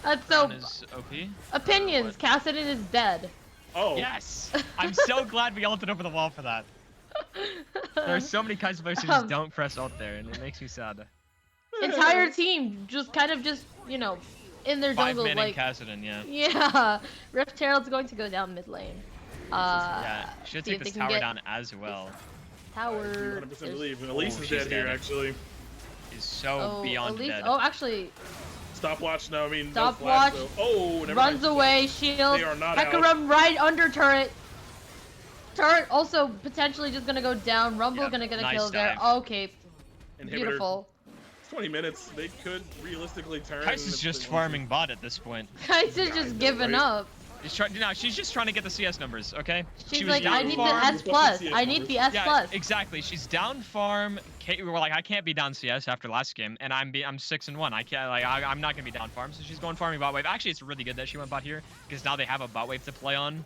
B: That's so.
A: Brown is OP.
B: Opinions. Kassadin is dead.
C: Oh,
A: Yes! I'm so glad we ulted over the wall for that. There are so many Kai'Sa players who just don't press ult there, and it makes me sad.
B: Entire team just kind of you know, in their jungle
A: 5-man
B: like.
A: in Kassadin, yeah.
B: Yeah, Rift Herald's going to go down mid lane.
A: Yeah, should
B: see
A: take
B: if
A: this
B: they can
A: tower
B: get
A: down as well.
B: Tower.
C: 100% believe. Elise
A: Oh,
C: is
A: she's
C: dead here,
A: dead.
C: actually.
A: Is so
B: Oh,
A: beyond
B: Elise.
A: dead.
B: Oh, actually,
C: Stopwatch, no, I mean,
B: Stopwatch,
C: no flash, though. Oh, never
B: runs
C: mind.
B: away. Shield.
C: They are not out.
B: Hecarim right under turret. Turret also potentially just gonna go down. Rumble
A: Yep,
B: gonna get a
A: nice
B: kill there.
A: dive.
B: Okay,
C: Inhibitor.
B: beautiful.
C: It's 20 minutes. They could realistically turn.
A: Kai'Sa's
C: if
A: just
C: they want to.
A: farming bot at this point.
B: Kai'Sa's
C: I
B: just
C: know,
B: giving
C: right?
B: up.
A: She's just trying to get the CS numbers, okay?
B: She's
A: She was
B: like,
A: down
B: I need the
A: farm.
B: S plus. I need the S
A: Yeah,
B: plus.
A: exactly. She's down farm. We're like, I can't be down CS after last game, and I'm 6-1. I can't I'm not gonna be down farm. So she's going farming bot wave. Actually, it's really good that she went bot here because now they have a bot wave to play on,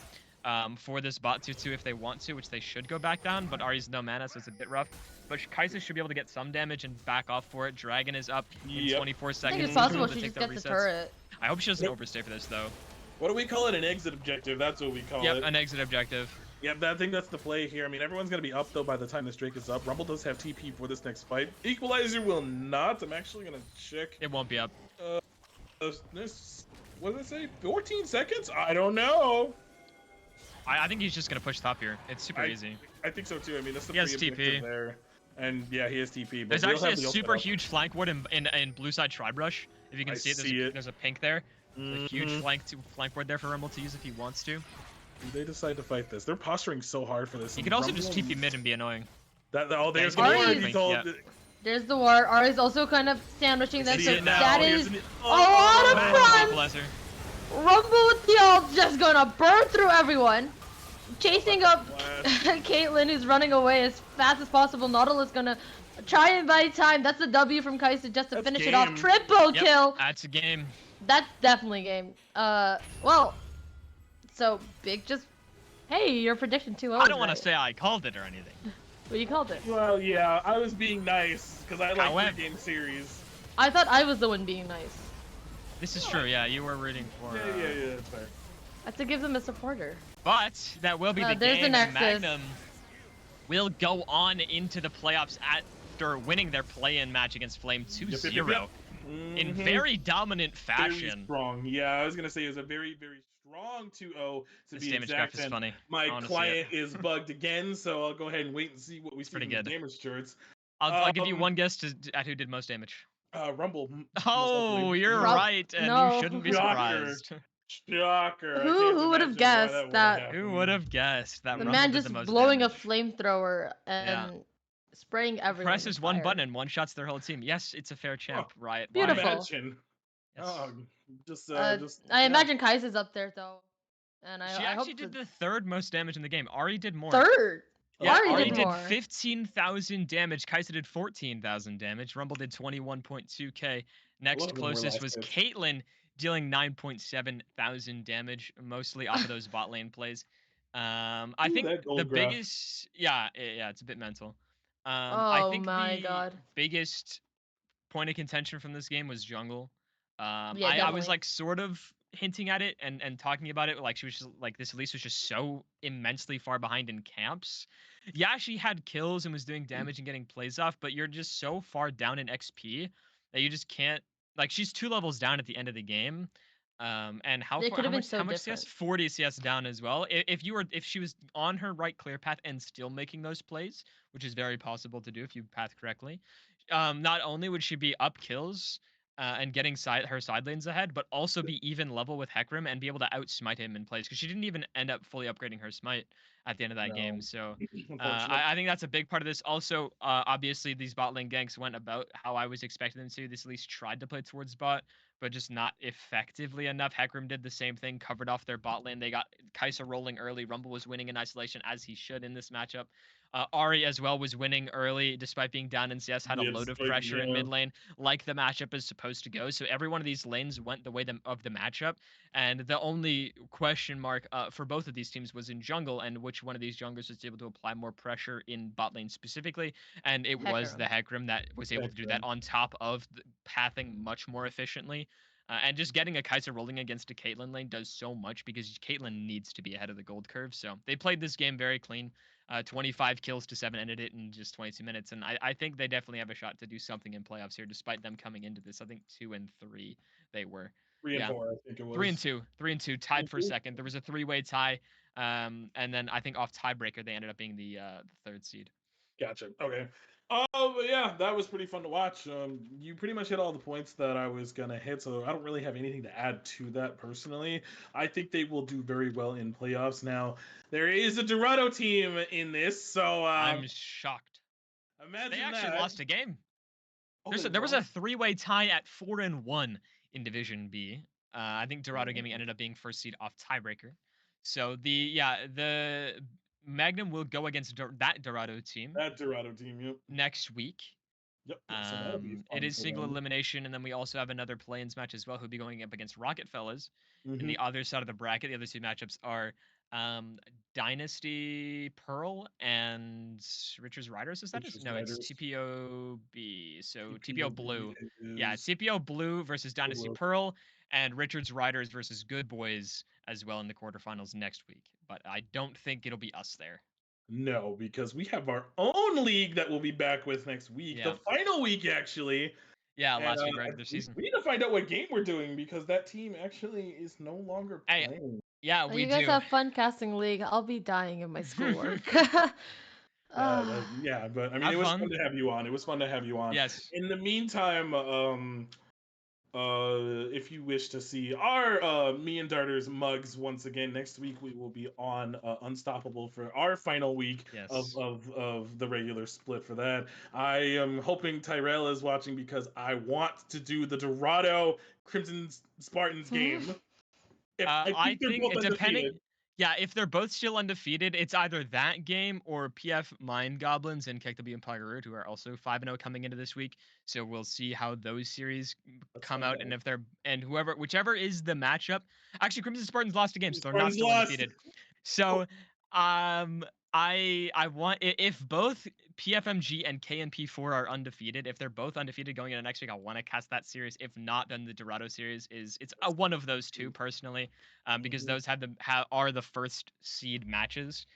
A: for this bot 2-2 if they want to, which they should go back down. But Ari's no mana, so it's a bit rough. But Kai'Sa should be able to get some damage and back off for it. Dragon is up in
C: Yep.
A: 24
B: I
A: seconds.
B: think it's
A: She'll be
B: possible
A: able to
B: she
A: take
B: just gets the
A: resets.
B: turret.
A: I hope she doesn't
C: Yep.
A: overstay for this though.
C: What do we call it? An exit objective. That's what we call
A: Yep,
C: it.
A: an exit objective.
C: Yep, I think that's the play here. I mean, everyone's going to be up, though, by the time this Drake is up. Rumble does have TP for this next fight. Equalizer will not. I'm actually going to check.
A: It won't be up.
C: This, what did it say? 14 seconds? I don't know.
A: I think he's just gonna push top here. It's super easy.
C: I think so, too. I mean, that's the
A: He has
C: pre-objective
A: TP.
C: there. And, yeah, he has TP. But
A: There's
C: we'll
A: actually a
C: have the ult
A: super
C: up.
A: huge flank ward in blue side Tribe Rush. If you can
C: I
A: see it,
C: see it.
A: there's a pink there. There's a huge
C: Mhm.
A: flank ward there for Rumble to use if he wants to.
C: They decide to fight this. They're posturing so hard for this.
A: He could also
C: Rumble-
A: just TP mid and be annoying.
C: Oh, there's
A: Yeah,
C: the
B: he's
C: word
B: gonna
C: he told.
A: yeah.
B: There's the ward. Ari's also kind of sandwiching them.
C: See
B: So
C: it now.
B: that
C: Here's
B: is
C: an-
B: a lot of
A: Nice
B: fun.
A: equalizer.
B: Rumble with the ult just gonna burn through everyone. Chasing up
C: Blast.
B: Caitlyn, who's running away as fast as possible. Nautilus gonna try and buy time. That's a W from Kai'Sa just to
C: That's
B: finish it
C: game.
B: off. Triple
A: Yep,
B: kill.
A: that's a game.
B: That's definitely game. Well, so Big just. Hey, your prediction 2-0.
A: I don't want to say I called it or anything.
B: Well, you called it.
C: Well, yeah, I was being nice because I like
A: However-
C: the game series.
B: I thought I was the one being nice.
A: This is true. Yeah, you were rooting for.
C: Yeah, that's fair.
B: I have to give them a supporter.
A: But that will be the
B: there's the
A: game.
B: Nexus.
A: Magnum will go on into the playoffs after winning their play-in match against Flame 2-0
C: Yep.
A: in
C: Mhm.
A: very dominant
C: Very
A: fashion.
C: strong. Yeah, I was gonna say it was a very, very strong 2-0 to
A: This
C: be
A: damage
C: exact.
A: graph is
C: and
A: funny.
C: My
A: I wanna see
C: client
A: it.
C: is bugged again, so I'll go ahead and wait and see what we see
A: pretty
C: from the
A: good.
C: damage charts.
A: I'll give you
C: Um,
A: one guess at who did most damage.
C: Rumble. most
A: Oh,
C: likely.
A: you're
B: Rob-
A: right, and
B: no.
A: you shouldn't be
C: Shocker.
A: surprised.
C: Shocker. I
B: Who
C: can't
B: would have
C: imagine why
B: guessed
C: would've
B: that-
C: happened.
A: Who would have guessed that
B: The
A: Rumble
B: man
A: did
B: just
A: the most
B: blowing
A: damage?
B: a flamethrower and spraying everyone.
A: Presses
B: with
A: one
B: fire.
A: button and one-shots their whole team. Yes, it's a fair champ, Riot. Why?
B: Beautiful.
C: Imagine.
A: Yes.
C: Oh, just,
B: I
C: yeah.
B: imagine Kai'Sa's up there though, and
A: She
B: I hope
A: actually did the third most damage in the game. Ari did more.
B: third.
A: Yeah,
B: Ari
A: Ari
B: did
A: did
B: more.
A: 15,000 damage. Kai'Sa did 14,000 damage. Rumble did 21.2k. Next
C: Love them more
A: closest
C: last
A: was
C: hit.
A: Caitlyn, dealing 9.7 thousand damage, mostly off of those bot lane plays. I
C: Ooh,
A: think
C: that gold
A: the
C: graph.
A: biggest, yeah, it's a bit mental. I
B: Oh
A: think
B: my
A: the
B: God.
A: biggest point of contention from this game was jungle.
B: Yeah,
A: I was
B: definitely.
A: like sort of hinting at it and talking about it, like she was just like, this Elise was just so immensely far behind in camps. Yeah, she had kills and was doing damage and getting plays off, but you're just so far down in XP that you just can't, like, she's 2 levels down at the end of the game. And how
B: It
A: far,
B: could have been
A: how
B: so
A: much CS?
B: different.
A: 40 CS down as well. If she was on her right clear path and still making those plays, which is very possible to do if you path correctly, not only would she be up kills and getting her side lanes ahead, but also be even level with Hecarim and be able to outsmite him in plays because she didn't even end up fully upgrading her smite at the end of that game.
C: No,
A: So
C: unfortunate.
A: I think that's a big part of this. Also, obviously, these bot lane ganks went about how I was expecting them to. This at least tried to play towards bot, but just not effectively enough. Hecarim did the same thing, covered off their bot lane. They got Kai'Sa rolling early. Rumble was winning in isolation as he should in this matchup. Ari as well was winning early despite being down in CS, had a
C: Yeah,
A: load of
C: despite,
A: pressure in
C: yeah.
A: mid lane like the matchup is supposed to go. So every one of these lanes went the way of the matchup. And the only question mark for both of these teams was in jungle and which one of these junglers was able to apply more pressure in bot lane specifically. And it was the
B: Hecarim.
A: Hecarim that was able to do that on top of pathing much more efficiently. And just getting a Kai'Sa rolling against a Caitlyn lane does so much because Caitlyn needs to be ahead of the gold curve. So they played this game very clean. 25 kills to 7, ended it in just 22 minutes. And I think they definitely have a shot to do something in playoffs here, despite them coming into this. I think 2-3 they were.
C: 3 and 4, I think it was.
A: 3-2. 3-2, tied for
C: 3-2?
A: second. There was a three-way tie. And then I think off tiebreaker, they ended up being the third seed.
C: Gotcha. Okay. But yeah, that was pretty fun to watch. You pretty much hit all the points that I was gonna hit, so I don't really have anything to add to that personally. I think they will do very well in playoffs. Now, there is a Dorado team in this, so
A: I'm shocked.
C: imagine
A: They actually
C: that.
A: lost a game.
C: Oh, they
A: There was a
C: lost?
A: three-way tie at 4-1 in Division B. I think Dorado Gaming
C: Oh,
A: ended up being first seed off tiebreaker. So the Magnum will go against that Dorado team
C: that Dorado team. Yep.
A: next week.
C: Yep. So that'll be
A: It
C: fun
A: is
C: for
A: single
C: them.
A: elimination, and then we also have another play-ins match as well, who'll be going up against Rocket Fellas. In
C: Hmm.
A: the other side of the bracket, the other two matchups are Dynasty Pearl and Richards Riders. Is that
C: Richards
A: no? It's
C: Riders.
A: TPOB. So TPO
C: TPOB
A: Blue. Yeah,
C: is
A: TPO Blue versus Dynasty
C: Blue.
A: Pearl, and Richards Riders versus Good Boys as well in the quarterfinals next week. But I don't think it'll be us there.
C: No, because we have our own league that we'll be back with next week, the
A: Yeah.
C: final week actually.
A: Yeah,
C: And
A: last week regular season.
C: we need to find out what game we're doing because that team actually is no longer
A: Hey,
C: playing.
A: yeah,
B: Oh,
A: we
B: you guys
A: do.
B: have fun casting League. I'll be dying in my schoolwork. Ah,
C: Yeah, but I mean, it
A: Have
C: was fun
A: fun.
C: to have you on. It was fun to have you on.
A: Yes.
C: In the meantime, if you wish to see our me and Darter's mugs once again next week, we will be on Unstoppable for our final week
A: Yes.
C: of the regular split. For that, I am hoping Tyrell is watching because I want to do the Dorado Crimson Spartans game. If I
A: I
C: think they're
A: think
C: both
A: it depending.
C: undefeated.
A: Yeah, if they're both still undefeated, it's either that game or PF Mind Goblins and Kektabi and Pyroot, who are also 5-0 coming into this week. So we'll see how those series
C: That's
A: come
C: fun
A: out, and if they're whichever is the matchup. Actually, Crimson Spartans lost a game, so they're not
C: Spartans
A: still
C: lost.
A: undefeated. So, I want if both PFMG and KNP4 are undefeated. If they're both undefeated going into next week, I want to cast that series. If not, then the Dorado series it's a one of those two personally, because those are the first seed matches.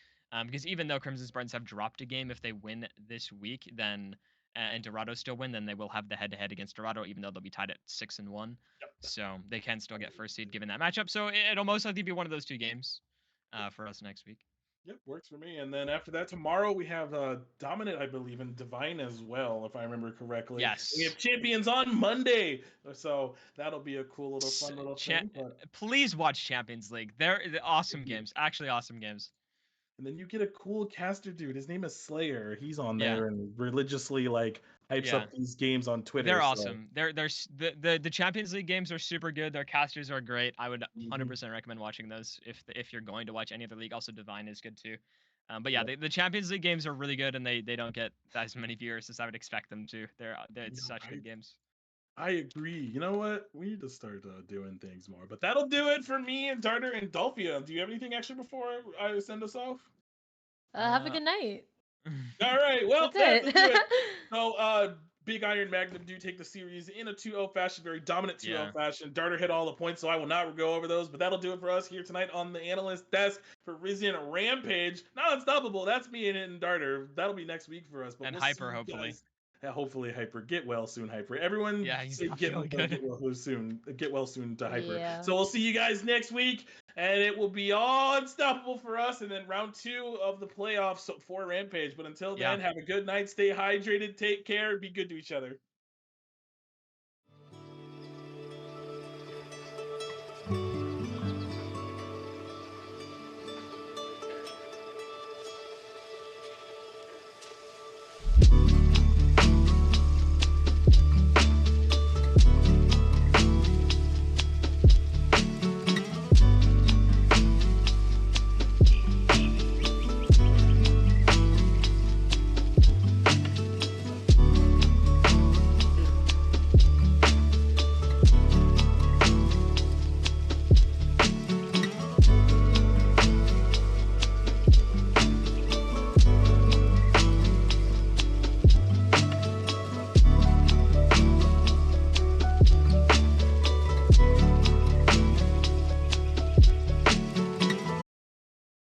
A: Because even though Crimson Spartans have dropped a game, if they win this week, then and Dorado still win, then they will have the head-to-head against Dorado, even though they'll be tied at 6-1. So they can still get first seed given that matchup. So it'll most likely be one of those two games for us next week.
C: Yep, works for me. And then after that, tomorrow we have Dominant, I believe, and Divine as well, if I remember correctly.
A: Yes.
C: We have Champions on Monday, so that'll be a cool little fun little thing. But
A: Please watch Champions League. They're awesome games. Actually, awesome games.
C: and then you get a cool caster dude. His name is Slayer. He's on
A: Yeah.
C: there and religiously hypes
A: Yeah.
C: up these games on Twitter.
A: They're
C: so-
A: awesome. The Champions League games are super good. Their casters are great. I would 100% recommend watching those if you're going to watch any other league. Also, Divine is good too. But yeah, the Champions League games are really good, and they don't get as many viewers as I would expect them to. It's such good games.
C: I agree. You know what? We need to start doing things more. But that'll do it for me and Darter and Dolphia. Do you have anything extra before I send us off?
B: have a good night.
C: All right. Well,
B: That's
C: that'll do it.
B: it.
C: So, Big Iron Magnum do take the series in a 2-0 fashion, very dominant 2-0 fashion. Darter hit all the points, so I will not go over those. But that'll do it for us here tonight on the analyst desk for Risen Rampage. Not Unstoppable. That's me and Darter. That'll be next week for us. But
A: And
C: we'll
A: Hyper,
C: see you
A: hopefully.
C: guys. hopefully Hyper. Get well soon, Hyper. Everyone
A: Yeah, he's
C: say
A: not feeling good.
C: get well soon. Get well soon to Hyper.
B: Yeah.
C: So we'll see you guys next week, and it will be all unstoppable for us. And then round 2 of the playoffs for Rampage. But until then, have a good night. Stay hydrated. Take care. Be good to each other.